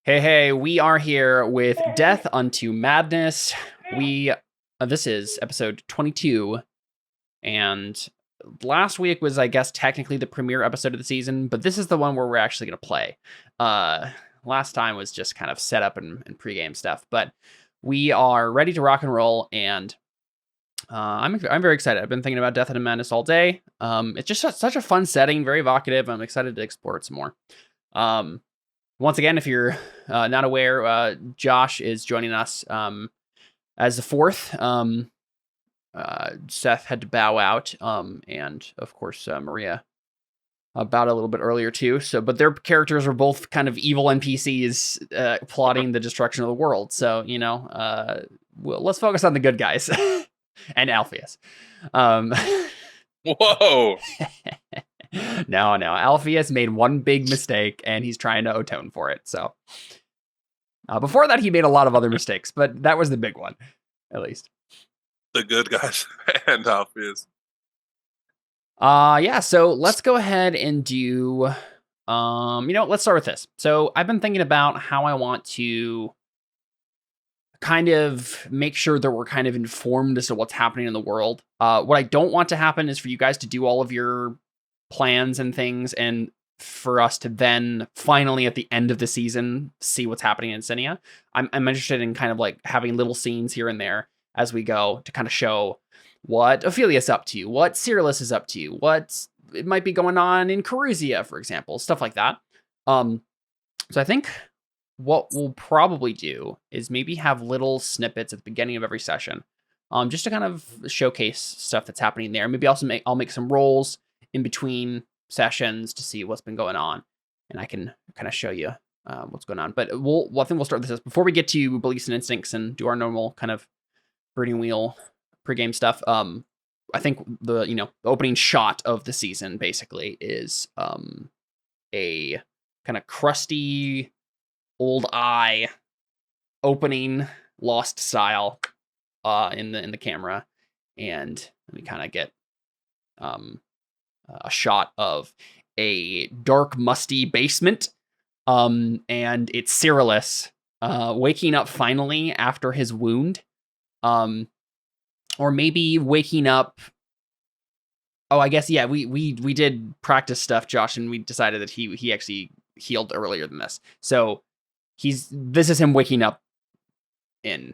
Hey, we are here with Death unto Madness. This is episode 22, and last week was, I guess, technically the premiere episode of the season, but this is the one where we're actually going to play. Uh, Last time was just kind of setup and pregame stuff, but we are ready to rock and roll, and I'm very excited. I've been thinking about Death unto Madness all day. It's just such a fun setting, very evocative. I'm excited to explore it some more. Um, Once again, if you're not aware, Josh is joining us as the fourth. Seth had to bow out, and of course Maria bowed a little bit earlier too. But their characters are both kind of evil NPCs plotting the destruction of the world. So let's focus on the good guys and Alpheus. Whoa. No. Alpheus made one big mistake, and he's trying to atone for it. So before that, he made a lot of other mistakes, but that was the big one, at least. The good guys and Alpheus. Yeah. So let's go ahead and do. Let's start with this. So I've been thinking about how I want to kind of make sure that we're kind of informed as to what's happening in the world. What I don't want to happen is for you guys to do all of your plans and things, and for us to then finally at the end of the season see what's happening in Sinia. I'm interested in kind of like having little scenes here and there as we go to kind of show what Ophelia's up to, what Cyrillus is up to, what it might be going on in Caruzia, for example, stuff like that. So I think what we'll probably do is maybe have little snippets at the beginning of every session, just to kind of showcase stuff that's happening there. Maybe I'll make some rolls in between sessions to see what's been going on, and I can kind of show you what's going on. But I think we'll start this before we get to beliefs and instincts and do our normal kind of breeding wheel pregame stuff. I think the opening shot of the season basically is a kind of crusty old eye opening Lost style in the camera, and we kind of get a shot of a dark, musty basement, and it's Cyrillus waking up finally after his wound, or maybe waking up. Oh, I guess yeah. We did practice stuff, Josh, and we decided that he actually healed earlier than this. So this is him waking up in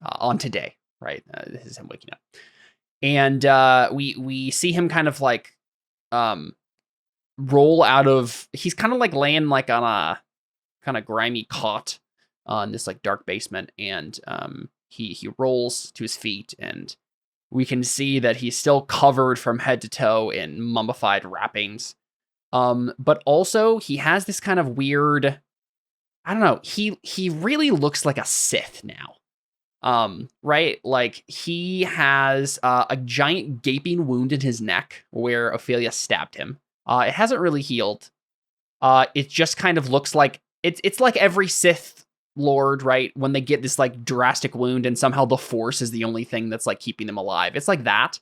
on today, right? This is him waking up, and we see him kind of like roll out of. He's kind of like laying like on a kind of grimy cot in this like dark basement, and he rolls to his feet, and we can see that he's still covered from head to toe in mummified wrappings. But also he has this kind of weird, I don't know, he really looks like a Sith now. Right? Like he has a giant gaping wound in his neck where Ophelia stabbed him. It hasn't really healed. It just kind of looks like it's like every Sith Lord, right? When they get this like drastic wound and somehow the Force is the only thing that's like keeping them alive. It's like that.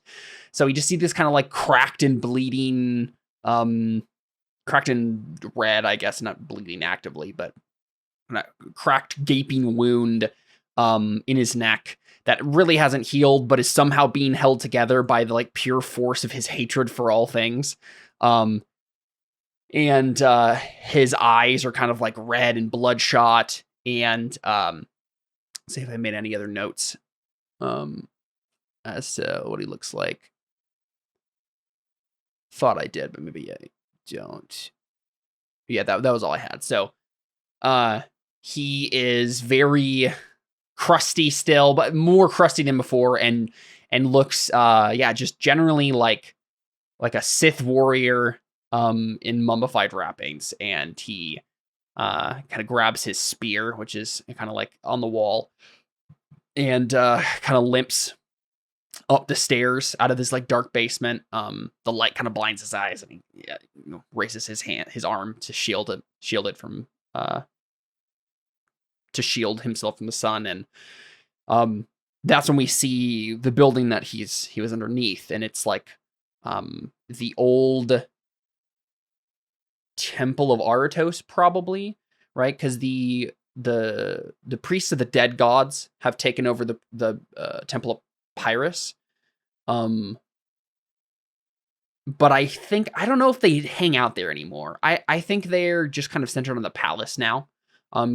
So you just see this kind of like cracked and bleeding, cracked and red, I guess, not bleeding actively, but cracked gaping wound in his neck that really hasn't healed, but is somehow being held together by the like pure force of his hatred for all things. And his eyes are kind of like red and bloodshot. And see if I made any other notes as to what he looks like. Thought I did, but maybe I don't. Yeah, that was all I had. So he is very crusty still, but more crusty than before, and looks just generally like a Sith warrior in mummified wrappings, and he kind of grabs his spear, which is kind of like on the wall, and kind of limps up the stairs out of this like dark basement. The light kind of blinds his eyes, and he raises his arm to shield it from to shield himself from the sun. And that's when we see the building that he was underneath, and it's like the old Temple of Aratos, probably, right? Because the the priests of the dead gods have taken over the Temple of Pyrrhus. But I don't know if they hang out there anymore. I think they're just kind of centered on the palace now.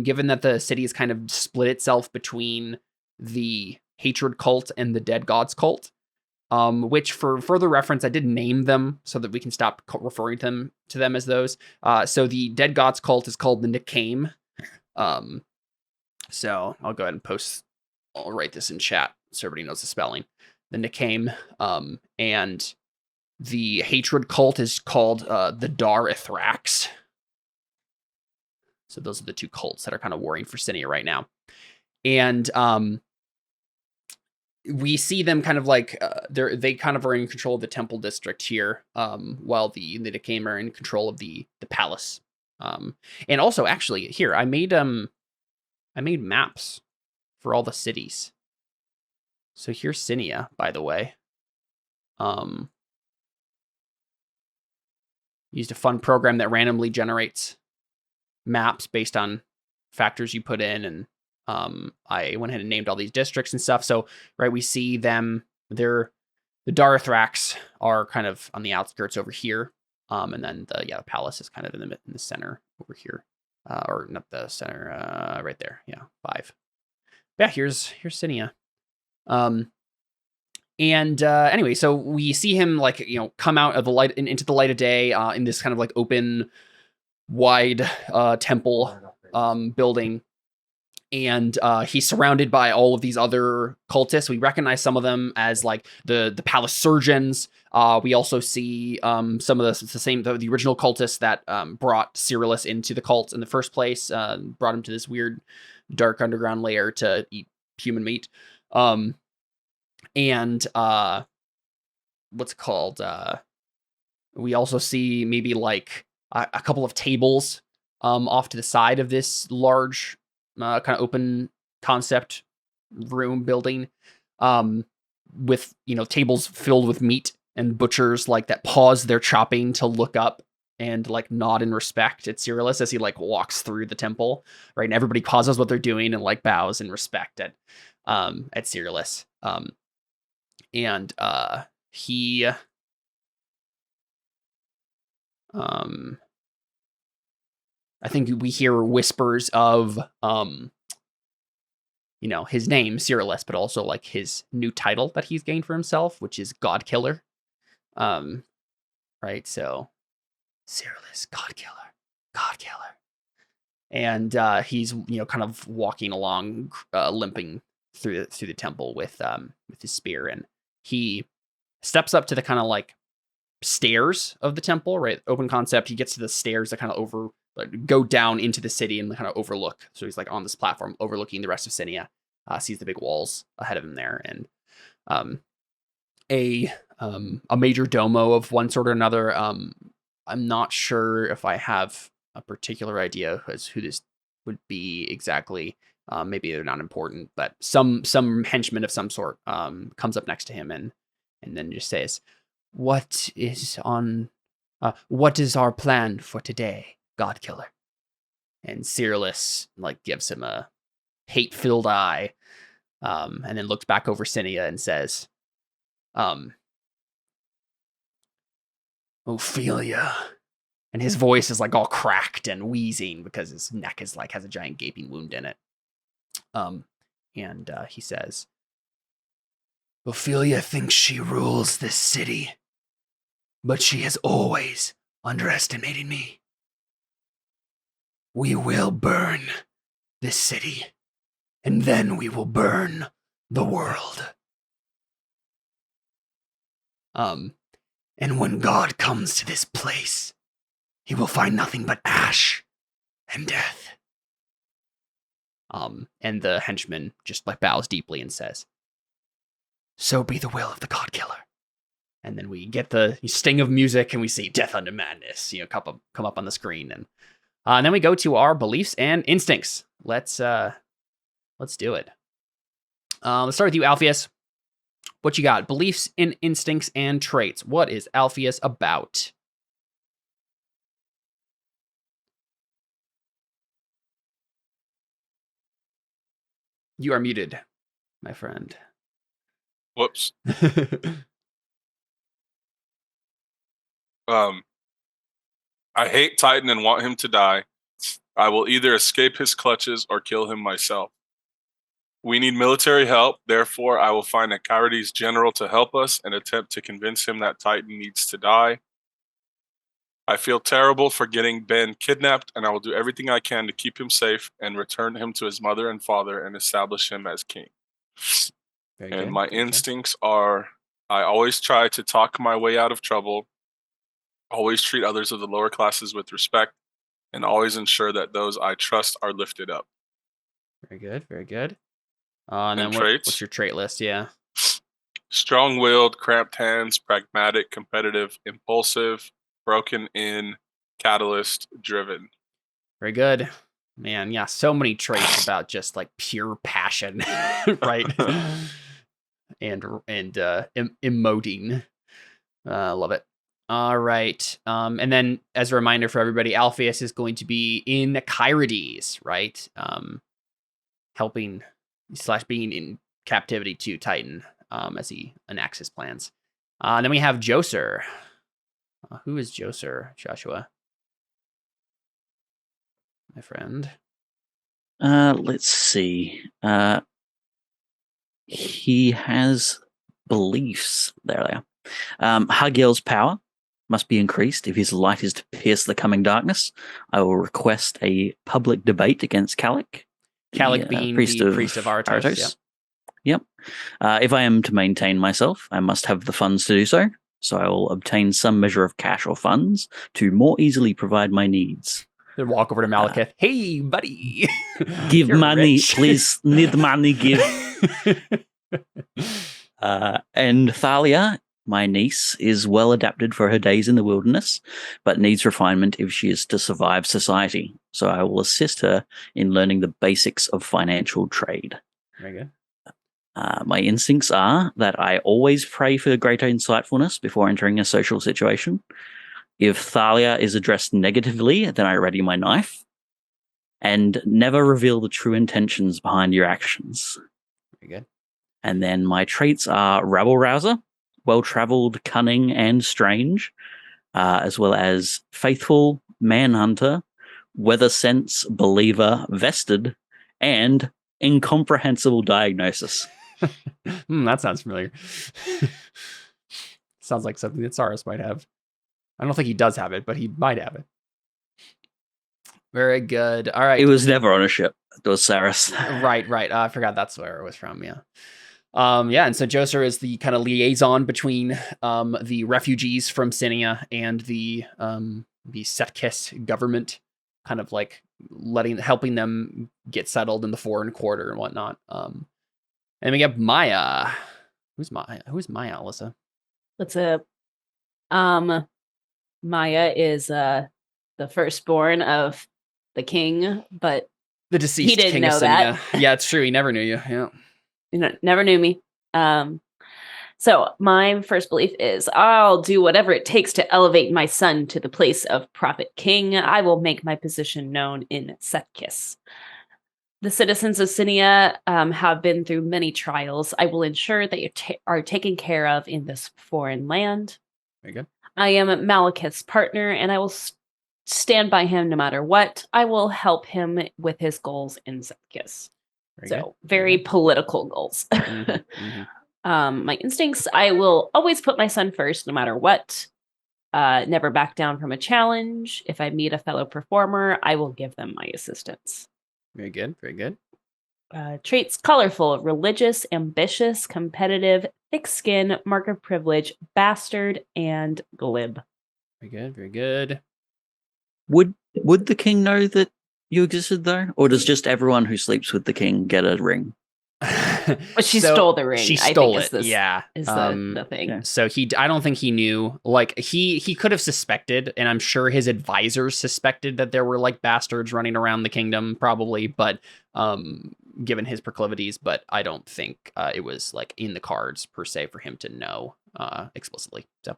Given that the city has kind of split itself between the hatred cult and the dead gods cult. Which for further reference, I did name them so that we can stop referring to them as those. So the dead gods cult is called the Nikame. So I'll go ahead and I'll write this in chat so everybody knows the spelling. The Nikame, and the hatred cult is called the Dar Ithrax. So those are the two cults that are kind of warring for Sinia right now. And we see them kind of like they kind of are in control of the temple district here, while the Nikame are in control of the palace. And also, actually, here I made maps for all the cities. So here's Sinia, by the way. Used a fun program that randomly generates maps based on factors you put in, and I went ahead and named all these districts and stuff. So, right, we see them. The Darithrax are kind of on the outskirts over here, and then the palace is kind of in the center over here, or not the center, right there. Yeah, 5. Yeah, here's Sinia. Anyway, so we see him come out of the light into the light of day in this kind of like open, wide temple building. And he's surrounded by all of these other cultists. We recognize some of them as like the palace surgeons. We also see some of the original cultists that brought Cyrillus into the cult in the first place, brought him to this weird dark underground lair to eat human meat. What's it called? We also see maybe like a couple of tables off to the side of this large kind of open concept room building, with tables filled with meat, and butchers like that pause their chopping to look up and like nod in respect at Cyrillus as he like walks through the temple, right? And everybody pauses what they're doing and like bows in respect at Cyrillus. He I think we hear whispers of his name Cyrillus, but also like his new title that he's gained for himself, which is God Killer. Right, so Cyrillus, God Killer. And he's kind of walking along, limping through the temple with his spear, and he steps up to the kind of like stairs of the temple, right? Open concept. He gets to the stairs that kind of go down into the city and kind of overlook. So he's like on this platform overlooking the rest of Sinia. Sees the big walls ahead of him there, and a major domo of one sort or another. I'm not sure if I have a particular idea as who this would be exactly. Maybe they're not important, but some henchman of some sort comes up next to him and then just says, "What is our plan for today, God Killer?" And Cyrillus like gives him a hate-filled eye, and then looks back over Sinia and says, "Ophelia." And his voice is like all cracked and wheezing because his neck is like has a giant gaping wound in it. He says, "Ophelia thinks she rules this city, but she has always underestimated me. We will burn this city, and then we will burn the world. And when God comes to this place, he will find nothing but ash and death." And the henchman just like bows deeply and says, "So be the will of the God Killer." And then we get the sting of music, and we see "Death Unto Madness," come up on the screen, and then we go to our beliefs and instincts. Let's do it. Let's start with you, Alpheus. What you got? Beliefs and instincts and traits. What is Alpheus about? You are muted, my friend. Whoops. I hate Titan and want him to die. I will either escape his clutches or kill him myself. We need military help, therefore I will find a Kyrides general to help us and attempt to convince him that Titan needs to die. I feel terrible for getting Ben kidnapped, and I will do everything I can to keep him safe and return him to his mother and father and establish him as king. Very and good, my very instincts are, I always try to talk my way out of trouble, always treat others of the lower classes with respect, and always ensure that those I trust are lifted up. Very good, very good. And then traits? what's your trait list? Yeah. Strong-willed, cramped hands, pragmatic, competitive, impulsive, broken in, catalyst, driven. Very good. Man, yeah, so many traits about just like pure passion, right? and emoting. Love it. All right. And then as a reminder for everybody, Alpheus is going to be in Kyrides, right? Helping / being in captivity to Titan as he enacts his plans. And then we have Joser. Who is Joser, Joshua? My friend. Let's see. He has beliefs. There they are. Hagiel's power must be increased if his light is to pierce the coming darkness. I will request a public debate against Kalik. Kalik being the priest of Aratos. Yep. If I am to maintain myself, I must have the funds to do so. So I will obtain some measure of cash or funds to more easily provide my needs. Then walk over to Malekith. Hey, buddy. Give money, rich. Please. Need money, give. And Thalia, my niece, is well adapted for her days in the wilderness, but needs refinement if she is to survive society. So I will assist her in learning the basics of financial trade. Very good. My instincts are that I always pray for greater insightfulness before entering a social situation. If Thalia is addressed negatively, then I ready my knife. And never reveal the true intentions behind your actions. Very good. And then my traits are rabble-rouser, well-traveled, cunning, and strange, as well as faithful, manhunter, weather sense, believer, vested, and incomprehensible diagnosis. That sounds familiar. Sounds like something that Saurus might have. I don't think he does have it, but he might have it. Very good. All right. It was never on a ship. It was Saurus. Right. I forgot that's where it was from. Yeah. And so Joser is the kind of liaison between the refugees from Sinia and the Setkis government, kind of like helping them get settled in the foreign quarter and whatnot. And we have Maya. Who's Maya? Who's Maya, Alyssa? What's up? Maya is the firstborn of the king, but the deceased he didn't king know of Sinia. That. Yeah, it's true. He never knew you. Yeah. Never knew me. So my first belief is I'll do whatever it takes to elevate my son to the place of prophet king. I will make my position known in Setkis. The citizens of Sinia have been through many trials. I will ensure that you are taken care of in this foreign land. Very good. I am Malekith's partner, and I will stand by him no matter what. I will help him with his goals in Setkis. Very political goals. My instincts, I will always put my son first no matter what. Never back down from a challenge. If I meet a fellow performer, I will give them my assistance. Very good. Very good. Traits: colorful, religious, ambitious, competitive, thick skin, mark of privilege, bastard, and glib. Very good. Very good. Would the king know that you existed, though? Or does just everyone who sleeps with the king get a ring? But she stole the ring. She stole it. Yeah. Is the thing. Yeah. So I don't think he knew. Like he could have suspected, and I'm sure his advisors suspected that there were like bastards running around the kingdom, probably. But given his proclivities, but I don't think it was like in the cards per se for him to know explicitly. So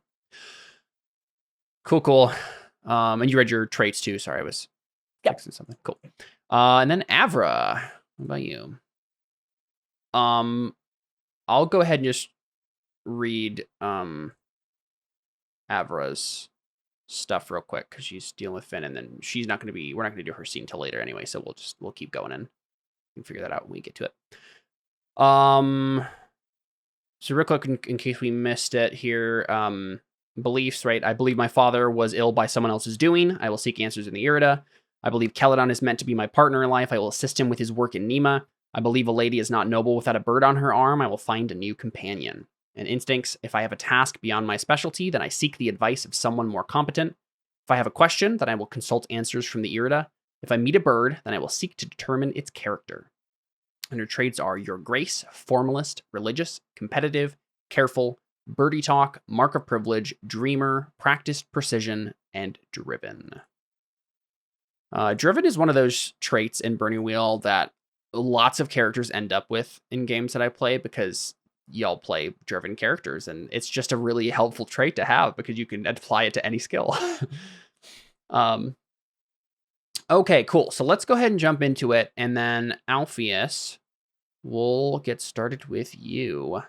cool. And you read your traits too. Sorry, I was fixing something. Cool. And then Avra, what about you? I'll go ahead and just read Avra's stuff real quick because she's dealing with Finn, and then we're not going to do her scene till later anyway, so we'll keep going and figure that out when we get to it. So real quick, in case we missed it here, beliefs, right? I believe my father was ill by someone else's doing. I will seek answers in the Irida. I believe Caledon is meant to be my partner in life. I will assist him with his work in Nima. I believe a lady is not noble without a bird on her arm. I will find a new companion. And instincts, if I have a task beyond my specialty, then I seek the advice of someone more competent. If I have a question, then I will consult answers from the Irida. If I meet a bird, then I will seek to determine its character. And her traits are your grace, formalist, religious, competitive, careful, birdie talk, mark of privilege, dreamer, practiced precision, and driven. Driven is one of those traits in Burning Wheel that lots of characters end up with in games that I play because y'all play driven characters, and it's just a really helpful trait to have because you can apply it to any skill. Okay, cool. So let's go ahead and jump into it, and then Alpheus, we'll get started with you.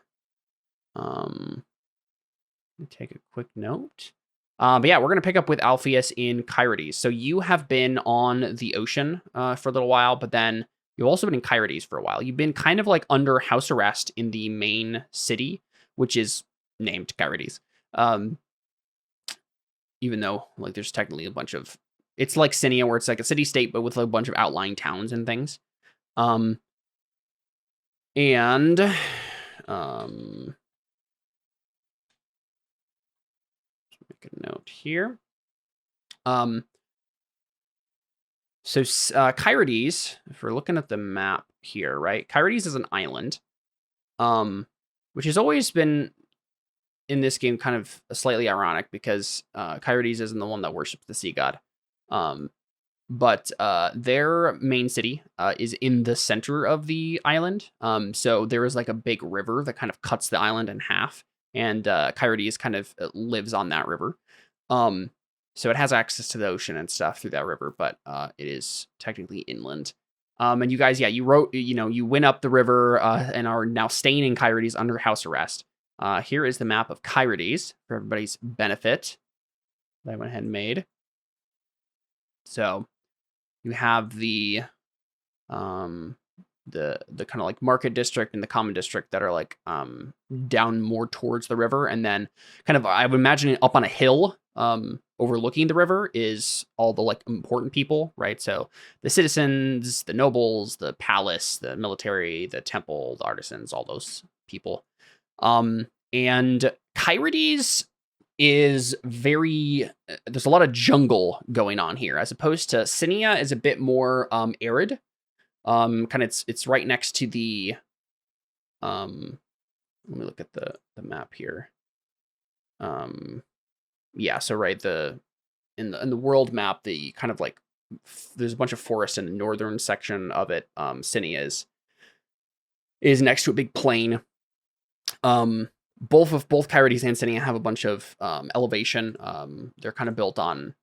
Take a quick note. But yeah, we're going to pick up with Alpheus in Kyrides. So you have been on the ocean for a little while, but then you've also been in Kyrides for a while. You've been kind of like under house arrest in the main city, which is named Kyrides. Even though like there's technically a bunch of... It's like Sinia, where it's like a city-state, but with a bunch of outlying towns and things. Make a note here. So Kyrides, if we're looking at the map here, right? Kyrides is an island, which has always been in this game kind of slightly ironic because Kyrides isn't the one that worships the sea god. But their main city is in the center of the island. So there is like a big river that kind of cuts the island in half, and Kyrides kind of lives on that river. So it has access to the ocean and stuff through that river, but it is technically inland. And you guys, you went up the river and are now staying in Kyrides under house arrest. Here is the map of Kyrides for everybody's benefit that I went ahead and made. So you have the kind of like market district and the common district that are like down more towards the river, and then kind of I would imagine up on a hill overlooking the river is all the like important people, right? So the citizens, the nobles, the palace, the military, the temple, the artisans, all those people. And Kyrides is very... there's a lot of jungle going on here, as opposed to Sinia is a bit more arid. Kind of it's right next to the let me look at the map here. So right in the world map, the kind of like there's a bunch of forest in the northern section of it. Sinia is next to a big plain. Both Kyrides and Sinia have a bunch of elevation. They're kind of built on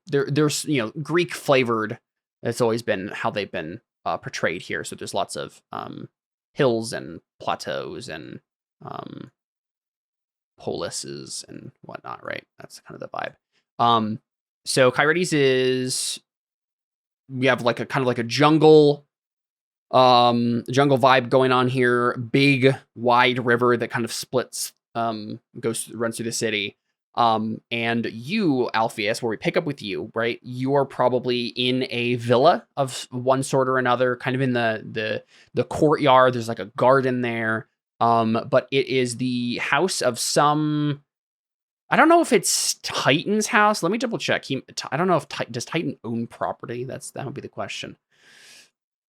there's Greek flavored. It's always been how they've been portrayed here. So there's lots of hills and plateaus and polises and whatnot, right? That's kind of the vibe. So Kyrides is... we have like a kind of like a jungle vibe going on here. Big, wide river that kind of splits, runs through the city. And you, Alpheus, where we pick up with you, right? You are probably in a villa of one sort or another, kind of in the courtyard. There's like a garden there. But it is the house of some... I don't know if it's Titan's house. Let me double check. I don't know if does Titan own property? That would be the question.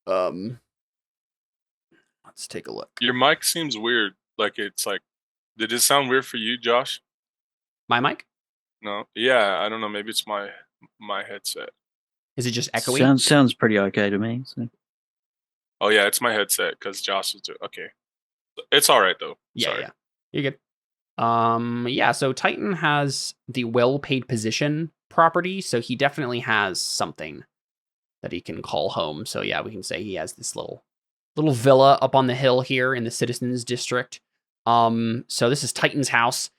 Let's take a look. Your mic seems weird. Like it's like, did it sound weird for you, Josh? My mic? No. Yeah, I don't know. Maybe it's my headset. Is it just echoey? Sounds pretty okay to me. So. Oh yeah, it's my headset because Josh is okay. It's all right though. Yeah, you're good. So Titan has the well-paid position property, so he definitely has something that he can call home. So yeah, we can say he has this little little villa up on the hill here in the Citizens District. So this is Titan's house.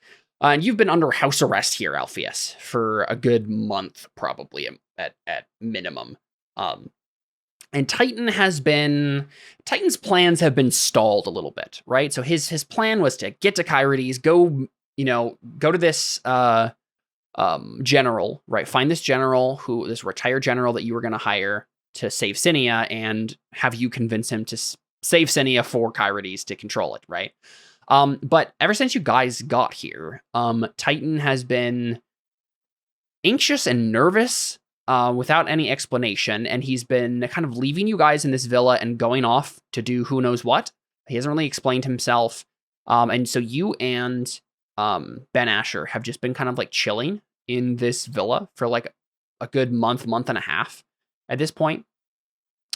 And you've been under house arrest here, Alpheus, for a good month, probably at minimum. And Titan's plans have been stalled a little bit, right? So his plan was to get to Kyrides, go to this general, right? Find this retired general that you were going to hire to save Sinia, and have you convince him to save Sinia for Kyrides to control it, right? But ever since you guys got here, Titan has been anxious and nervous without any explanation, and he's been kind of leaving you guys in this villa and going off to do who knows what. He hasn't really explained himself. And so you and Ben Asher have just been kind of like chilling in this villa for like a good month and a half at this point.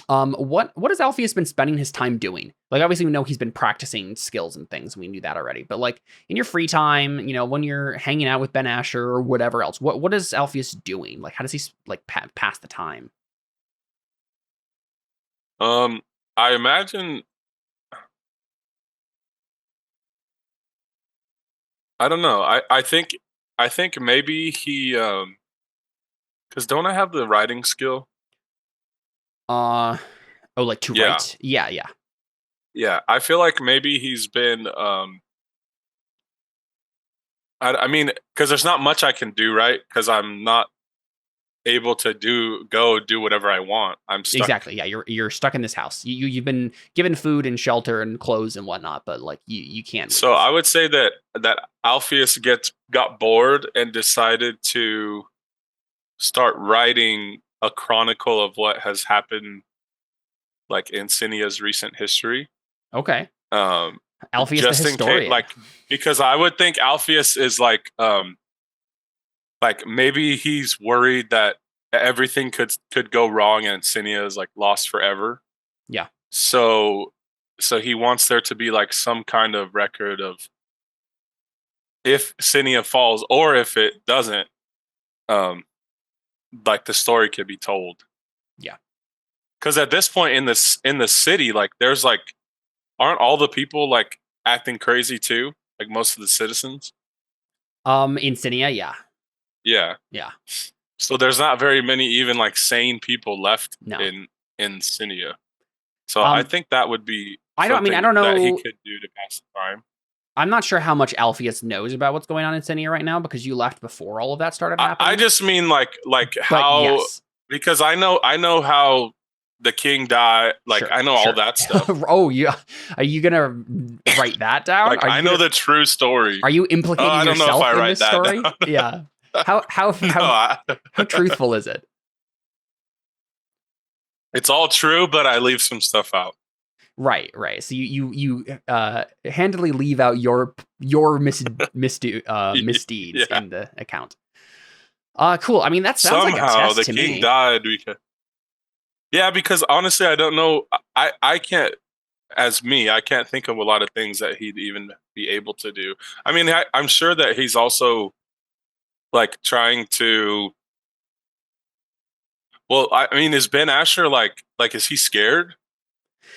What has Alpheus been spending his time doing? Like, obviously we know he's been practicing skills and things, and we knew that already. But like in your free time, when you're hanging out with Ben Asher or whatever else, what is Alpheus doing? Like, how does he like pass the time? I imagine. I don't know. I think maybe he because don't I have the writing skill? Like to write? Yeah. Yeah, I feel like maybe he's been I mean, because there's not much I can do, right? Because I'm not able to do whatever I want. I'm stuck. Exactly. Yeah, you're stuck in this house. You've been given food and shelter and clothes and whatnot, but like you can't leave. So I would say that Alpheus got bored and decided to start writing a chronicle of what has happened, like in Sinia's recent history. Okay. Alpheus just the historian. in case, like, because I would think Alpheus is like maybe he's worried that everything could go wrong and Sinia is like lost forever. Yeah. So he wants there to be like some kind of record of if Sinia falls or if it doesn't, like the story could be told. Yeah. Because at this point in the city, like there's like, aren't all the people like acting crazy too? Like most of the citizens. In Sinia, yeah. Yeah. Yeah. So there's not very many even like sane people left in Sinia. So I think that would be I don't know that he could do to pass the time. I'm not sure how much Alpheus knows about what's going on in Sinia right now because you left before all of that started happening. I just mean like how because I know how the king died. Like I know all that stuff. Oh, yeah. Are you gonna write that down? Like I know the true story. Are you implicating yourself in this story? Down. Yeah. How truthful is it? It's all true, but I leave some stuff out. Right. So you handily leave out your misdeeds in the account. Cool. I mean, that sounds somehow like a test the to king me. died. Yeah, because honestly, I don't know. I can't. As me, I can't think of a lot of things that he'd even be able to do. I mean, I'm sure that he's also like trying to. Well, I mean, is Ben Asher like is he scared?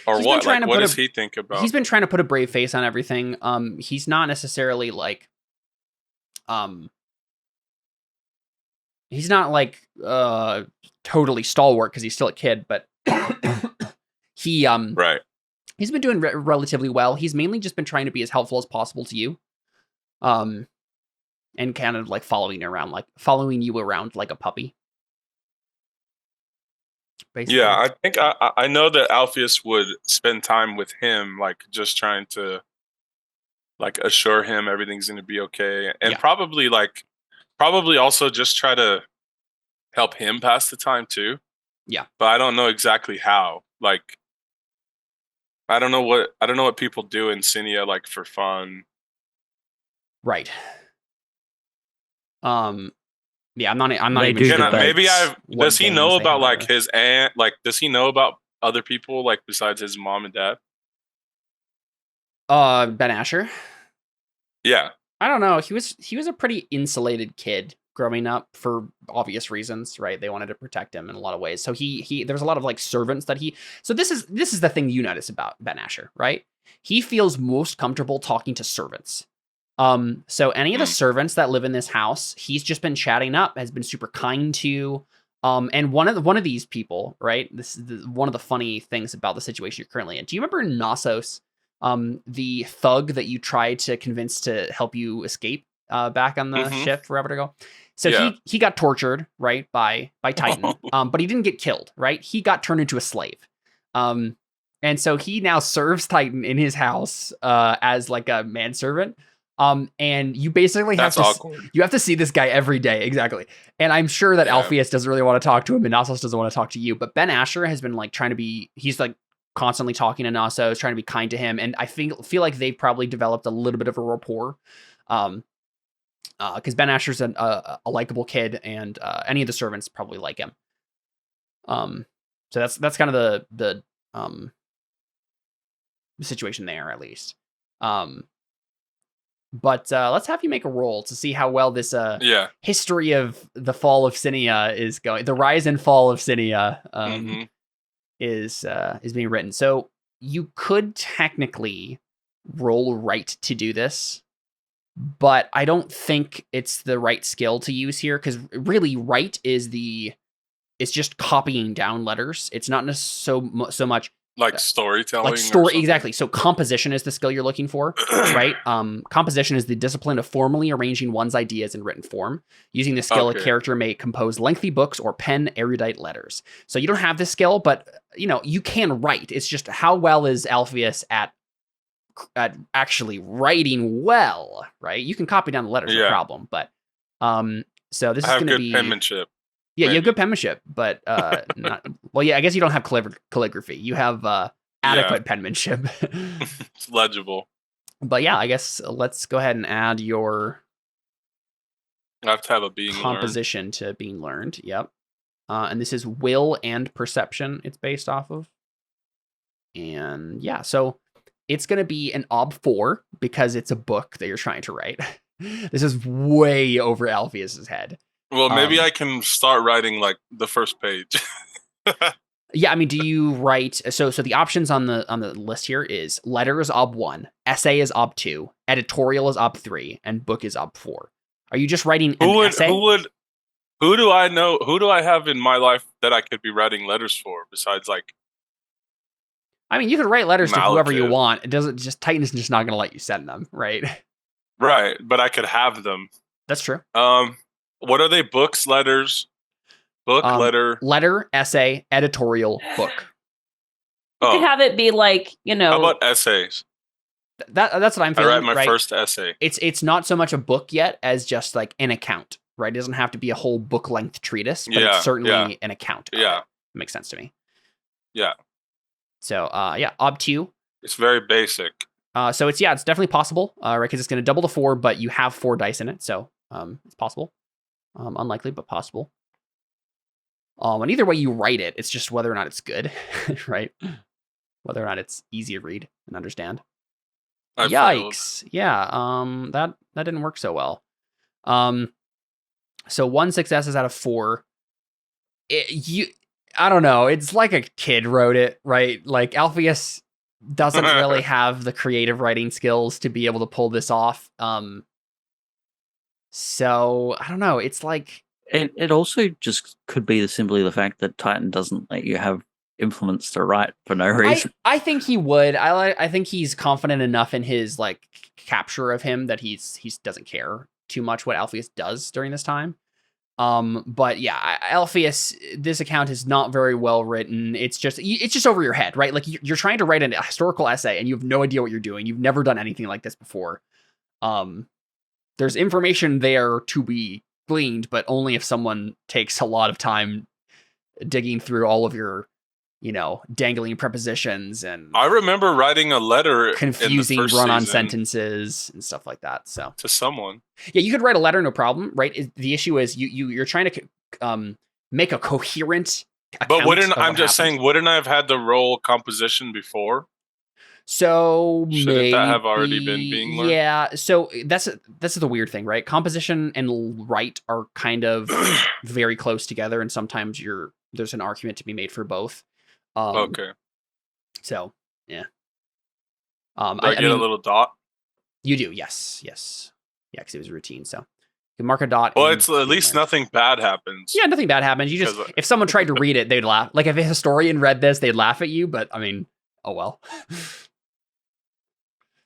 Or what? Like, what does he think about? He's been trying to put a brave face on everything. He's not necessarily like, he's not like totally stalwart because he's still a kid, but he right. He's been doing relatively well. He's mainly just been trying to be as helpful as possible to you, and kind of like following you around like a puppy. Basically. Yeah, I think I know that Alpheus would spend time with him, like just trying to like assure him everything's going to be okay, and probably also just try to help him pass the time too. Yeah, but I don't know exactly how. Like, I don't know what people do in Sinia like for fun. Right. Yeah, I'm not even sure. Maybe does he know about like his aunt? Like, does he know about other people like besides his mom and dad? Ben Asher? Yeah. I don't know. He was a pretty insulated kid. growing up for obvious reasons, right? They wanted to protect him in a lot of ways. So he there's a lot of like servants that so this is the thing you notice about Ben Asher, right? He feels most comfortable talking to servants. So any of the servants that live in this house, he's just been chatting up, has been super kind to. And one of these people, right? This is one of the funny things about the situation you're currently in. Do you remember Knossos, the thug that you tried to convince to help you escape back on the ship forever ago? So he got tortured, right, by Titan, but he didn't get killed, right? He got turned into a slave. And so he now serves Titan in his house as like a manservant. And you basically have to see this guy every day. Exactly. And I'm sure that Alpheus doesn't really want to talk to him and Knossos doesn't want to talk to you, but Ben Asher has been like he's like constantly talking to Knossos, trying to be kind to him. And I feel like they've probably developed a little bit of a rapport. Because Ben Asher's a likable kid, and any of the servants probably like him. So that's kind of the situation there, at least. But let's have you make a roll to see how well this history of the fall of Sinia is going. The rise and fall of Sinia is being written. So you could technically roll right to do this, but I don't think it's the right skill to use here, because really right is it's just copying down letters. It's not so much like storytelling, like story. Exactly. So composition is the skill you're looking for, right? Composition is the discipline of formally arranging one's ideas in written form. Using this skill, a character may compose lengthy books or pen erudite letters. So you don't have this skill, but you can write. It's just how well is Alpheus at actually writing well, right? You can copy down the letters, no problem. But so this is going to be penmanship. Yeah, you have good penmanship, but not. Well, yeah, I guess you don't have calligraphy. You have adequate penmanship. It's legible. But yeah, I guess let's go ahead and add your. I have to have a being composition learned. To being learned. Yep. And this is will and perception. It's based off of. And yeah, so it's going to be an ob 4 because it's a book that you're trying to write. This is way over Alpheus's head. Well, maybe I can start writing like the first page. Yeah, I mean, do you write? So the options on the list here is letter is ob 1, essay is ob 2, editorial is ob 3, and book is ob 4. Are you just writing an essay? Who do I know? Who do I have in my life that I could be writing letters for besides like? I mean, you can write letters to whoever you want. It doesn't just Titan's just not going to let you send them, right? Right, but I could have them. That's true. What are they? Books, letters, letter, essay, editorial, book. You could have it be like, How about essays? That's what I'm feeling. I write my first essay. It's not so much a book yet as just like an account, right? It doesn't have to be a whole book length treatise, but it's certainly an account. Yeah, it makes sense to me. Yeah. So ob 2. It's very basic. So it's definitely possible, right? Because it's going to double the 4, but you have 4 dice in it, so it's possible. Unlikely, but possible. And either way you write it, it's just whether or not it's good, right? Whether or not it's easy to read and understand. Yikes! Failed. Yeah, that didn't work so well. So 1 success out of 4. I don't know. It's like a kid wrote it, right? Like Alpheus doesn't really have the creative writing skills to be able to pull this off. So I don't know. It's like it also just could be simply the fact that Titan doesn't let you have implements to write for no reason. I think he would. I think he's confident enough in his like capture of him that he doesn't care too much what Alpheus does during this time. But yeah, Alpheus, this account is not very well written. It's just over your head, right? Like you're trying to write a historical essay and you have no idea what you're doing. You've never done anything like this before. There's information there to be gleaned, but only if someone takes a lot of time digging through all of your, dangling prepositions and I remember writing a letter, confusing run-on sentences and stuff like that. So to someone, yeah, you could write a letter, no problem, right? The issue is you're trying to make a coherent. But wouldn't I have had the role composition before? So Shouldn't that have already been being learned? Yeah. So that's the weird thing, right? Composition and right are kind of very close together, and sometimes there's an argument to be made for both. Okay. So yeah. Do I get a little dot? You do, yes. Yeah, because it was a routine. So you can mark a dot. Well, it's at least nothing bad happens. Yeah, nothing bad happens. You just if someone tried to read it, they'd laugh. Like if a historian read this, they'd laugh at you. But I mean, oh well.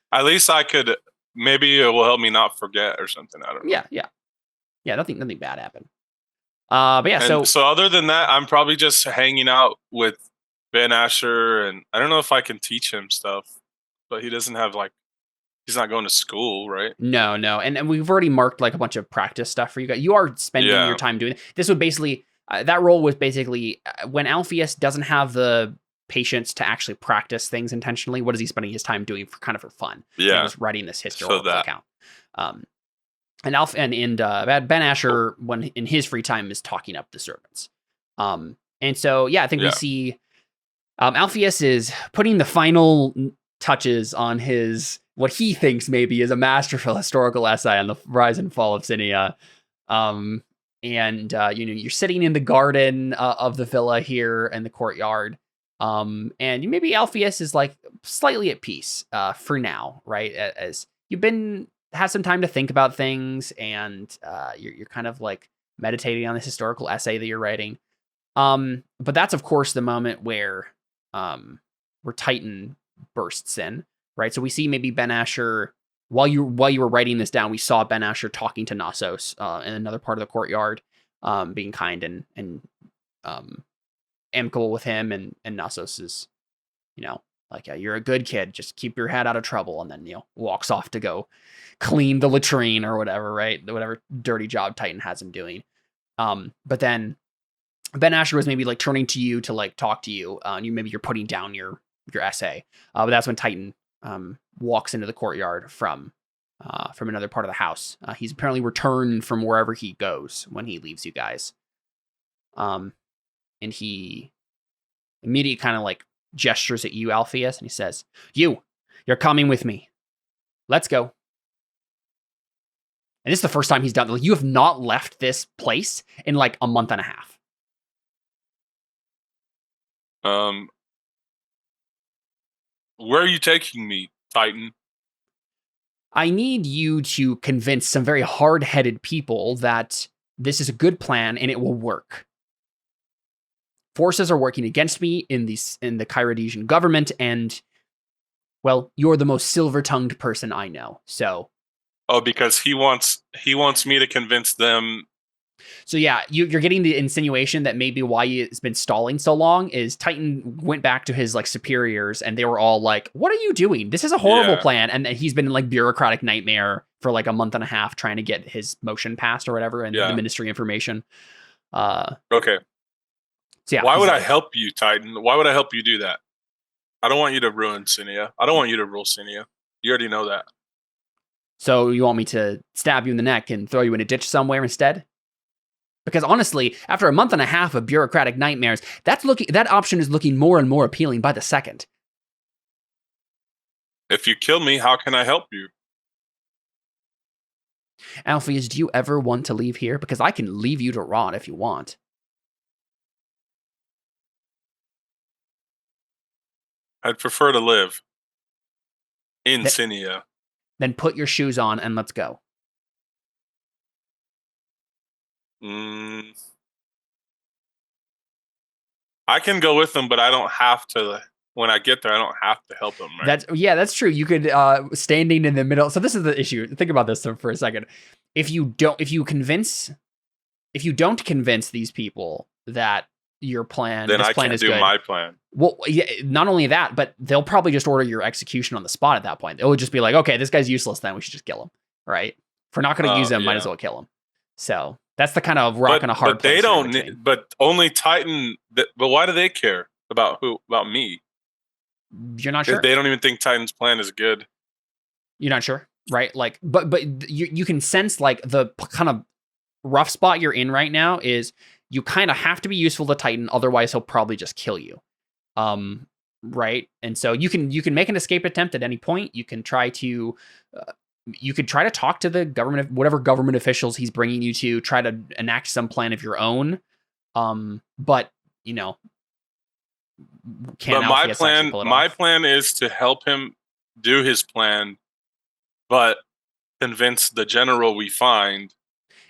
At least I could. Maybe it will help me not forget or something. I don't know. Yeah. Nothing bad happened. But yeah. So other than that, I'm probably just hanging out with Ben Asher, and I don't know if I can teach him stuff, but he doesn't have he's not going to school, right? No, and we've already marked like a bunch of practice stuff for you guys. You are spending your time doing it. This would basically that role was basically when Alpheus doesn't have the patience to actually practice things intentionally. What is he spending his time doing for fun? Yeah, just writing this historical account. And Ben Asher, when in his free time, is talking up the servants. And so I think we see Alpheus is putting the final touches on his what he thinks maybe is a masterful historical essay on the rise and fall of Sinia. You're sitting in the garden of the villa here in the courtyard. And maybe Alpheus is like slightly at peace for now, right? As you've had some time to think about things, and you're kind of like meditating on this historical essay that you're writing. But that's of course the moment where Titan bursts in, right? So we see maybe Ben Asher while you were writing this down. We saw Ben Asher talking to Knossos in another part of the courtyard, being kind and amicable with him, and Knossos is, you're a good kid, just keep your head out of trouble, and then walks off to go clean the latrine or whatever, right? Whatever dirty job Titan has him doing. But then Ben Asher was maybe like turning to you to like talk to you, and you're putting down your essay. But that's when Titan walks into the courtyard from another part of the house. He's apparently returned from wherever he goes when he leaves you guys. And he immediately kind of like gestures at you, Alpheus, and he says, you're coming with me. Let's go. And this is the first time he's done. Like, you have not left this place in like a month and a half. Where are you taking me, Titan? I need you to convince some very hard-headed people that this is a good plan and it will work. Forces are working against me in the Kyrodian government, and well, you're the most silver-tongued person I know. So, because he wants me to convince them. So yeah, you're getting the insinuation that maybe why it's been stalling so long is Titan went back to his like superiors, and they were all like, "What are you doing? This is a horrible plan." And he's been in like bureaucratic nightmare for like a month and a half trying to get his motion passed or whatever, and the ministry information. Okay. So yeah, why would I help you, Titan? Why would I help you do that? I don't want you to ruin Sinia. I don't want you to rule Sinia. You already know that. So you want me to stab you in the neck and throw you in a ditch somewhere instead? Because honestly, after a month and a half of bureaucratic nightmares, that option is looking more and more appealing by the second. If you kill me, how can I help you? Alpheus, do you ever want to leave here? Because I can leave you to rot if you want. I'd prefer to live in Sinia. Then put your shoes on and let's go. I can go with them, but I don't have to. When I get there, I don't have to help them. Right? That's true. You could standing in the middle. So this is the issue. Think about this for a second. If you don't convince these people that your plan, then this I plan can't is do good. My plan. Well, yeah, not only that, but they'll probably just order your execution on the spot at that point. It will just be like, okay, this guy's useless. Then we should just kill him, right? If we're not going to use him, might as well kill him. So that's the kind of rock and a hard place. But they don't. But only Titan. But why do they care about me? You're not sure. They don't even think Titan's plan is good. You're not sure, right? Like, but you can sense like the kind of rough spot you're in right now is you kind of have to be useful to Titan, otherwise he'll probably just kill you. right? And so you can make an escape attempt at any point. You can try to talk to the government, whatever government officials he's bringing you to, try to enact some plan of your own. But you know, but my plan is to help him do his plan, but convince the general we find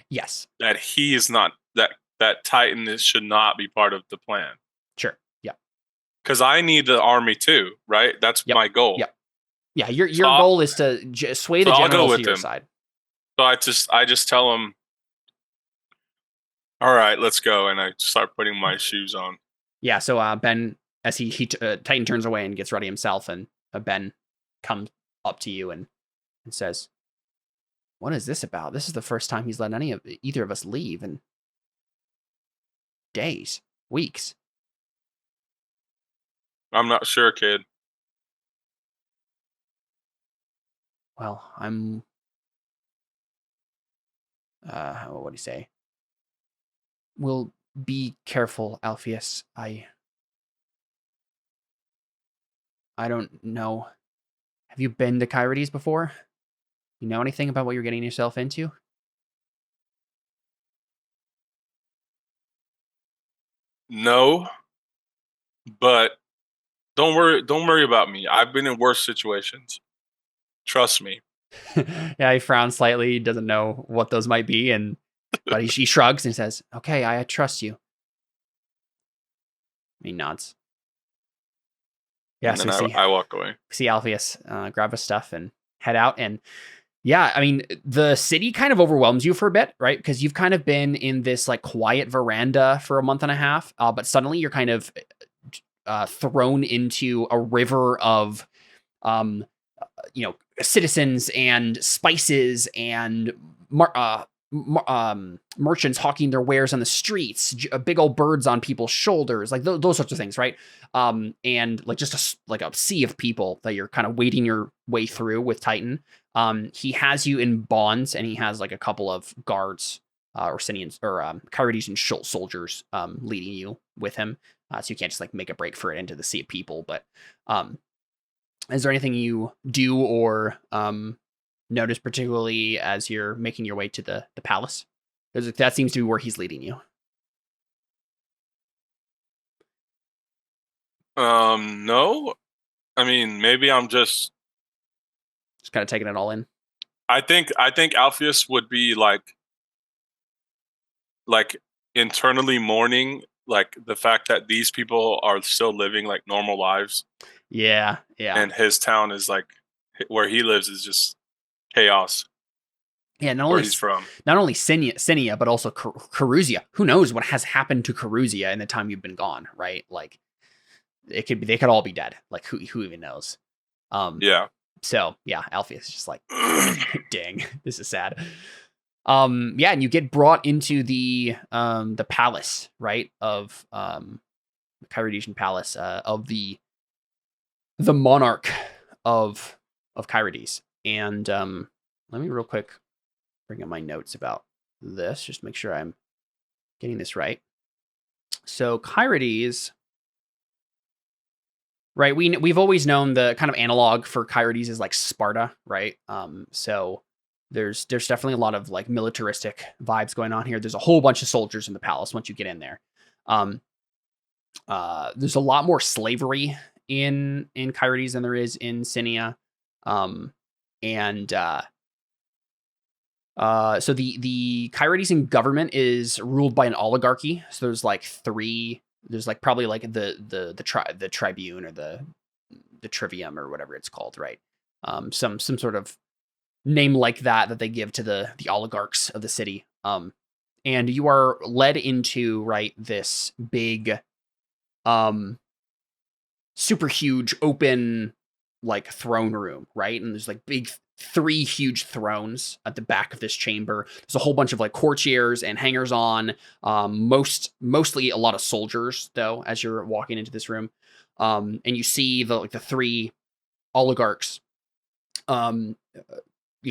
yes that he is not that Titan should not be part of the plan. Sure. Yeah. Because I need the army too, right? That's my goal. Yep. Yeah. Your goal is to sway the generals to your side. So I just tell him, all right, let's go, and I start putting my shoes on. Yeah. So Ben, as Titan turns away and gets ready himself, and Ben comes up to you and says, "What is this about? This is the first time he's let either of us leave in days, weeks." I'm not sure, kid. Well, I'm what do you say? We'll be careful, Alpheus. I don't know. Have you been to Kyrides before? You know anything about what you're getting yourself into? No, but don't worry about me. I've been in worse situations. Trust me. Yeah, he frowns slightly. He doesn't know what those might be, but he shrugs and says, "Okay, I trust you." He nods. Yeah, and then I walk away. See Alpheus grab his stuff and head out. And yeah, I mean, the city kind of overwhelms you for a bit, right? Because you've kind of been in this like quiet veranda for a month and a half, but suddenly you're kind of thrown into a river of, citizens and spices and merchants hawking their wares on the streets, big old birds on people's shoulders, like those sorts of things, right? And like just a sea of people that you're kind of wading your way through with Titan. He has you in bonds, and he has like a couple of guards or Sinians or Kyrides soldiers leading you with him, so you can't just like make a break for it into the sea of people. But is there anything you do or notice particularly as you're making your way to the palace? Because that seems to be where he's leading you. No. I mean, maybe I'm just kind of taking it all in. I think Alpheus would be like internally mourning like the fact that these people are still living like normal lives. Yeah. And his town is like where he lives is just chaos. Yeah, where he's from. Not only Sinia, but also Caruzia. Who knows what has happened to Caruzia in the time you've been gone, right? Like, they could all be dead. Like, who even knows? Yeah. So yeah, Alpheus is just like, dang, this is sad. Yeah, and you get brought into the palace, right? Of the Kyridesian palace, of the monarch of Kyrides. And let me real quick bring up my notes about this, just make sure I'm getting this right. So Kyrides, right? We've always known the kind of analog for Kyrides is like Sparta, right? So there's definitely a lot of like militaristic vibes going on here. There's a whole bunch of soldiers in the palace once you get in there. There's a lot more slavery in Kyrides than there is in Sinia. So the Kyridesian government is ruled by an oligarchy. So there's like probably like the tribune or the trivium or whatever it's called, right? Some sort of name like that they give to the oligarchs of the city. And you are led into, right, this big, super huge open like throne room, right? And there's like three huge thrones at the back of this chamber. There's a whole bunch of like courtiers and hangers on, mostly a lot of soldiers though, as you're walking into this room. And you see the three oligarchs,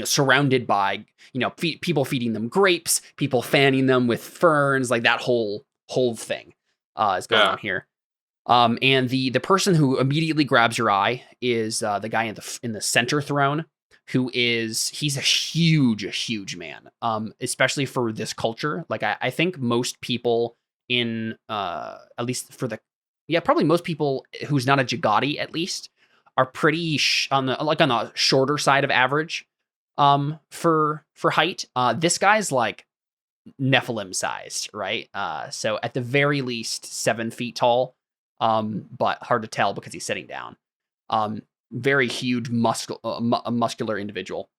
surrounded by, people feeding them grapes, people fanning them with ferns, like that whole thing is going on here. And the person who immediately grabs your eye is the guy in the center throne, he's a huge man. Especially for this culture. Like I think most people in at least probably most people who's not a Jagati at least are pretty on the shorter side of average for height. This guy's like Nephilim sized, right? So at the very least 7 feet tall. But hard to tell because he's sitting down. Very huge muscular individual.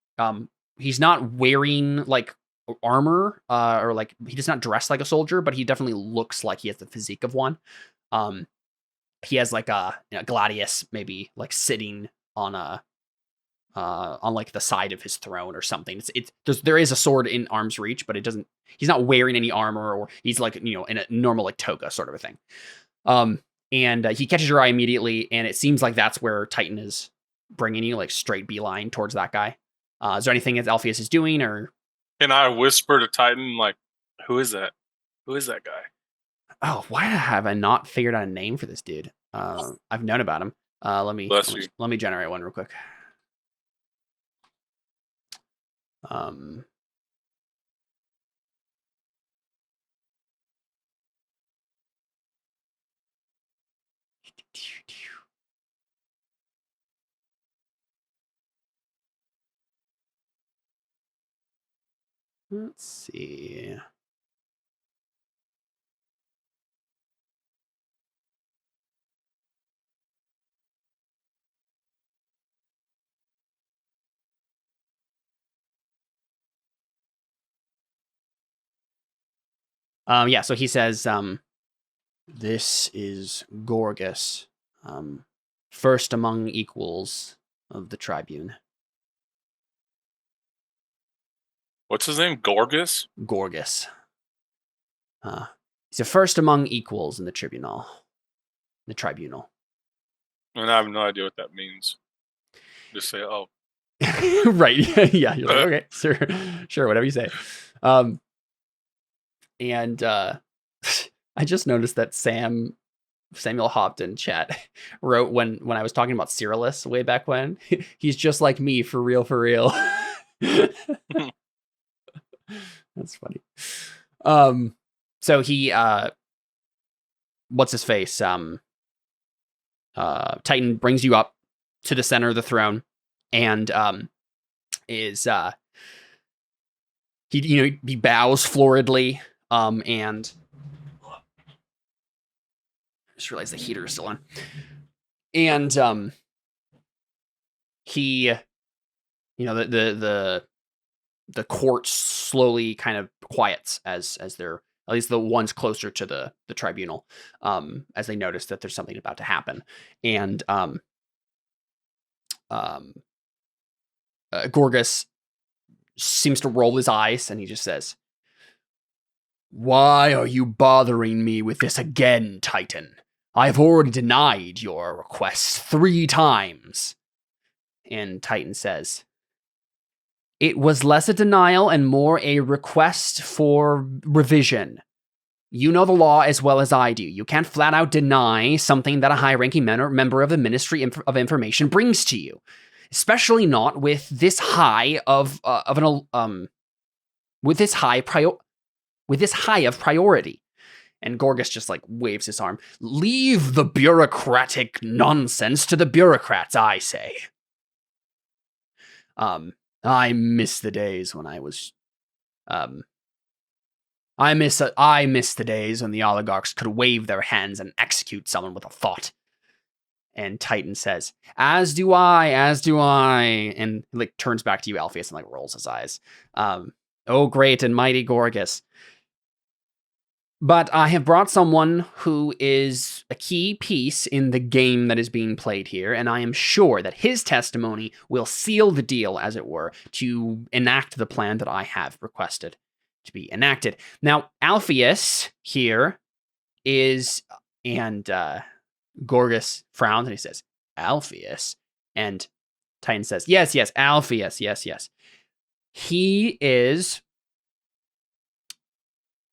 He's not wearing like armor, or like he does not dress like a soldier, but he definitely looks like he has the physique of one. He has like a gladius maybe like sitting on like the side of his throne or something. There is a sword in arm's reach, but he's not wearing any armor, or he's like, in a normal like toga sort of a thing. And he catches your eye immediately, and it seems like that's where Titan is bringing you, like straight beeline towards that guy. Is there anything that Alpheus is doing, or? Can I whisper to Titan, like, who is that? Who is that guy? Oh, why have I not figured out a name for this dude? I've known about him. Let me generate one real quick. Let's see. Yeah, so he says, this is Gorgas, first among equals of the Tribune. What's his name? Gorgas? Gorgas. He's a first among equals in the tribunal. The tribunal. And I have no idea what that means. Just say, oh. Right. Yeah. You're like, okay, sure, whatever you say. And I just noticed that Samuel Hopped in chat wrote when I was talking about Cyrillus way back when, he's just like me for real. That's funny. So he what's his face? Titan brings you up to the center of the throne, and he bows floridly, and I just realized the heater is still on. And he, the court slowly kind of quiets as they're, at least the ones closer to the tribunal, as they notice that there's something about to happen. And Gorgas seems to roll his eyes, and he just says, "Why are you bothering me with this again, Titan? I've already denied your request 3 times. And Titan says, "It was less a denial and more a request for revision. You know the law as well as I do. You can't flat out deny something that a high-ranking member of the Ministry of Information brings to you, especially not with this high of priority." And Gorgas just like waves his arm. "Leave the bureaucratic nonsense to the bureaucrats, I say. I miss the days when I was, I miss the days when the oligarchs could wave their hands and execute someone with a thought." And Titan says, as do I, and like turns back to you, Alpheus, and like rolls his eyes. "Oh, great and mighty Gorgas. But I have brought someone who is a key piece in the game that is being played here, and I am sure that his testimony will seal the deal, as it were, to enact the plan that I have requested to be enacted." Now, Alpheus here is, and Gorgas frowns and he says, "Alpheus?" And Titan says, yes, Alpheus, yes. He is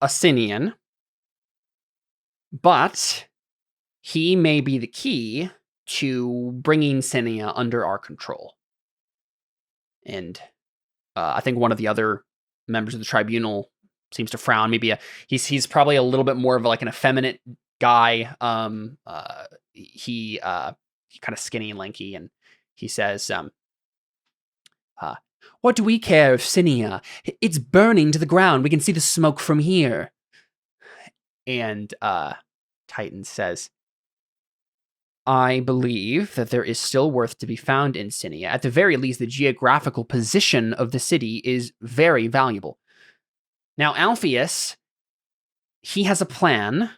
a Sinian, but he may be the key to bringing Sinia under our control. And I think one of the other members of the tribunal seems to frown. Maybe he's probably a little bit more of like an effeminate guy. He kind of skinny and lanky, and he says, "What do we care of Sinia? It's burning to the ground. We can see the smoke from here." And Titan says, "I believe that there is still worth to be found in Sinia. At the very least, the geographical position of the city is very valuable." Now, Alpheus, he has a plan.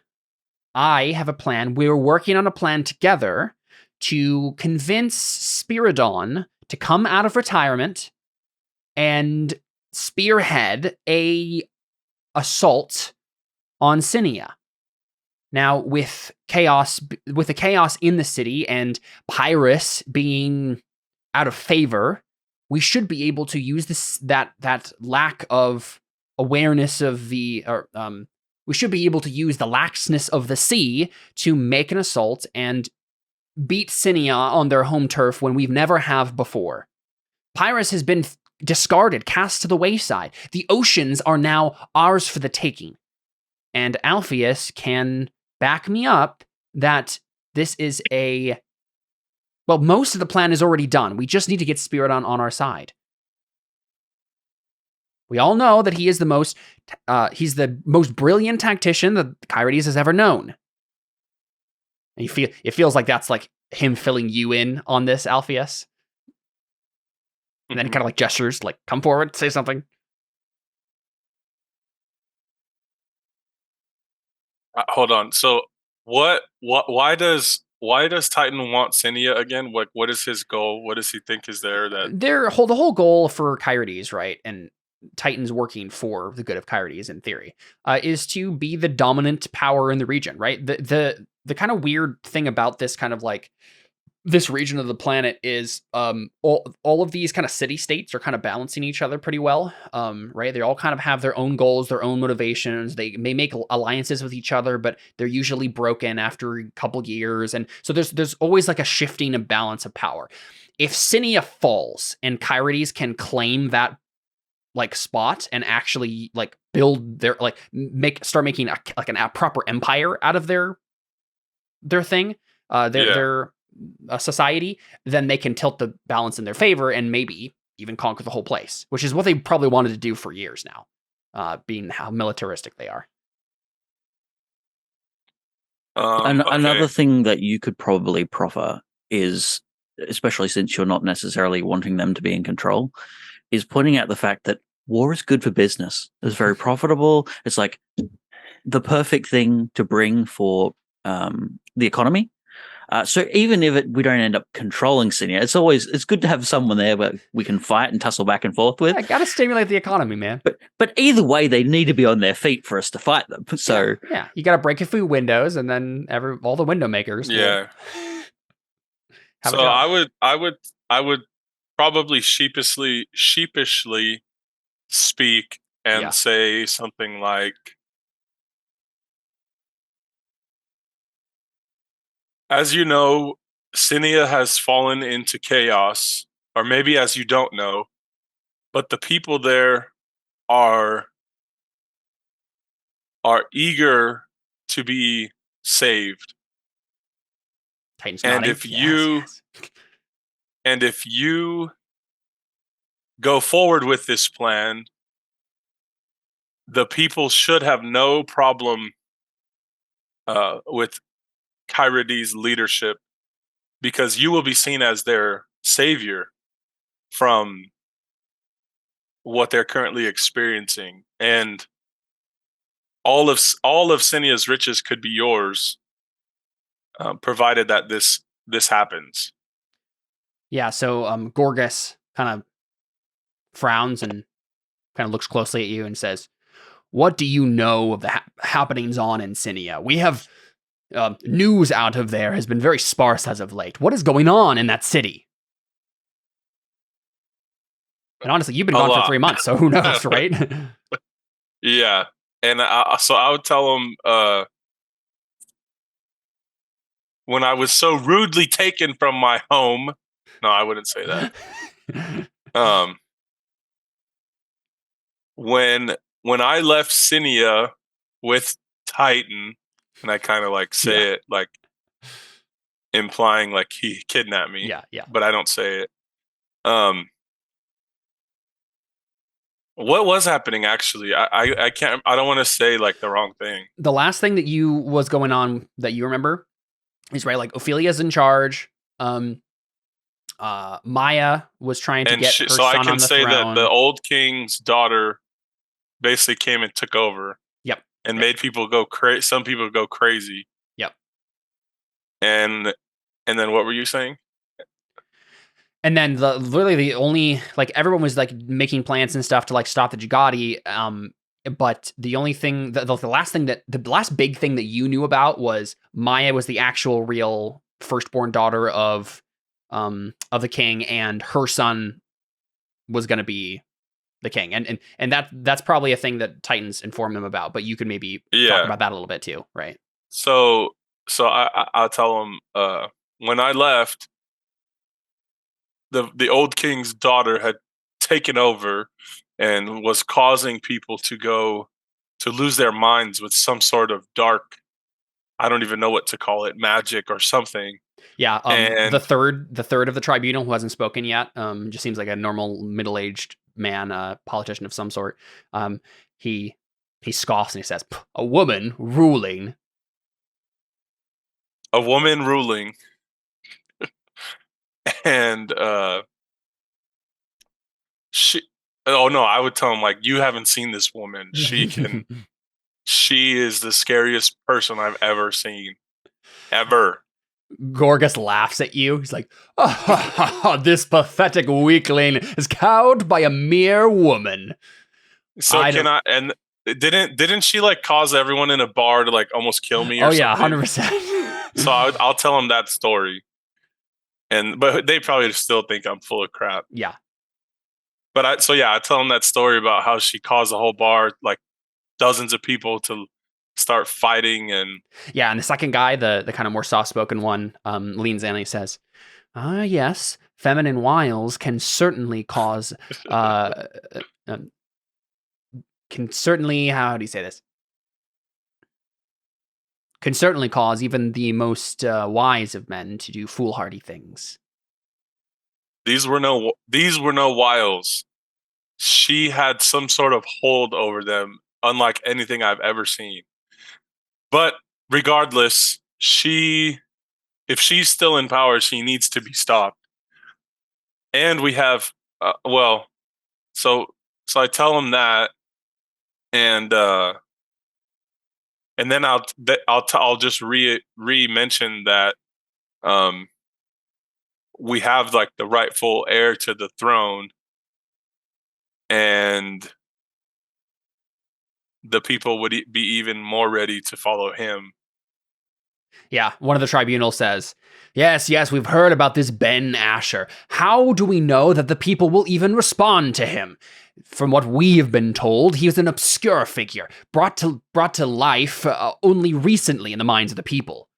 I have a plan. We're working on a plan together to convince Spiridon to come out of retirement and spearhead a assault on Sinia. Now, with the chaos in the city and Pyrrhus being out of favor, we should be able to use that lack of awareness of we should be able to use the laxness of the sea to make an assault and beat Sinia on their home turf when we've never have before. Pyrrhus has been discarded, cast to the wayside. The oceans are now ours for the taking. And Alpheus can back me up that this is most of the plan is already done. We just need to get Spiridon on our side. We all know that he's the most brilliant tactician that Kyrides has ever known. And it feels like that's like him filling you in on this, Alpheus. And then he kind of like gestures, like, come forward, say something. Hold on. So why does Titan want Sinia again? What is his goal? What does he think is there that the whole goal for Kyrides, right? And Titan's working for the good of Kyrides in theory, is to be the dominant power in the region, right? The kind of weird thing about this kind of like this region of the planet is all of these kind of city states are kind of balancing each other pretty well, right? They all kind of have their own goals, their own motivations. They may make alliances with each other, but they're usually broken after a couple years. And so there's always like a shifting of balance of power. If Sinia falls and Kyrides can claim that like spot and actually like build their like start making a proper empire out of their thing, their society, then they can tilt the balance in their favor and maybe even conquer the whole place, which is what they probably wanted to do for years now, being how militaristic they are. Another thing that you could probably proffer is, especially since you're not necessarily wanting them to be in control, is pointing out the fact that war is good for business. It's very profitable. It's like the perfect thing to bring for the economy. So even if we don't end up controlling Sinia, it's good to have someone there where we can fight and tussle back and forth with. I gotta stimulate the economy, man. But either way, they need to be on their feet for us to fight them. So yeah, you gotta break a few windows, and then all the window makers. Yeah. So I would probably sheepishly speak and say something like, as you know, Sinia has fallen into chaos, or maybe as you don't know, but the people there are eager to be saved. Titan's and nodding. if you go forward with this plan, the people should have no problem with Kyrides' leadership, because you will be seen as their savior from what they're currently experiencing, and all of Sinia's riches could be yours, provided that this happens. Yeah. So Gorgas kind of frowns and kind of looks closely at you and says, "What do you know of the happenings on in Sinia? We have." News out of there has been very sparse as of late. What is going on in that city? And honestly, you've been gone for 3 months, so who knows, right? Yeah. And so I would tell them, when I was so rudely taken from my home. No, I wouldn't say that. When I left Sinia with Titan, and I kind of like say it like implying like he kidnapped me. Yeah. But I don't say it. What was happening actually? I can't. I don't want to say like the wrong thing. The last thing that was going on that you remember is right. Like Ophelia's in charge. Maya was trying to get her so son I on can the say throne. that the old king's daughter basically came and took over. Yep. And made people go crazy. Some people go crazy. Yep. And then what were you saying? And then literally the only, like, everyone was like making plans and stuff to like stop the Jagati. But the only thing, the last big thing that you knew about was Maya was the actual real firstborn daughter of the king, and her son was going to be the king. And that's probably a thing that Titans informed them about, but you could maybe talk about that a little bit too, right? So I'll tell them, when I left, the old king's daughter had taken over and was causing people to lose their minds with some sort of dark, I don't even know what to call it, magic or something. Yeah, and the third of the tribunal who hasn't spoken yet, just seems like a normal middle-aged man, politician of some sort. He scoffs and he says, "A woman ruling." A woman ruling. And I would tell him, like, you haven't seen this woman. She is the scariest person I've ever seen. Ever. Gorgas laughs at you. He's like, "Oh, this pathetic weakling is cowed by a mere woman." So and didn't she like cause everyone in a bar to like almost kill me or something? Oh yeah, 100%. So I'll tell them that story. But they probably still think I'm full of crap. Yeah. But I tell them that story about how she caused the whole bar, like dozens of people to start fighting. And the second guy, the kind of more soft-spoken one, leans in and he says, yes, feminine wiles can certainly cause, how do you say this? Can certainly cause even the most wise of men to do foolhardy things. These were no wiles. She had some sort of hold over them, unlike anything I've ever seen. But regardless, if she's still in power, she needs to be stopped. And we have, so I tell them that, and then I'll just re-mention that we have like the rightful heir to the throne, and the people would be even more ready to follow him. Yeah, one of the tribunal says, yes, we've heard about this Ben Asher. How do we know that the people will even respond to him? From what we have been told, he is an obscure figure, brought to life only recently in the minds of the people.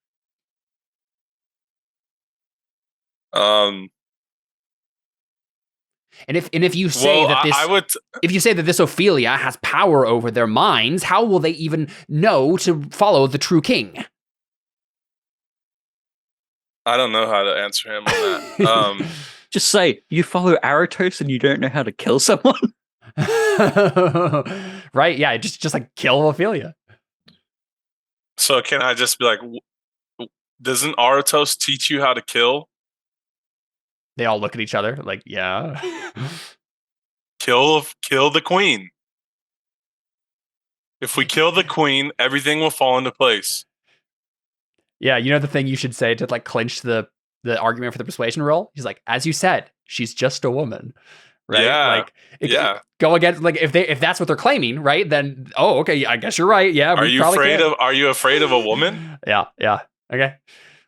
And if you say if you say that this Ophelia has power over their minds, how will they even know to follow the true king? I don't know how to answer him on that. Just say you follow Aratos and you don't know how to kill someone. Right? Yeah, just like kill Ophelia. So can I just be like, doesn't Aratos teach you how to kill? They all look at each other like, yeah. Kill the queen. If we kill the queen, everything will fall into place. Yeah, you know the thing you should say to like clinch the argument for the persuasion roll? He's like, as you said, she's just a woman. Right? Yeah. Like go against, like, if that's what they're claiming, right? Then okay, I guess you're right. Yeah. Are you afraid of a woman? Yeah. Okay.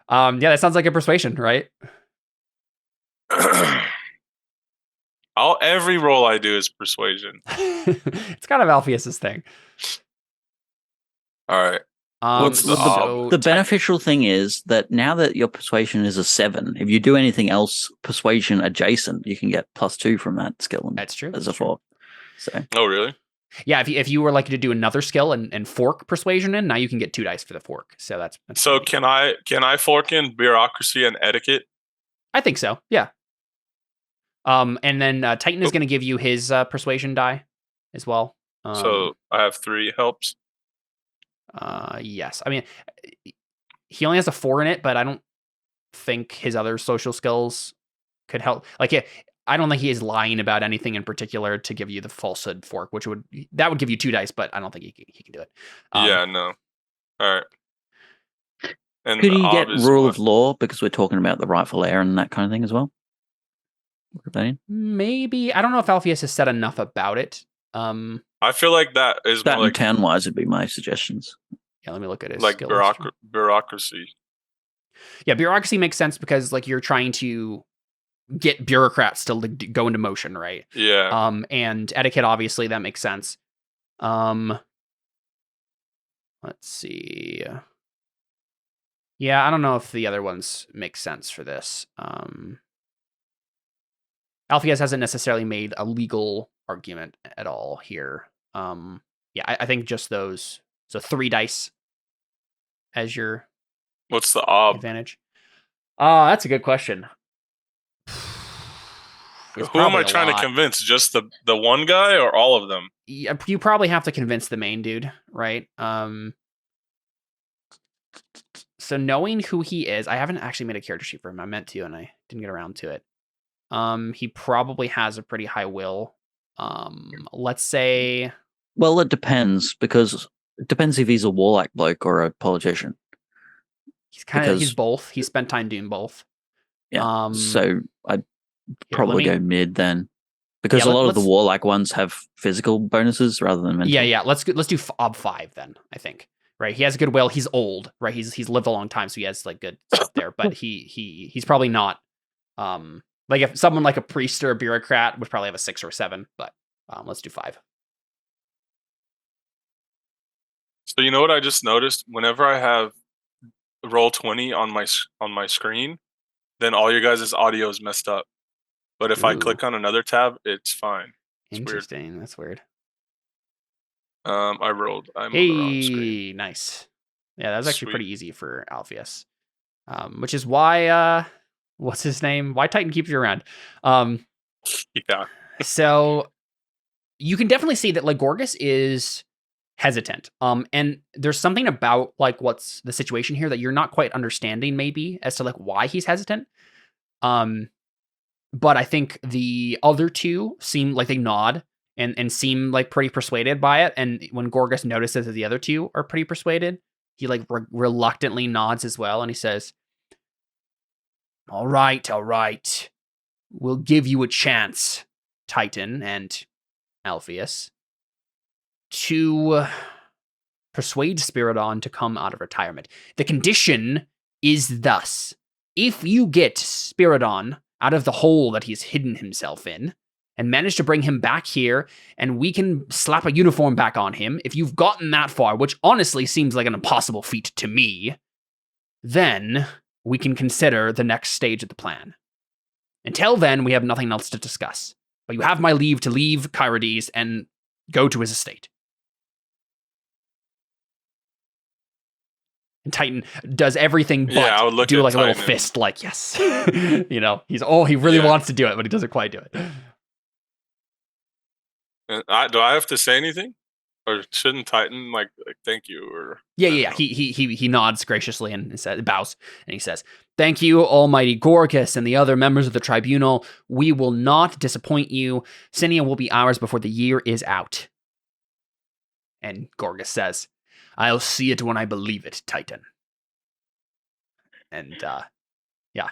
That sounds like a persuasion, right? Every roll I do is persuasion. It's kind of Alpheus's thing. All right. What's the The beneficial thing is that now that your persuasion is a 7, if you do anything else persuasion adjacent, you can get +2 from that skill. That's true. As a 4. So. Oh, really? Yeah, if you were like to do another skill and fork persuasion in, now you can get 2 dice for the fork. So that's so pretty can I fork in bureaucracy and etiquette? I think so. Yeah. And then Titan is going to give you his persuasion die as well. So I have 3 helps. Yes. I mean, he only has a 4 in it, but I don't think his other social skills could help. Like, I don't think he is lying about anything in particular to give you the falsehood fork, which would give you 2 dice, but I don't think he can do it. Yeah, no. All right. And could he get rule of law because we're talking about the rightful heir and that kind of thing as well? Maybe. I don't know if Alpheus has said enough about it. I feel like that is that more like town-wise would be my suggestions. Yeah, let me look at his like skill bureaucracy. Yeah, bureaucracy makes sense because like you're trying to get bureaucrats to go into motion, right? Yeah. And etiquette, obviously, that makes sense. Let's see. Yeah, I don't know if the other ones make sense for this. Alpheus hasn't necessarily made a legal argument at all here. Yeah, I think just those. So 3 dice as your What's the ob? advantage. That's a good question. Who am I trying to convince? Just the one guy or all of them? You probably have to convince the main dude, right? So knowing who he is, I haven't actually made a character sheet for him. I meant to, and I didn't get around to it. He probably has a pretty high will. Let's say. Well, it depends because it depends if he's a warlike bloke or a politician. He's both. He spent time doing both. Yeah. So I'd probably go mid then, because a lot of the warlike ones have physical bonuses rather than mental. Yeah. Let's do ob 5 then. I think. Right. He has good will. He's old. Right. He's lived a long time, so he has like good stuff there. But he's probably not. Like if someone like a priest or a bureaucrat would probably have a 6 or 7. But let's do 5. So you know what I just noticed? Whenever I have roll 20 on my screen, then all your guys' audio is messed up. But if I click on another tab, it's fine. It's interesting. Weird. That's weird. I rolled. I'm on the wrong screen. Nice. Yeah, that was actually pretty easy for Alpheus. Which is why what's his name? Why Titan keeps you around. Yeah. So you can definitely see that like Gorgas is hesitant. And there's something about like what's the situation here that you're not quite understanding maybe as to like why he's hesitant. But I think the other 2 seem like they nod and seem like pretty persuaded by it. And when Gorgas notices that the other 2 are pretty persuaded, he like reluctantly nods as well. And he says, all right. We'll give you a chance, Titan and Alpheus, to persuade Spiridon to come out of retirement. The condition is thus: if you get Spiridon out of the hole that he's hidden himself in and manage to bring him back here, and we can slap a uniform back on him, if you've gotten that far, which honestly seems like an impossible feat to me, then we can consider the next stage of the plan. Until then, we have nothing else to discuss. But you have my leave to leave Kyrides and go to his estate. And Titan does everything but do like a little fist, like, yes. You know, he really wants to do it, but he doesn't quite do it. Do I have to say anything? Or shouldn't Titan like thank you? Or yeah. He nods graciously and bows, and he says, "Thank you, Almighty Gorgas and the other members of the tribunal. We will not disappoint you. Sinia will be ours before the year is out." And Gorgas says, "I'll see it when I believe it, Titan." And yeah.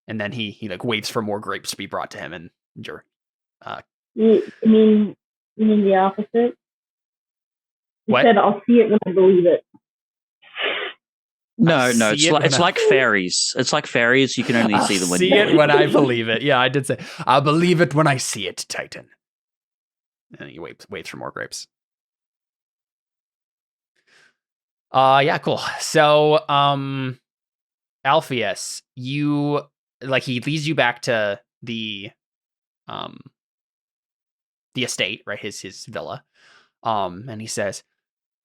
And then he like waits for more grapes to be brought to him, and you mean the opposite? You said, "I'll see it when I believe it." No, it's like fairies. It's like fairies. You can only see them when you see it when I believe it. Yeah, I did say, "I'll believe it when I see it, Titan." And he waits for more grapes. Yeah, cool. So, Alpheus, he leads you back to the estate, right? His villa. And he says,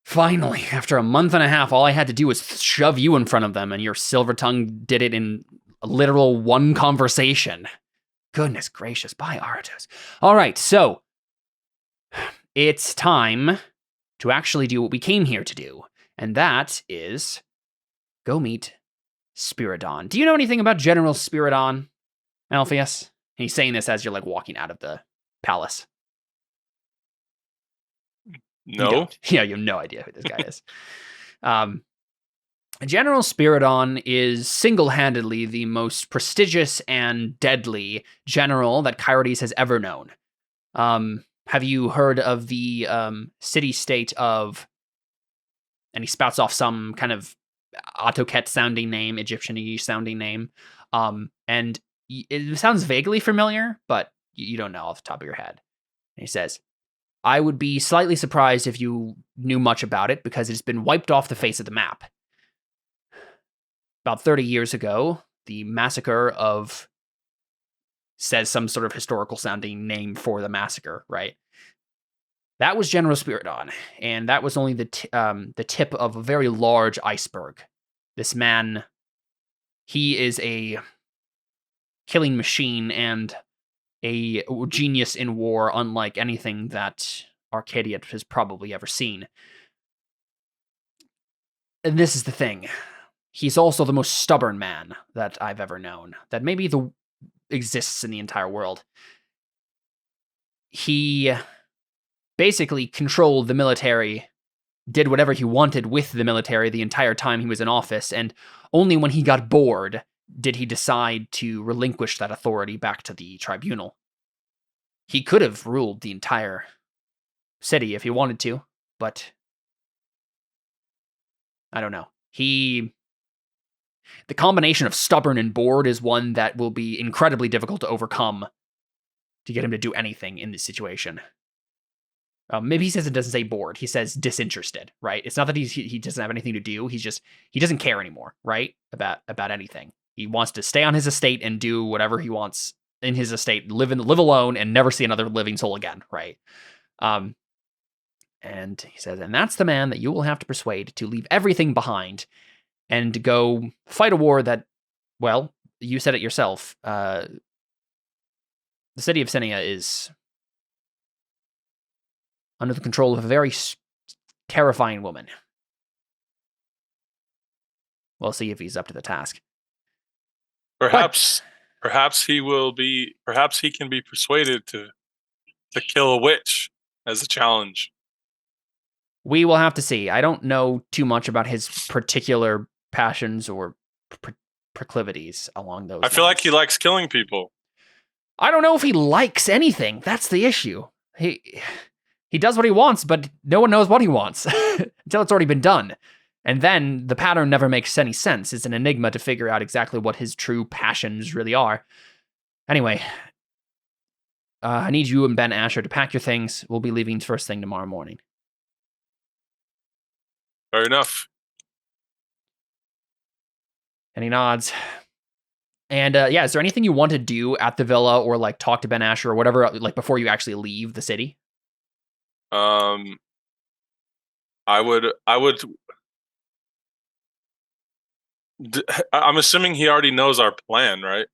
finally, after a month and a half, all I had to do was shove you in front of them, and your silver tongue did it in a literal one conversation. Goodness gracious, by Aratos. All right, so it's time to actually do what we came here to do, and that is go meet Spiridon. Do you know anything about General Spiridon, Alpheus? And he's saying this as you're walking out of the palace. No. Yeah, you have no idea who this guy is. General Spiridon is single-handedly the most prestigious and deadly general that Kyrides has ever known. Have you heard of the city-state of... And he spouts off some kind of Autoket-sounding name, Egyptian-y sounding name. And it sounds vaguely familiar, but you don't know off the top of your head. And he says, I would be slightly surprised if you knew much about it, because it's been wiped off the face of the map. About 30 years ago, the massacre of... says some sort of historical-sounding name for the massacre, right? That was General Spiridon, and that was only the tip of a very large iceberg. This man, he is a killing machine and a genius in war, unlike anything that Arcadia has probably ever seen. And this is the thing. He's also the most stubborn man that I've ever known, that maybe exists in the entire world. He basically controlled the military, did whatever he wanted with the military the entire time he was in office, and only when he got bored did he decide to relinquish that authority back to the tribunal. He could have ruled the entire city if he wanted to, but I don't know. The combination of stubborn and bored is one that will be incredibly difficult to overcome to get him to do anything in this situation. Maybe he doesn't say bored. He says disinterested, right? It's not that he doesn't have anything to do. He doesn't care anymore, right? About anything. He wants to stay on his estate and do whatever he wants in his estate, live alone and never see another living soul again, right? And he says, and that's the man that you will have to persuade to leave everything behind and to go fight a war that, well, you said it yourself. The city of Sinia is under the control of a very terrifying woman. We'll see if he's up to the task. Perhaps he will be. Perhaps he can be persuaded to kill a witch as a challenge. We will have to see. I don't know too much about his particular passions or proclivities along those lines. I feel like he likes killing people. I don't know if he likes anything. That's the issue. He does what he wants, but no one knows what he wants until it's already been done. And then the pattern never makes any sense. It's an enigma to figure out exactly what his true passions really are. Anyway, I need you and Ben Asher to pack your things. We'll be leaving first thing tomorrow morning. Fair enough. And he nods. And yeah, is there anything you want to do at the villa or talk to Ben Asher or whatever, before you actually leave the city? I would. I'm assuming he already knows our plan, right?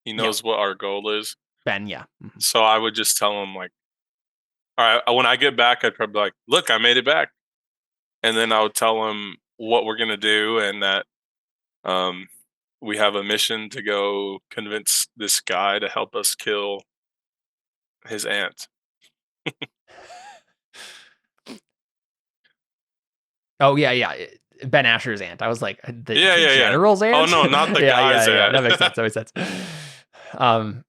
He knows what our goal is. Ben, yeah. Mm-hmm. So I would just tell him all right, when I get back, I'd probably be like, look, I made it back. And then I would tell him what we're going to do and that we have a mission to go convince this guy to help us kill his aunt. Oh, yeah. Ben Asher's aunt. I was like, the general's aunt? Oh, no, not the guy's aunt. That makes sense. That makes sense.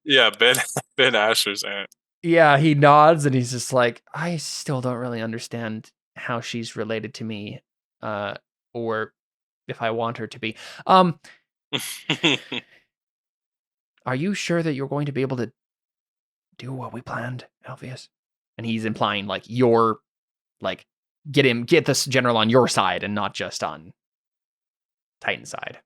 Yeah, Ben Asher's aunt. Yeah, he nods and he's just like, I still don't really understand how she's related to me, or if I want her to be. Are you sure that you're going to be able to do what we planned, Alpheus? And he's implying you're get this general on your side and not just on Titan's side.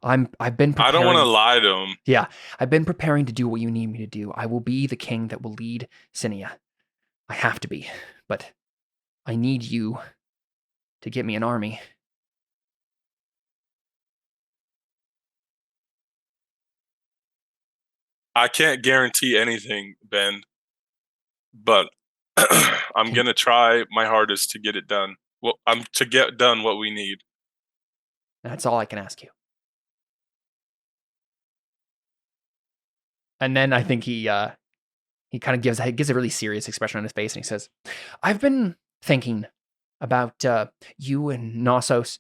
I've been preparing. I don't want to lie to him. Yeah, I've been preparing to do what you need me to do. I will be the king that will lead Sinia. I have to be, but I need you to get me an army. I can't guarantee anything, Ben, but I'm going to try my hardest to get it done. Well, to get done what we need. That's all I can ask you. And then I think he kind of gives a really serious expression on his face, and he says, "I've been thinking about you and Knossos.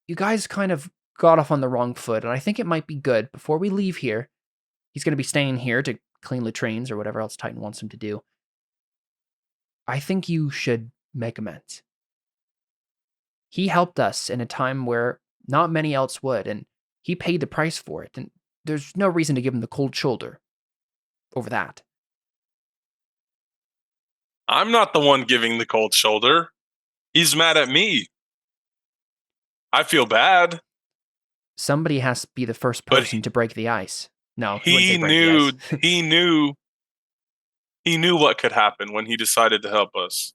You guys kind of got off on the wrong foot, and I think it might be good before we leave here. He's going to be staying here to clean latrines or whatever else Titan wants him to do. I think you should make amends. He helped us in a time where not many else would, and he paid the price for it, and there's no reason to give him the cold shoulder over that." I'm not the one giving the cold shoulder. He's mad at me. I feel bad. Somebody has to be the first person to break the ice. No, he knew what could happen when he decided to help us.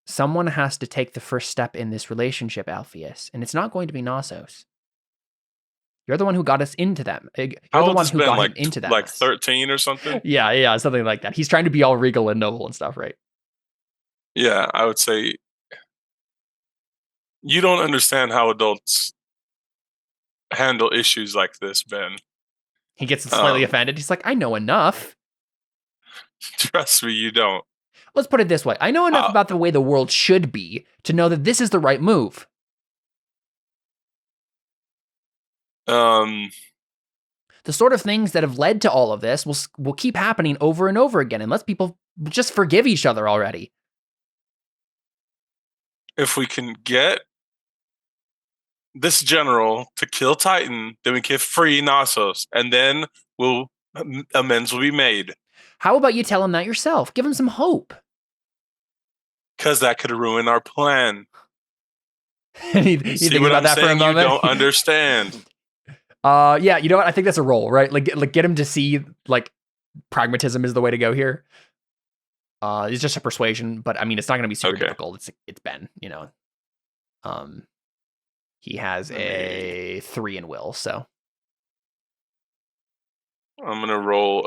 Someone has to take the first step in this relationship, Alpheus, and it's not going to be Knossos. You're the one who got us into them. You're the one who got him into that. Like 13 or something? Yeah, something like that. He's trying to be all regal and noble and stuff, right? Yeah, I would say you don't understand how adults handle issues like this, Ben. He gets slightly offended. He's like, I know enough. Trust me, you don't. Let's put it this way. I know enough about the way the world should be to know that this is the right move. The sort of things that have led to all of this will keep happening over and over again, unless people just forgive each other already. If we can get this general to kill Titan, then we can free Knossos, and then amends will be made. How about you tell him that yourself? Give him some hope. Because that could ruin our plan. you think about that for a moment? You don't understand. Yeah, you know what? I think that's a roll, right? Like get him to see like pragmatism is the way to go here. It's just a persuasion, but I mean, it's not going to be super difficult. It's Ben, you know. He has a 3 in will, so I'm gonna roll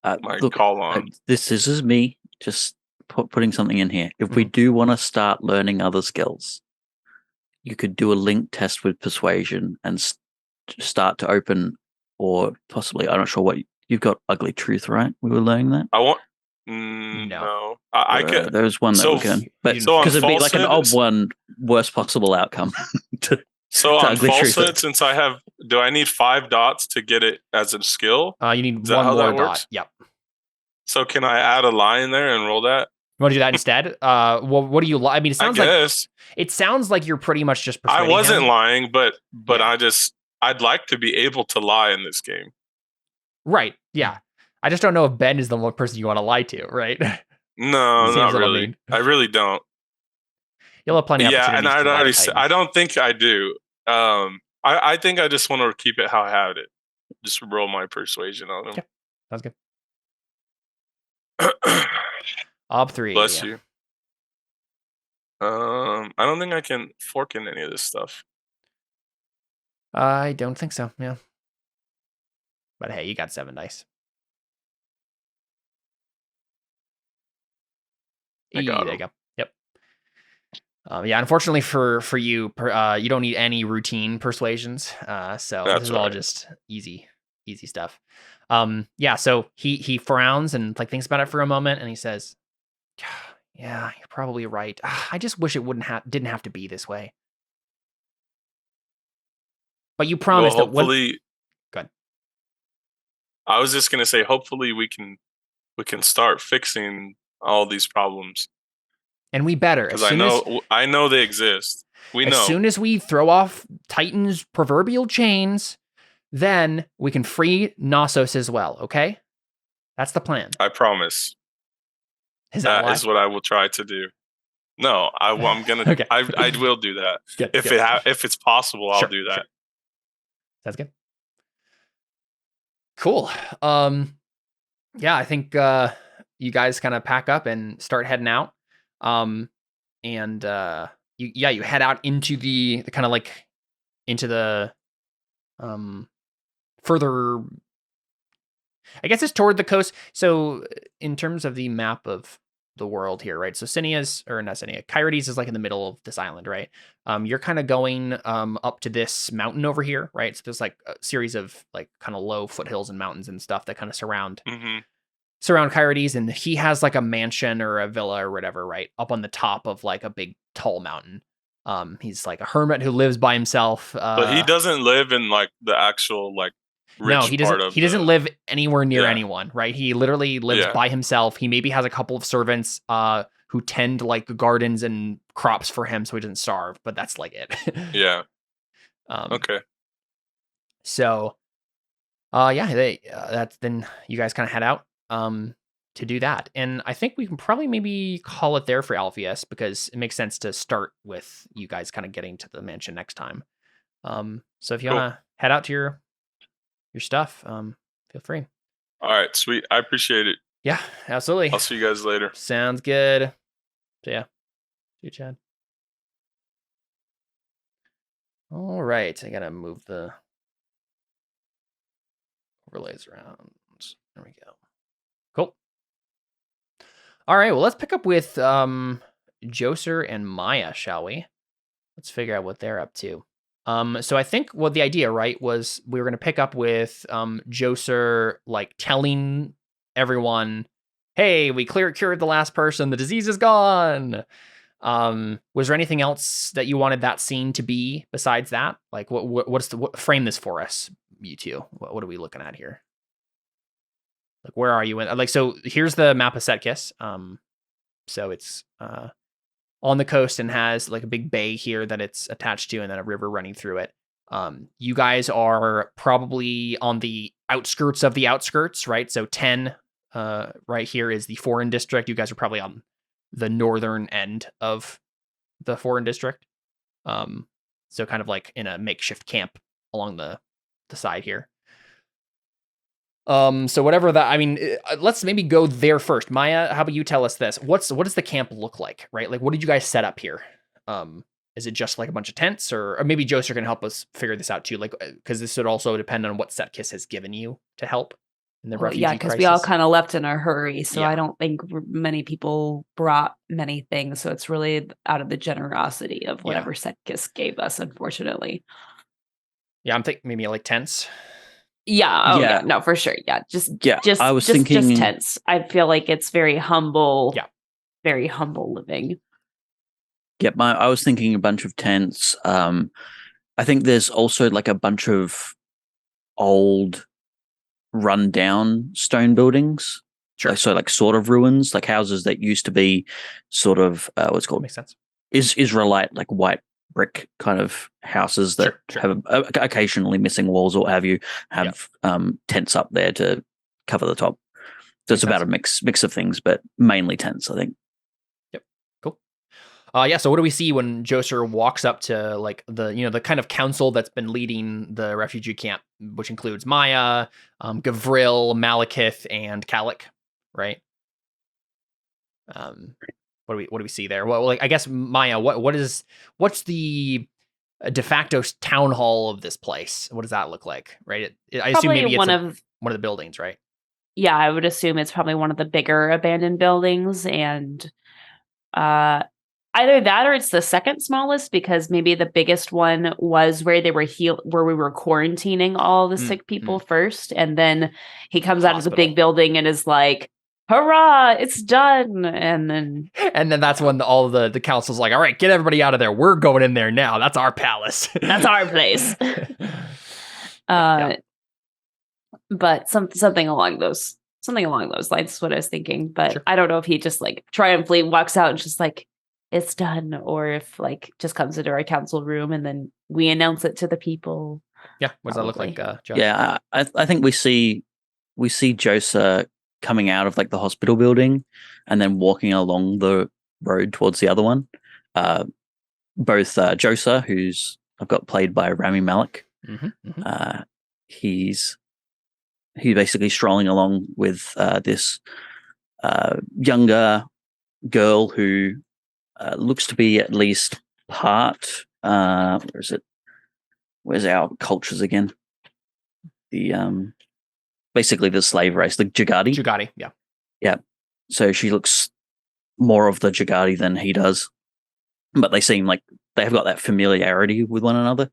my call on. This is me just putting something in here. If we do want to start learning other skills, you could do a link test with persuasion and start to open, or possibly, I'm not sure what you've got. Ugly truth, right? We were learning that. I want. No, I could. There's one that we can, but because it'd be like an odd one, worst possible outcome. On falsehood, since do I need 5 dots to get it as a skill? You need one more dot. Yep. So can I add a lie in there and roll that? You want to do that instead? Well, what do you lie? I mean, it sounds like you're pretty much just persuading I wasn't him. lying, but I'd like to be able to lie in this game. Right. Yeah. I just don't know if Ben is the one person you want to lie to, right? No, not really. Mean. I really don't. You'll have plenty of opportunities. Yeah, and I don't think I do. I think I just want to keep it how I have it. Just roll my persuasion on him. Yeah, sounds good. Ob 3. Bless you. I don't think I can fork in any of this stuff. I don't think so, yeah. But hey, you got 7 dice. There you go. Yep. Yeah, unfortunately for you, you don't need any routine persuasions. So this is all just easy stuff. Yeah, so he frowns and like thinks about it for a moment, and he says, "Yeah, you're probably right. I just wish it didn't have to be this way." But you promised that hopefully. Go ahead. I was just gonna say, hopefully we can start fixing all these problems. And we better. Because I know they exist. As soon as we throw off Titan's proverbial chains, then we can free Knossos as well, okay? That's the plan. I promise. that is what I will try to do. No, I'm gonna. Okay. I will do that. Good, If it's possible, I'll do that. Sure. That's good. Cool. Yeah, I think you guys kind of pack up and start heading out. And you head out into the kind of like into the further, I guess it's toward the coast. So in terms of the map of the world here, right? So Kyrides is like in the middle of this island, right? You're kind of going up to this mountain over here, right? So there's like a series of like kind of low foothills and mountains and stuff that kind of surround Kyrides, and he has like a mansion or a villa or whatever, right? Up on the top of like a big tall mountain. He's like a hermit who lives by himself. But he doesn't live in like the actual like no, he doesn't. He doesn't live anywhere near anyone, right? He literally lives by himself. He maybe has a couple of servants who tend like gardens and crops for him, so he doesn't starve. But that's like it. Yeah. Okay. So, that's then you guys kind of head out to do that, and I think we can probably maybe call it there for Alpheus because it makes sense to start with you guys kind of getting to the mansion next time. So if you want to head out to your stuff, feel free. All right, sweet. I appreciate it. Yeah, absolutely. I'll see you guys later. Sounds good. So yeah, see you, Chad. All right, I gotta move the overlays around. There we go. Cool. All right, well, let's pick up with Joser and Maya, shall we? Let's figure out what they're up to. So I think the idea, right, was we were going to pick up with Joser like telling everyone, "Hey, we cured the last person. The disease is gone." Was there anything else that you wanted that scene to be besides that? Like, what frame this for us, you two? What are we looking at here? Like, where are you in? Like, so here's the map of Setkiss. So it's on the coast and has like a big bay here that it's attached to, and then a river running through it. You guys are probably on the outskirts of the outskirts, right? So 10 right here is the foreign district. You guys are probably on the northern end of the foreign district. So kind of like in a makeshift camp along the side here. So whatever that, I mean, let's maybe go there first. Maya, how about you tell us this? What does the camp look like, right? Like, what did you guys set up here? Is it just like a bunch of tents, or maybe Joser can help us figure this out too? Like, because this would also depend on what Setkiss has given you to help in the refugee crisis. Because we all kind of left in a hurry, so I don't think many people brought many things. So it's really out of the generosity of whatever Setkiss gave us, unfortunately. Yeah, I'm thinking maybe like tents. Yeah, no, for sure. Yeah, just I was thinking just tents. I feel like it's very humble. Yeah, very humble living. Yep, I was thinking a bunch of tents. I think there's also like a bunch of old, run-down stone buildings. Sure. So like sort of ruins, like houses that used to be sort of what's called makes sense. Israelite, like white brick kind of houses that have occasionally missing walls or have tents up there to cover the top. So it's about a mix of things, but mainly tents, I think. Yep. Cool. So what do we see when Joser walks up to like the kind of council that's been leading the refugee camp, which includes Maya, Gavril, Malekith, and Kalik, right? What do we see there? Well, like I guess Maya, what's the de facto town hall of this place? What does that look like? Right? I assume maybe it's one of the buildings, right? Yeah, I would assume it's probably one of the bigger abandoned buildings, and either that or it's the second smallest, because maybe the biggest one was where they were where we were quarantining all the sick people first, and then he comes out of the big building and is like, hurrah, it's done. And then that's when all the council's like, all right, get everybody out of there. We're going in there now. That's our palace. That's our place. But something along those lines is what I was thinking. But I don't know if he just like triumphantly walks out and just like, it's done, or if like just comes into our council room and then we announce it to the people. Yeah. What does that look like, Josh? Yeah, I think we see Joser coming out of like the hospital building and then walking along the road towards the other one. Both Josa, who's I've got played by Rami Malek. He's basically strolling along with this younger girl who looks to be at least part. Where is it? Where's our cultures again? The basically the slave race, the Jagadi. Jagadi, yeah. Yeah. So she looks more of the Jagadi than he does. But they seem like they have got that familiarity with one another.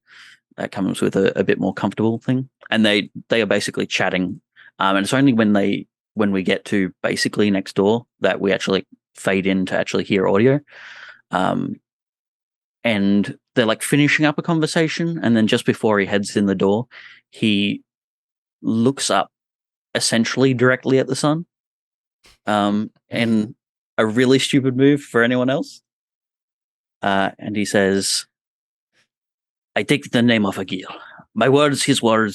That comes with a bit more comfortable thing. And they are basically chatting. And it's only when we get to basically next door that we actually fade in to actually hear audio. And they're like finishing up a conversation. And then just before he heads in the door, he looks up essentially directly at the sun. And a really stupid move for anyone else. And he says, I take the name of Agil. My words, his will,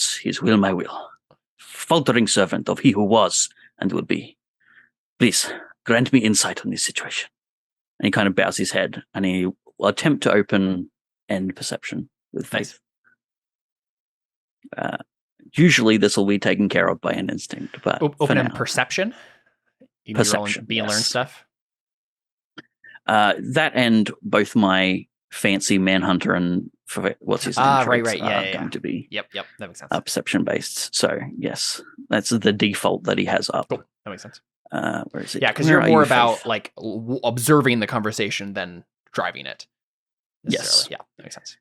my will. Faltering servant of he who was and will be. Please, grant me insight on this situation. And he kind of bows his head, and he will attempt to open end perception with faith. Usually this will be taken care of by an instinct, but open end perception? You perception, be learn stuff? That and both my fancy manhunter and what's his name? Right. Yeah, going to be Yep, that makes sense. Perception based. So yes, that's the default that he has up. Cool. That makes sense. Where is it? Yeah, because you're more about like observing the conversation than driving it. Yes. Yeah, that makes sense.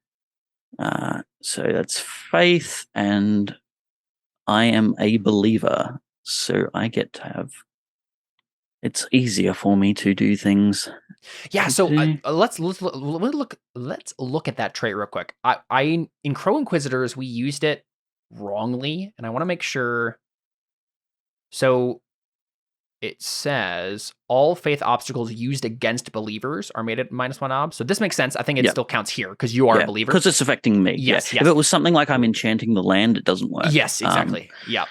So that's faith, and I am a believer, so I get to have. It's easier for me to do things. Yeah, so let's look at that trait real quick. I in Crow Inquisitors we used it wrongly, and I want to make sure. So it says all faith obstacles used against believers are made at -1 ob. So this makes sense. I think it still counts here because you are a believer. Because it's affecting me. Yes. If it was something like I'm enchanting the land, it doesn't work. Yes, exactly. Yep.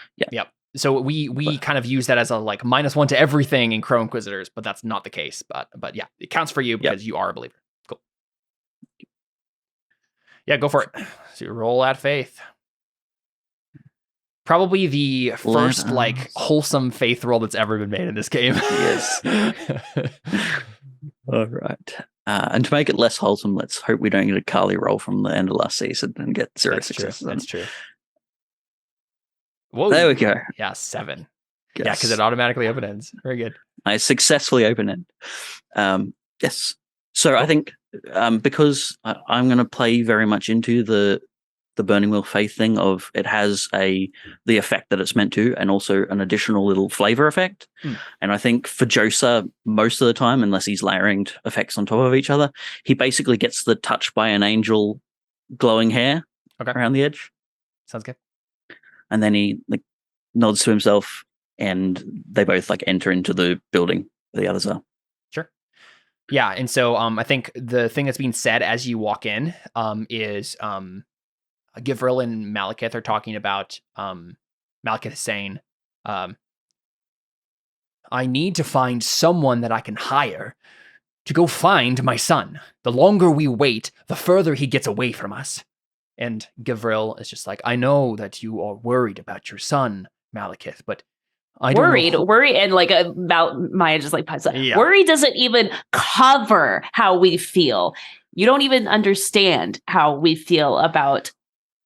So we kind of use that as a like -1 to everything in Crow Inquisitors, but that's not the case. But yeah, it counts for you because you are a believer. Cool. Yeah, go for it. So you roll at faith. Probably the first like wholesome faith roll that's ever been made in this game. Yes. All right. And to make it less wholesome, let's hope we don't get a Kali roll from the end of last season and get 0 successes. That's true. Whoa. There we go. Yeah, 7. Yes. Yeah, because it automatically open ends. Very good. I successfully open end. Yes. So I think because I'm going to play very much into the Burning Wheel Faith thing of it has the effect that it's meant to, and also an additional little flavor effect. And I think for Josa, most of the time, unless he's layering effects on top of each other, he basically gets the touch by an angel glowing hair around the edge. Sounds good. And then he like nods to himself, and they both like enter into the building where the others are. Sure. Yeah, and so I think the thing that's being said as you walk in is Givril and Malekith are talking about Malekith is saying, I need to find someone that I can hire to go find my son. The longer we wait, the further he gets away from us. And Givril is just like, I know that you are worried about your son, Malekith, but I don't know. Worry, and like Maya just like pipes up. Yeah. Worry doesn't even cover how we feel. You don't even understand how we feel about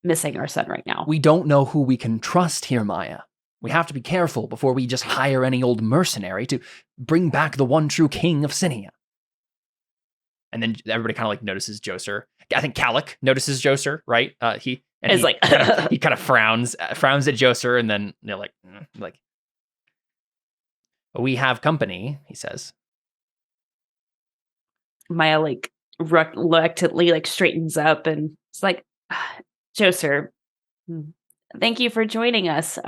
missing our son right now. We don't know who we can trust here, Maya. We have to be careful before we just hire any old mercenary to bring back the one true king of Sinia. And then everybody kind of like notices Joser. I think Kalik notices Joser, right? He kind of frowns at Joser, and then they're like, we have company, he says. Maya like reluctantly like straightens up and it's like, Joser, thank you for joining us.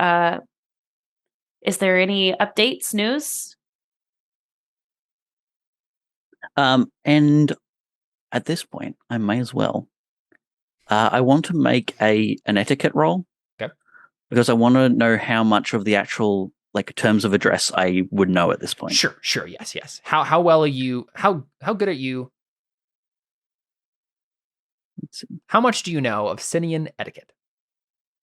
Is there any updates, news? And at this point, I may as well. I want to make an etiquette roll. Okay. Because I want to know how much of the actual like terms of address I would know at this point. Sure, yes. How well are you? How good are you? Let's see. How much do you know of Sinian etiquette?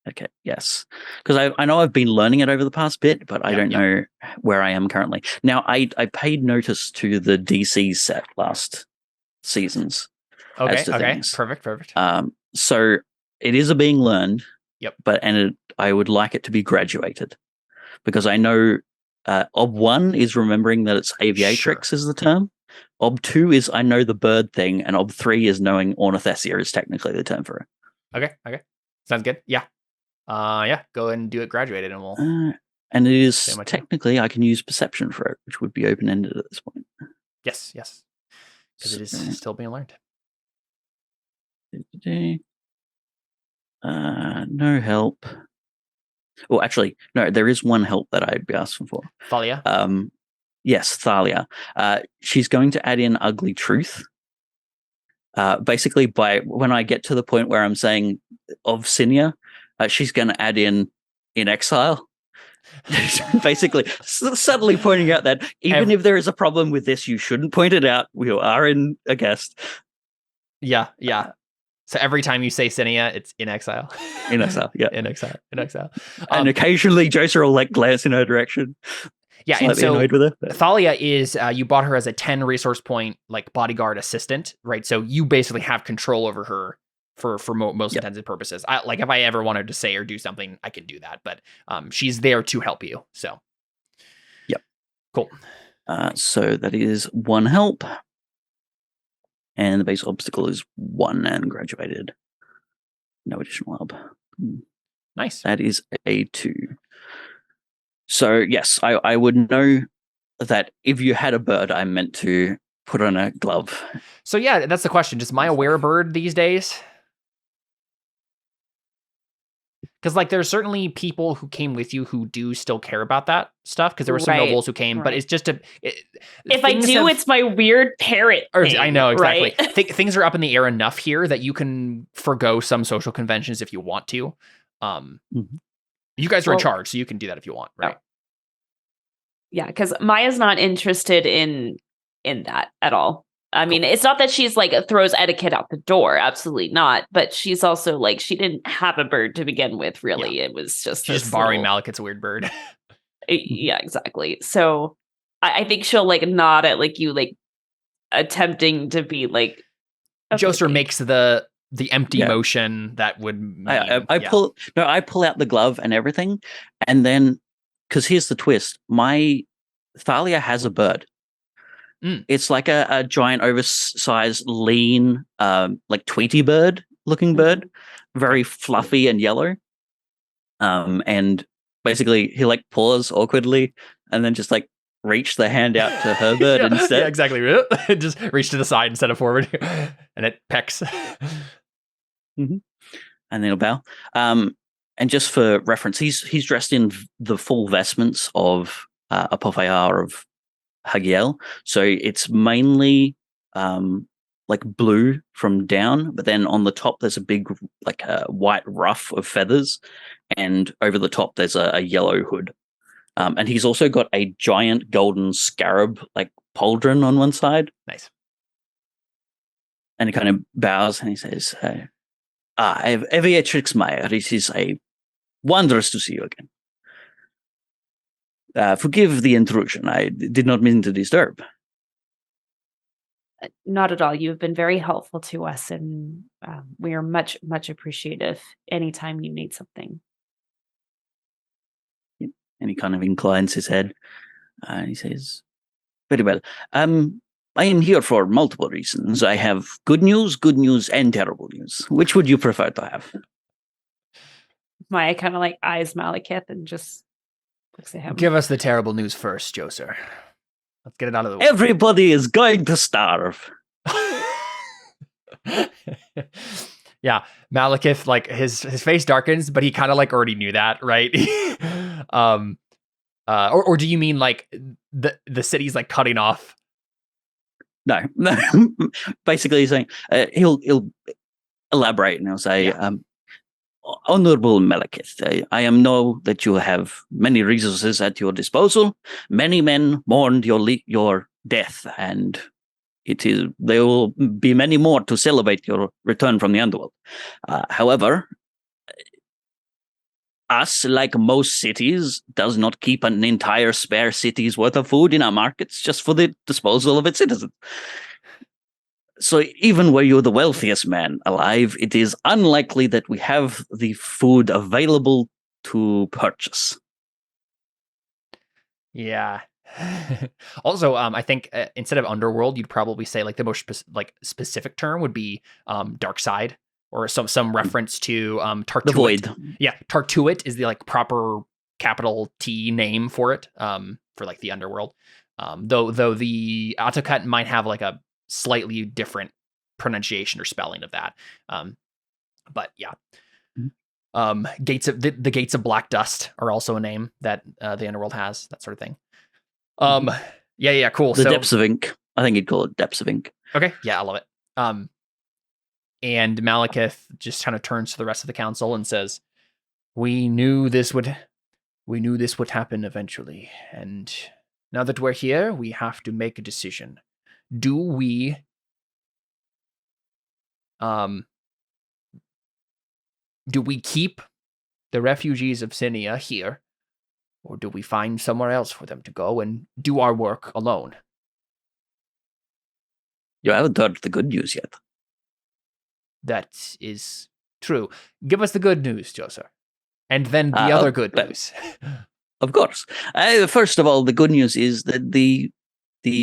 Okay, yes. Because I know I've been learning it over the past bit, but I don't know where I am currently. Now, I paid notice to the DC set last seasons. Okay, things. Perfect. So it is a being learned. Yep. I would like it to be graduated. Because I know Ob 1 is remembering that it's aviatrix is the term. Ob 2 is I know the bird thing, and Ob 3 is knowing ornithessia is technically the term for it. Okay. Sounds good. Yeah. Go and do it graduated and we'll and it is technically I can use perception for it, which would be open-ended at this point. Yes. Because it is still being learned. No help. Well, actually, no, there is one help that I'd be asking for. Thalia? Yes, Thalia. She's going to add in ugly truth. Basically, when I get to the point where I'm saying of Sinia, she's going to add in exile. Basically, subtly pointing out that even if there is a problem with this, you shouldn't point it out. We are in a guest. Yeah. So every time you say Sinia, it's in exile. In exile, yeah. In exile. And occasionally Joser will glance in her direction. Yeah, and so annoyed with her. Thalia is, you bought her as a 10 resource point, bodyguard assistant, right? So you basically have control over her for most intents and purposes. If I ever wanted to say or do something, I can do that. But she's there to help you, so. Yep. Cool. So that is 1 help. And the base obstacle is 1 and graduated. No additional help. Nice. That is a 2. So, yes, I would know that if you had a bird, I meant to put on a glove. So, yeah, that's the question. Does Maya wear a bird these days? Because, there's certainly people who came with you who do still care about that stuff, because there were some nobles who came, but it's just if I do, it's my weird parrot thing, I know, exactly. Right? Things are up in the air enough here that you can forgo some social conventions if you want to. You guys are in charge, so you can do that if you want, right? Yeah, because Maya's not interested in that at all. I mean, it's not that she's throws etiquette out the door. Absolutely not. But she's also she didn't have a bird to begin with, really. It was just she's just borrowing Malekith's weird bird. Yeah, exactly. So I think she'll nod at you attempting to be Joser makes the empty motion that would mean, I pull out the glove and everything, and then because here's the twist, my Thalia has a bird. It's like a giant oversized lean Tweety bird looking bird, very fluffy and yellow, and basically he paws awkwardly and then just reach the hand out to her bird instead. Yeah, exactly. Just reach to the side instead of forward, and it pecks. And then he'll bow. And just for reference, he's dressed in the full vestments of Apophayar of Hagiel. So it's mainly blue from down, but then on the top there's a big white ruff of feathers, and over the top there's a yellow hood. And he's also got a giant golden scarab pauldron on one side. Nice. And he kind of bows and he says, Aviatrix Maya, it is wondrous to see you again. Forgive the intrusion. I did not mean to disturb. Not at all. You've been very helpful to us, and we are much, much appreciative anytime you need something. And he kind of inclines his head. And he says, very well. I am here for multiple reasons. I have good news, and terrible news. Which would you prefer to have? Maya kind of eyes Malekith and just looks at him. Give us the terrible news first, Joser. Let's get it out of the way. Everybody is going to starve. Yeah, Malekith, his face darkens, but he kind of already knew that, right? Or do you mean the city's cutting off? No. Basically, he's saying he'll elaborate and he'll say, Honorable Malekith, I know that you have many resources at your disposal. Many men mourned your death, and there will be many more to celebrate your return from the underworld. However, us, like most cities, does not keep an entire spare city's worth of food in our markets just for the disposal of its citizens. So even were you the wealthiest man alive, it is unlikely that we have the food available to purchase. Yeah. Also, I think instead of underworld, you'd probably say like the most specific term would be dark side, or some reference to Tartuit. The void. Yeah, Tartuit is the like proper capital T name for it, for like the underworld. Though the Autocut might have like a slightly different pronunciation or spelling of that. But yeah. Gates of the Gates of Black Dust are also a name that the underworld has, that sort of thing. Yeah, cool. The Depths of Ink. I think you'd call it Depths of Ink. Okay, yeah, I love it. And Malekith just kind of turns to the rest of the council and says, we knew this would happen eventually, and now that we're here, we have to make a decision. Do we keep the refugees of Sinia here, or do we find somewhere else for them to go and do our work alone? You haven't heard the good news yet. That is true. Give us the good news, Joseph. And then the other good news. Of course. First of all, the good news is that the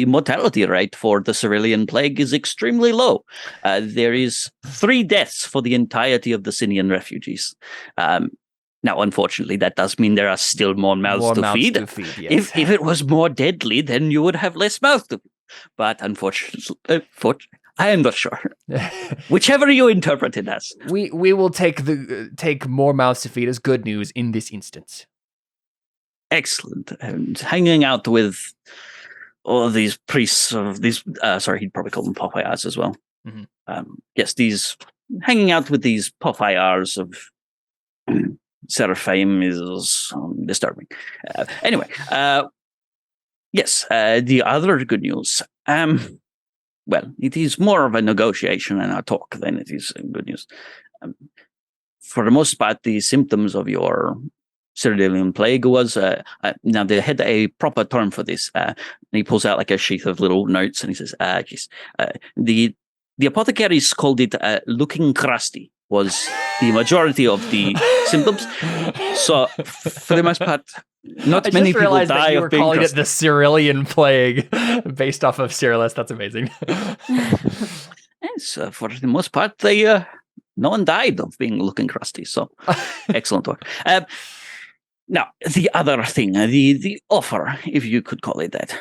mortality rate for the Cerulean plague is extremely low. There is 3 deaths for the entirety of the Sinian refugees. Now, unfortunately, that does mean there are still more mouths to feed. Yes. If it was more deadly, then you would have less mouths to feed. But unfortunately, I am not sure. Whichever you interpret it as. We will take more mouths to feed as good news in this instance. Excellent. And hanging out with all of these priests of these, he'd probably call them Popayars as well. Mm-hmm. Yes, these hanging out with these Popayars of Seraphim is disturbing. Anyway, yes, the other good news. Well, it is more of a negotiation and a talk than it is good news. For the most part, the symptoms of your Cerulean plague was now they had a proper term for this. And he pulls out like a sheath of little notes and he says, the apothecaries called it looking crusty was the majority of the symptoms. So for the most part, not many people die you of were being calling crusty. it the Cerulean plague based off of Cyrillus. That's amazing. Yes, for the most part, no one died of being looking crusty. So excellent work. Now, the other thing, the offer, if you could call it that.